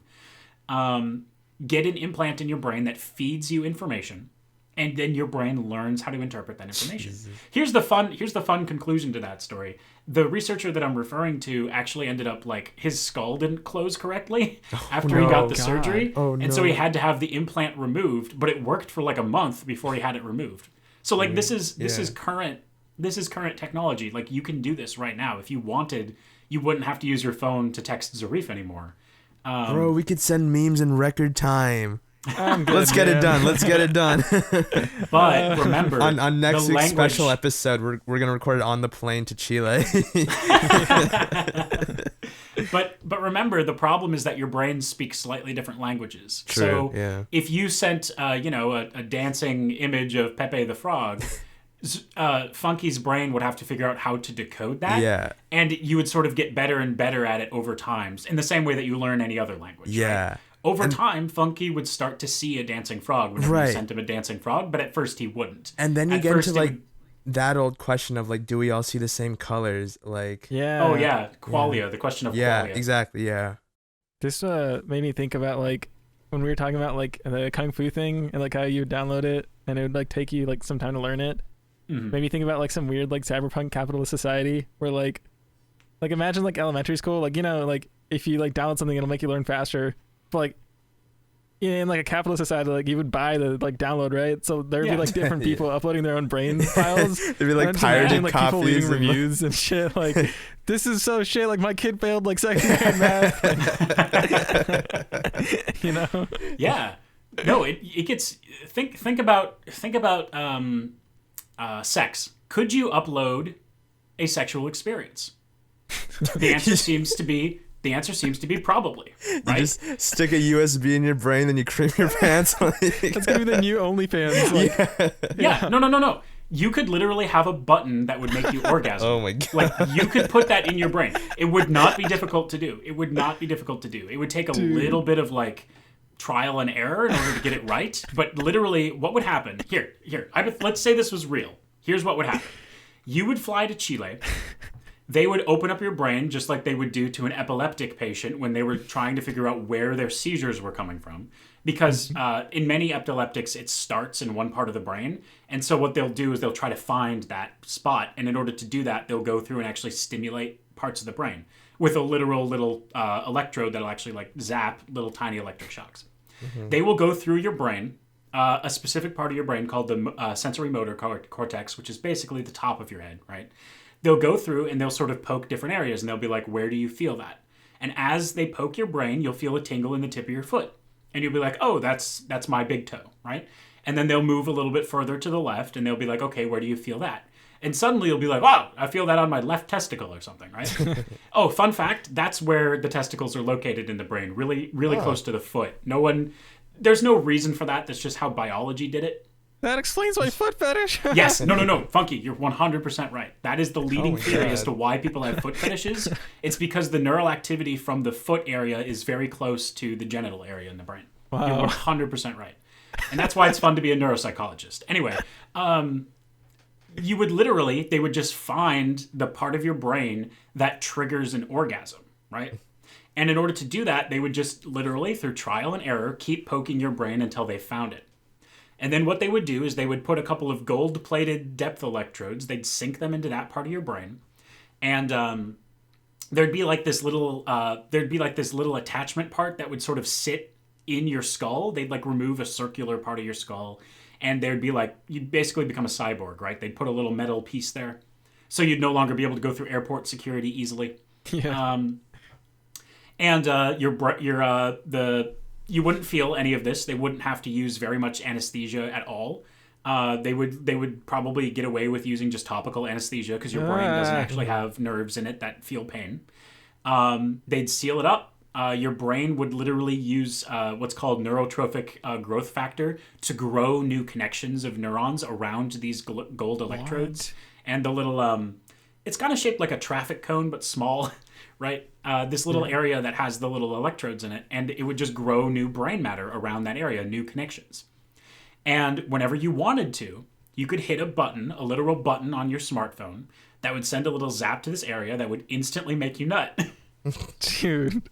C: Get an implant in your brain that feeds you information, and then your brain learns how to interpret that information. Here's the fun conclusion to that story. The researcher that I'm referring to actually ended up like his skull didn't close correctly after he got the surgery. And so he had to have the implant removed, but it worked for like a month before he had it removed. So like this is current technology. Like you can do this right now. If you wanted, you wouldn't have to use your phone to text Zarif anymore.
B: Bro, we could send memes in record time.
A: I'm good,
B: Let's get it
A: man.
B: done. Let's get it done.
C: But remember,
B: on next
C: the
B: week's
C: language-
B: special episode, we're gonna record it on the plane to Chile.
C: But remember, the problem is that your brain speaks slightly different languages.
B: True,
C: So
B: yeah.
C: if you sent, a dancing image of Pepe the Frog, Funky's brain would have to figure out how to decode that.
B: Yeah.
C: And you would sort of get better and better at it over time, in the same way that you learn any other language.
B: Yeah.
C: Right? Over time, Funky would start to see a dancing frog whenever you
B: Right.
C: sent him a dancing frog, but at first he wouldn't.
B: And then you
C: At
B: get
C: first
B: into
C: it
B: like
C: would-
B: that old question of like, do we all see the same colors? Like,
A: Yeah.
C: Oh yeah, qualia, the question of
B: yeah,
C: qualia.
B: exactly, yeah.
A: This made me think about like when we were talking about like the kung fu thing and like how you would download it and it would like take you like some time to learn it.
C: Mhm.
A: Made me think about like some weird like cyberpunk capitalist society where like imagine like elementary school, like like if you like download something it'll make you learn faster, but like in like a capitalist society, like you would buy the like download, right? So there'd
C: Yeah.
A: be like different
B: Yeah.
A: people uploading their own brain files.
B: There'd be like
A: And then just imagine,
B: pirated
A: like people
B: copies.
A: leaving
B: and-
A: reviews and shit. Like this is so shit. Like my kid failed like second grade math.
C: Yeah. No, it gets think about sex. Could you upload a sexual experience? The answer seems to be probably,
B: You
C: right?
B: just stick a USB in your brain, then you cream your pants.
A: That's gonna be the new OnlyFans. Like,
C: Yeah. No. You could literally have a button that would make you orgasm.
B: Oh my god.
C: Like you could put that in your brain. It would not be difficult to do. It would take a little bit of like trial and error in order to get it right. But literally, what would happen? Here. Let's say this was real. Here's what would happen. You would fly to Chile. They would open up your brain just like they would do to an epileptic patient when they were trying to figure out where their seizures were coming from. Because in many epileptics, it starts in one part of the brain. And so what they'll do is they'll try to find that spot. And in order to do that, they'll go through and actually stimulate parts of the brain with a literal little electrode that'll actually like zap little tiny electric shocks. Mm-hmm. They will go through your brain, a specific part of your brain called the sensory motor cortex, which is basically the top of your head, right? They'll go through and they'll sort of poke different areas and they'll be like, where do you feel that? And as they poke your brain, you'll feel a tingle in the tip of your foot. And you'll be like, oh, that's my big toe, right? And then they'll move a little bit further to the left and they'll be like, okay, where do you feel that? And suddenly you'll be like, wow, I feel that on my left testicle or something, right? Oh, fun fact, that's where the testicles are located in the brain, really, really close to the foot. There's no reason for that. That's just how biology did it.
A: that explains my foot fetish.
C: Yes, no, Funky, you're 100% right. That is the leading
B: my
C: theory
B: God.
C: as to why people have foot fetishes. It's because the neural activity from the foot area is very close to the genital area in the brain.
A: Wow.
C: You're 100% right. And that's why it's fun to be a neuropsychologist. Anyway, they would just find the part of your brain that triggers an orgasm, right? And in order to do that, they would just literally, through trial and error, keep poking your brain until they found it. And then what they would do is they would put a couple of gold-plated depth electrodes. They'd sink them into that part of your brain, and there'd be like this little attachment part that would sort of sit in your skull. They'd like remove a circular part of your skull, and there'd be like you'd basically become a cyborg, right? They'd put a little metal piece there, so you'd no longer be able to go through airport security easily.
A: Yeah.
C: You wouldn't feel any of this. They wouldn't have to use very much anesthesia at all. They would probably get away with using just topical anesthesia because your brain doesn't actually have nerves in it that feel pain. They'd seal it up. Your brain would literally use what's called neurotrophic growth factor to grow new connections of neurons around these gold electrodes. And the little, it's kind of shaped like a traffic cone, but small, right? This little area that has the little electrodes in it, and it would just grow new brain matter around that area, new connections. And whenever you wanted to, you could hit a literal button on your smartphone that would send a little zap to this area that would instantly make you nut.
A: Dude.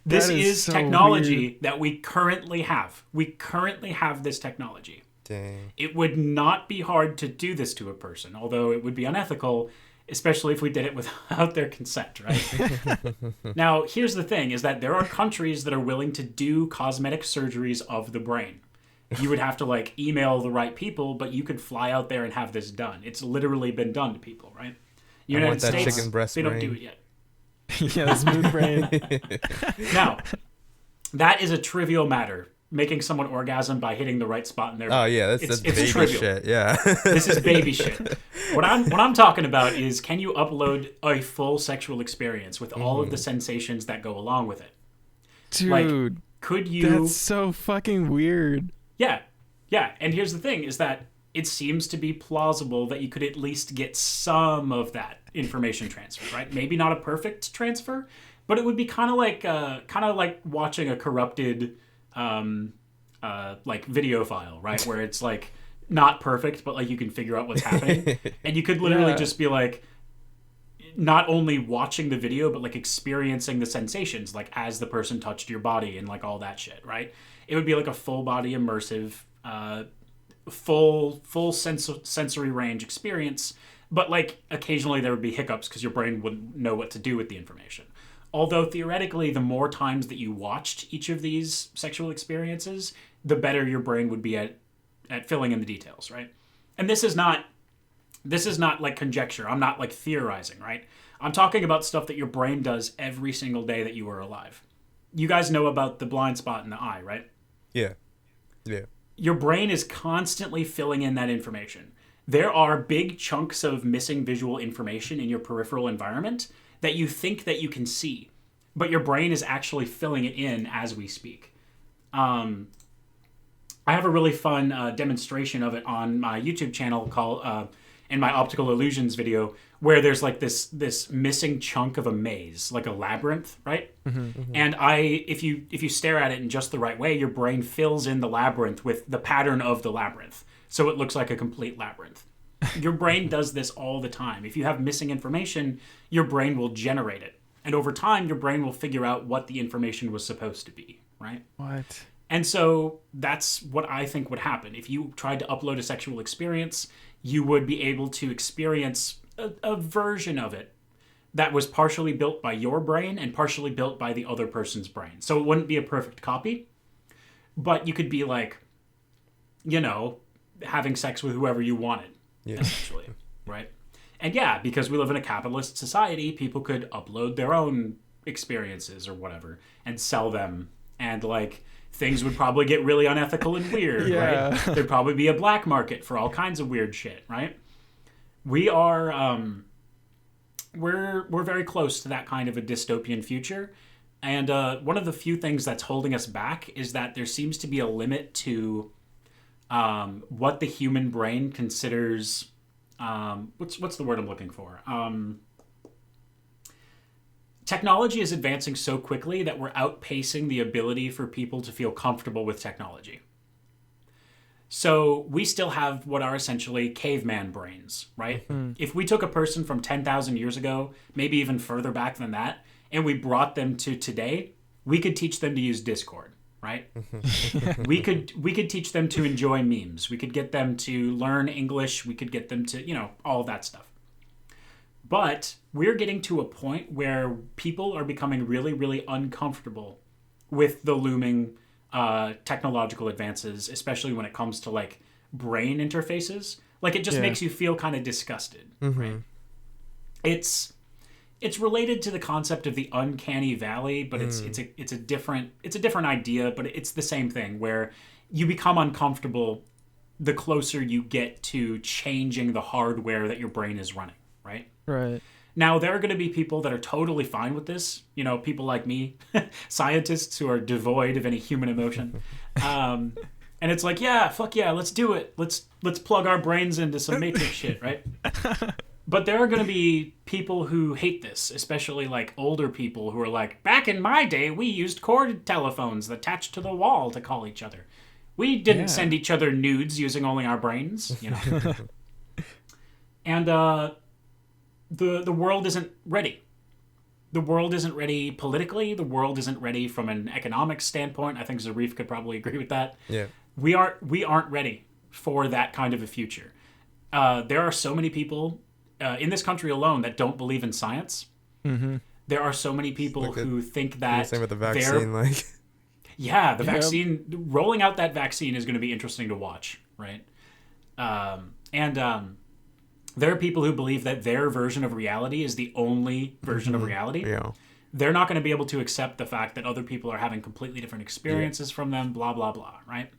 C: This
A: That
C: is
A: so
C: technology
A: weird.
C: that we currently have. We currently have this technology.
B: Dang.
C: It would not be hard to do this to a person, although it would be unethical, especially if we did it without their consent, right? Now, here's the thing, is that there are countries that are willing to do cosmetic surgeries of the brain. You would have to, like, email the right people, but you could fly out there and have this done. It's literally been done to people, right?
B: want that chicken breast
C: they don't
B: brain.
C: do it yet.
A: Yeah, the smooth brain.
C: Now, that is a trivial matter making someone orgasm by hitting the right spot in their
B: Oh yeah, that's baby
C: trivial
B: shit. Yeah.
C: This is baby shit. What I'm talking about is, can you upload a full sexual experience with all of the sensations that go along with it?
A: Dude,
C: Like, could you?
A: that's so fucking weird.
C: Yeah, yeah. And here's the thing: is that it seems to be plausible that you could at least get some of that information transfer, right? Maybe not a perfect transfer, but it would be kind of like watching a corrupted like video file, right? Where it's like not perfect, but like you can figure out what's happening, and you could literally just be like not only watching the video but like experiencing the sensations, like as the person touched your body and like all that shit, right? It would be like a full body immersive full sensory range experience, but like occasionally there would be hiccups because your brain wouldn't know what to do with the information. Although theoretically, the more times that you watched each of these sexual experiences, the better your brain would be at filling in the details, right? And this is not like conjecture. I'm not like theorizing, right? I'm talking about stuff that your brain does every single day that you are alive. You guys know about the blind spot in the eye, right?
B: Yeah.
C: Your brain is constantly filling in that information. There are big chunks of missing visual information in your peripheral environment that you think that you can see, but your brain is actually filling it in as we speak. I have a really fun demonstration of it on my YouTube channel called in my optical illusions video, where there's like this missing chunk of a maze, like a labyrinth, right? And if you stare at it in just the right way, your brain fills in the labyrinth with the pattern of the labyrinth, so it looks like a complete labyrinth. Your brain does this all the time. If you have missing information, your brain will generate it, and over time, your brain will figure out what the information was supposed to be, right?
A: What?
C: And so that's what I think would happen. If you tried to upload a sexual experience, you would be able to experience a version of it that was partially built by your brain and partially built by the other person's brain. So it wouldn't be a perfect copy, but you could be like, you know, having sex with whoever you wanted, essentially, right? And yeah, because we live in a capitalist society, people could upload their own experiences or whatever and sell them, and like things would probably get really unethical and weird, right? There'd probably be a black market for all kinds of weird shit, right? We are we're very close to that kind of a dystopian future, and one of the few things that's holding us back is that there seems to be a limit to what the human brain considers what's the word I'm looking for? Technology is advancing so quickly that we're outpacing the ability for people to feel comfortable with technology. So we still have what are essentially caveman brains, right? If we took a person from 10,000 years ago, maybe even further back than that, and we brought them to today, we could teach them to use Discord, right? we could teach them to enjoy memes. We could get them to learn English. We could get them to, you know, all of that stuff. But we're getting to a point where people are becoming really, really uncomfortable with the looming technological advances, especially when it comes to like brain interfaces. Like it just makes you feel kind of disgusted, right? It's related to the concept of the uncanny valley, but it's a different idea, but it's the same thing where you become uncomfortable the closer you get to changing the hardware that your brain is running, right?
A: Right.
C: Now, there are going to be people that are totally fine with this. You know, people like me, scientists who are devoid of any human emotion. And it's like, yeah, fuck yeah, let's do it. Let's plug our brains into some Matrix shit, right? But there are going to be people who hate this, especially like older people who are like, back in my day, we used cord telephones attached to the wall to call each other. We didn't send each other nudes using only our brains, you know. And the world isn't ready. The world isn't ready politically. The world isn't ready from an economic standpoint. I think Zarif could probably agree with that.
B: Yeah.
C: We aren't ready for that kind of a future. There are so many people in this country alone that don't believe in science. There are so many people who think that
B: same with the vaccine, like
C: the vaccine, rolling out that vaccine is going to be interesting to watch, right? There are people who believe that their version of reality is the only version of reality.
B: Yeah.
C: they're not going to be able to accept the fact that other people are having completely different experiences from them, blah, blah, blah, right?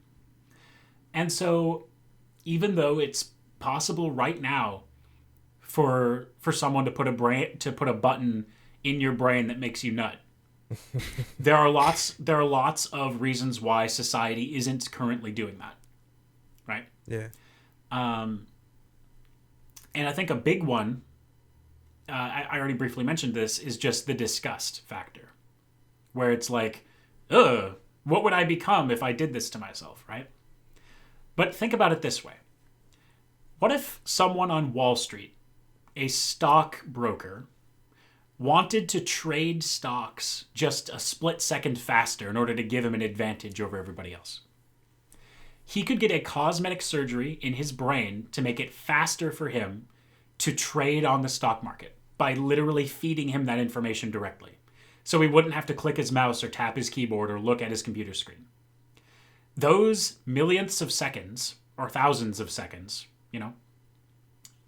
C: And so even though it's possible right now for someone to put a button in your brain that makes you nut, there are lots of reasons why society isn't currently doing that, right?
B: Yeah.
C: And I think a big one, I already briefly mentioned this, is just the disgust factor, where it's like, ugh, what would I become if I did this to myself, right? But think about it this way. What if someone on Wall Street, a stockbroker, wanted to trade stocks just a split second faster in order to give him an advantage over everybody else? He could get a cosmetic surgery in his brain to make it faster for him to trade on the stock market by literally feeding him that information directly. So he wouldn't have to click his mouse or tap his keyboard or look at his computer screen. Those millionths of seconds, or thousands of seconds,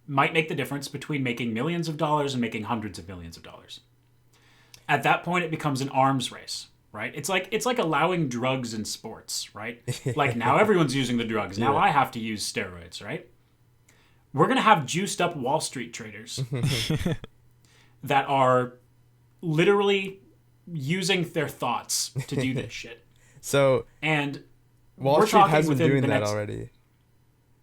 C: might make the difference between making millions of dollars and making hundreds of millions of dollars. At that point, it becomes an arms race, right? It's like allowing drugs in sports, right? Like now everyone's using the drugs. Now I have to use steroids, right? We're going to have juiced up Wall Street traders that are literally using their thoughts to do this shit.
B: So,
C: and
B: Wall Street has been doing that already.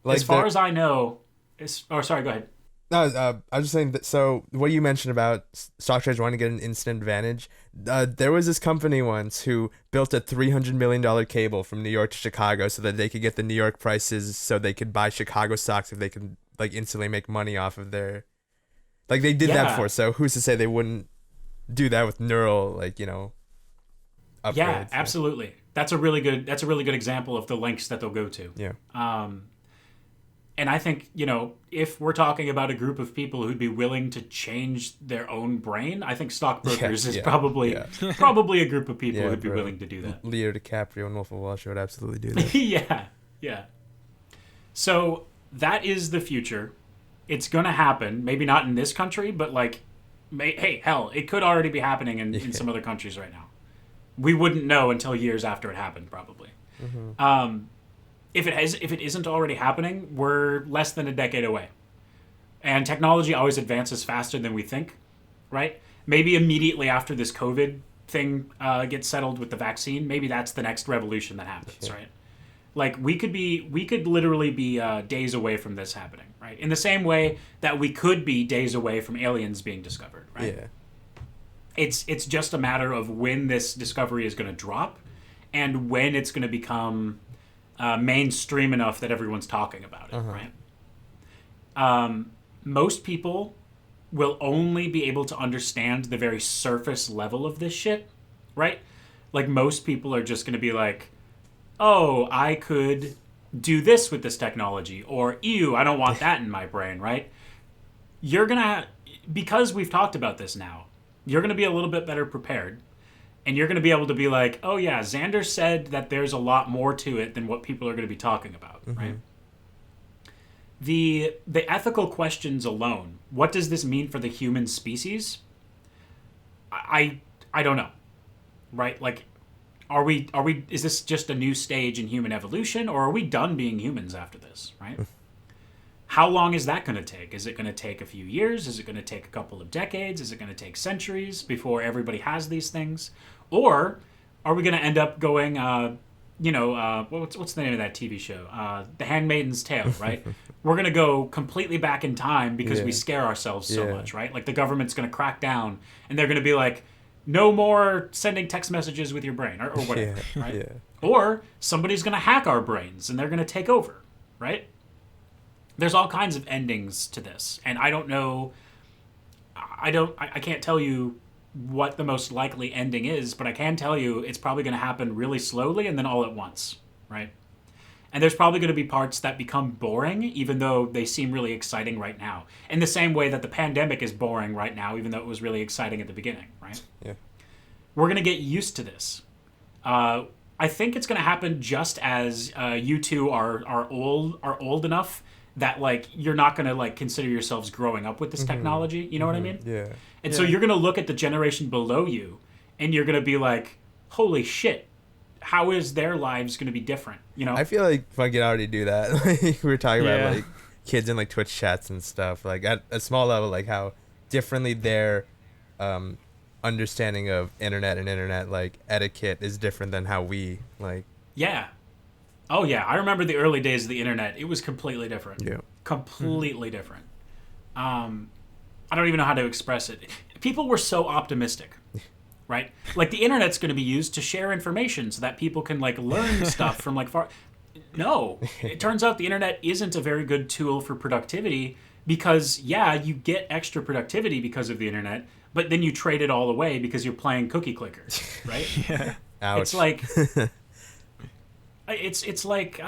C: Like as far as I know, sorry, go ahead.
B: No, I was just saying that. So, what you mentioned about stock traders wanting to get an instant advantage, there was this company once who built a $300 million cable from New York to Chicago so that they could get the New York prices, so they could buy Chicago stocks if they could like instantly make money off of their. Like they did that before, so who's to say they wouldn't do that with neural, upgrades?
C: Yeah, absolutely. That's a really good example of the lengths that they'll go to.
B: Yeah.
C: And I think, if we're talking about a group of people who'd be willing to change their own brain, I think stockbrokers is probably a group of people who'd be willing to do that.
B: Leo DiCaprio and Wolf of Wall Street would absolutely do that.
C: Yeah. So that is the future. It's going to happen. Maybe not in this country, but hell, it could already be happening in some other countries right now. We wouldn't know until years after it happened, probably. Mm-hmm. If it isn't already happening, we're less than a decade away. And technology always advances faster than we think, right? Maybe immediately after this COVID thing gets settled with the vaccine, maybe that's the next revolution that happens, right? Like we could literally be days away from this happening, right? In the same way that we could be days away from aliens being discovered, right?
B: Yeah.
C: It's just a matter of when this discovery is going to drop and when it's going to become mainstream enough that everyone's talking about it, right? Most people will only be able to understand the very surface level of this shit, right? Like most people are just going to be like, oh, I could do this with this technology, or ew, I don't want that in my brain, right? You're going to, because we've talked about this now, you're going to be a little bit better prepared. And you're going to be able to be like, oh yeah, Xander said that there's a lot more to it than what people are going to be talking about, right? The ethical questions alone, what does this mean for the human species? I don't know, right? Like, is this just a new stage in human evolution, or are we done being humans after this, right? How long is that going to take? Is it going to take a few years? Is it going to take a couple of decades? Is it going to take centuries before everybody has these things? Or are we going to end up going, what's the name of that TV show? The Handmaid's Tale, right? We're going to go completely back in time because we scare ourselves so much, right? Like the government's going to crack down and they're going to be like, no more sending text messages with your brain or whatever, right? Yeah. Or somebody's going to hack our brains and they're going to take over, right? There's all kinds of endings to this, and I don't know. I can't tell you what the most likely ending is, but I can tell you it's probably going to happen really slowly and then all at once, right? And there's probably going to be parts that become boring, even though they seem really exciting right now. In the same way that the pandemic is boring right now, even though it was really exciting at the beginning, right?
B: Yeah.
C: We're going to get used to this. I think it's going to happen just as you two are old enough that like you're not going to like consider yourselves growing up with this technology. You know what I mean?
B: Yeah.
C: And so you're going to look at the generation below you and you're going to be like, holy shit, how is their lives going to be different? You know?
B: I feel like I could already do that. Like we were talking
A: Yeah.
B: about like kids in like Twitch chats and stuff. Like at a small level, like how differently their understanding of internet like etiquette is different than how we like.
C: Yeah. Oh yeah, I remember the early days of the internet. It was completely different.
B: Yeah.
C: Completely different. I don't even know how to express it. People were so optimistic, right? Like the internet's going to be used to share information so that people can like learn stuff from like far. No, it turns out the internet isn't a very good tool for productivity because yeah, you get extra productivity because of the internet, but then you trade it all away because you're playing cookie clickers, right?
A: Yeah.
B: Ouch.
C: It's like it's like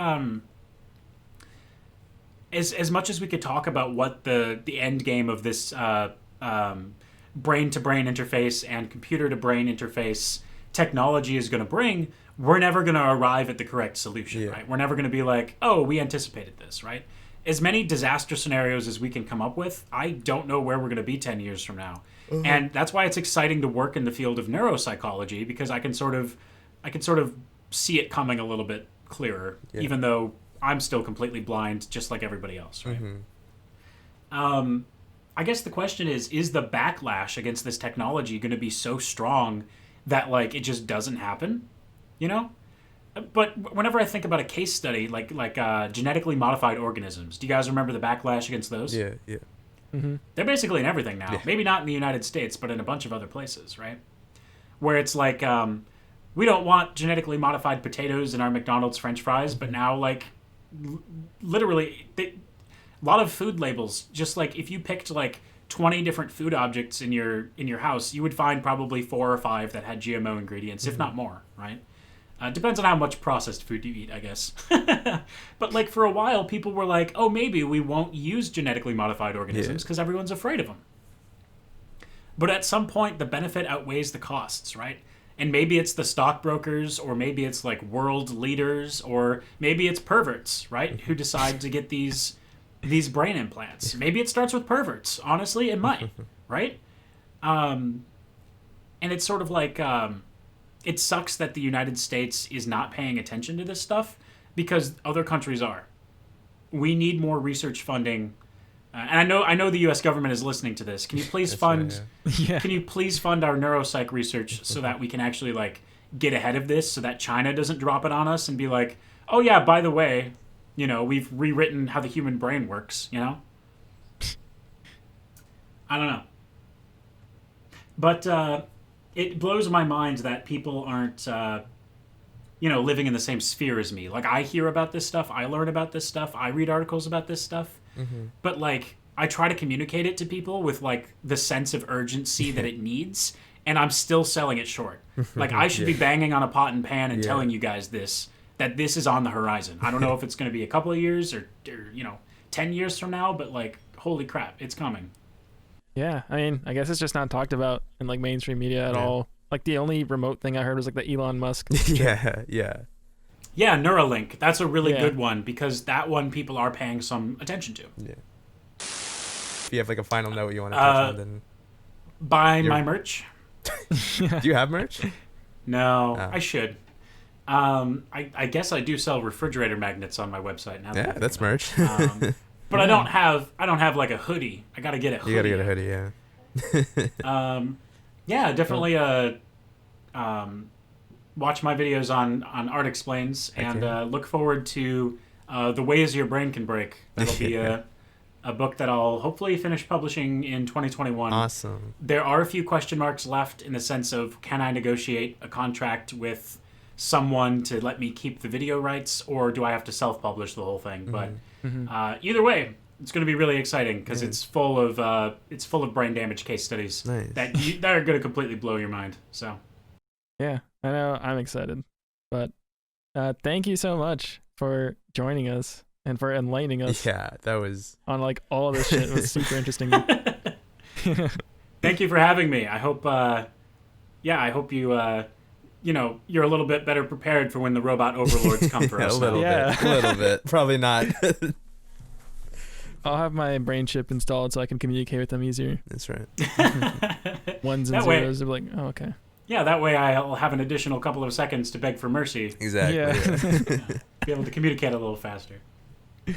C: as much as we could talk about what the end game of this brain to brain interface and computer to brain interface technology is going to bring, we're never going to arrive at the correct solution, right? We're never going to be like, oh, we anticipated this, right? As many disaster scenarios as we can come up with, I don't know where we're going to be 10 years from now. And that's why it's exciting to work in the field of neuropsychology, because I can sort of see it coming a little bit clearer, even though I'm still completely blind, just like everybody else, right? I guess the question is the backlash against this technology going to be so strong that like it just doesn't happen, you know? But whenever I think about a case study like genetically modified organisms, do you guys remember the backlash against those?
B: Yeah.
C: They're basically in everything now.
B: Yeah.
C: Maybe not in the United States, but in a bunch of other places, right? Where it's like, we don't want genetically modified potatoes in our McDonald's French fries, but now, like, literally, a lot of food labels, just like if you picked like 20 different food objects in your house, you would find probably 4 or 5 that had GMO ingredients, if not more, right? Depends on how much processed food you eat, I guess. But like for a while, people were like, oh, maybe we won't use genetically modified organisms because everyone's afraid of them. But at some point, the benefit outweighs the costs, right? And maybe it's the stockbrokers, or maybe it's like world leaders, or maybe it's perverts, right? Who decide to get these brain implants. Maybe it starts with perverts. Honestly, it might, right? And it's sort of like... it sucks that the United States is not paying attention to this stuff because other countries are. We need more research funding, and I know the U.S. government is listening to this. Can you please fund? Can you please fund our neuropsych research so that we can actually like get ahead of this, so that China doesn't drop it on us and be like, oh yeah, by the way, you know, we've rewritten how the human brain works. You know, I don't know, but. It blows my mind that people aren't, living in the same sphere as me. Like, I hear about this stuff, I learn about this stuff, I read articles about this stuff, but, like, I try to communicate it to people with, like, the sense of urgency that it needs, and I'm still selling it short. Like, I should be banging on a pot and pan and telling you guys that this is on the horizon. I don't know if it's going to be a couple of years or 10 years from now, but, like, holy crap, it's coming.
A: Yeah, I mean, I guess it's just not talked about in like mainstream media at all. Like the only remote thing I heard was like the Elon Musk.
B: Yeah.
C: Yeah, Neuralink. That's a really good one because that one people are paying some attention to.
B: Yeah. If you have like a final note you want to touch on, then
C: buy my merch.
B: Do you have merch?
C: No, I should. I guess I do sell refrigerator magnets on my website now.
B: Yeah, that's merch.
C: But I don't have like a hoodie. I gotta get a hoodie.
B: You gotta get a hoodie, yeah.
C: Yeah, definitely. Watch my videos on ARTexplains and look forward to The Ways Your Brain Can Break. That'll be a book that I'll hopefully finish publishing in 2021.
B: Awesome.
C: There are a few question marks left in the sense of, can I negotiate a contract with someone to let me keep the video rights, or do I have to self-publish the whole thing? But either way, it's going to be really exciting because it's full of brain damage case studies that are going to completely blow your mind. So
A: yeah, I know, I'm excited. But thank you so much for joining us and for enlightening us.
B: Yeah, that was
A: on like all of this shit. It was super interesting.
C: Thank you for having me. I hope you you're a little bit better prepared for when the robot overlords come for us.
B: A little bit. Probably not.
A: I'll have my brain chip installed so I can communicate with them easier.
B: That's right.
A: Ones and
C: That way-
A: zeros. They're like, oh, okay.
C: Yeah, that way I'll have an additional couple of seconds to beg for mercy.
B: Exactly.
A: Yeah.
C: Be able to communicate a little faster. All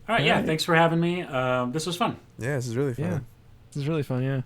C: right, yeah,
A: Alright.
C: thanks for having me. This was fun.
B: Yeah, this is really fun.
A: Yeah. This is really fun, yeah.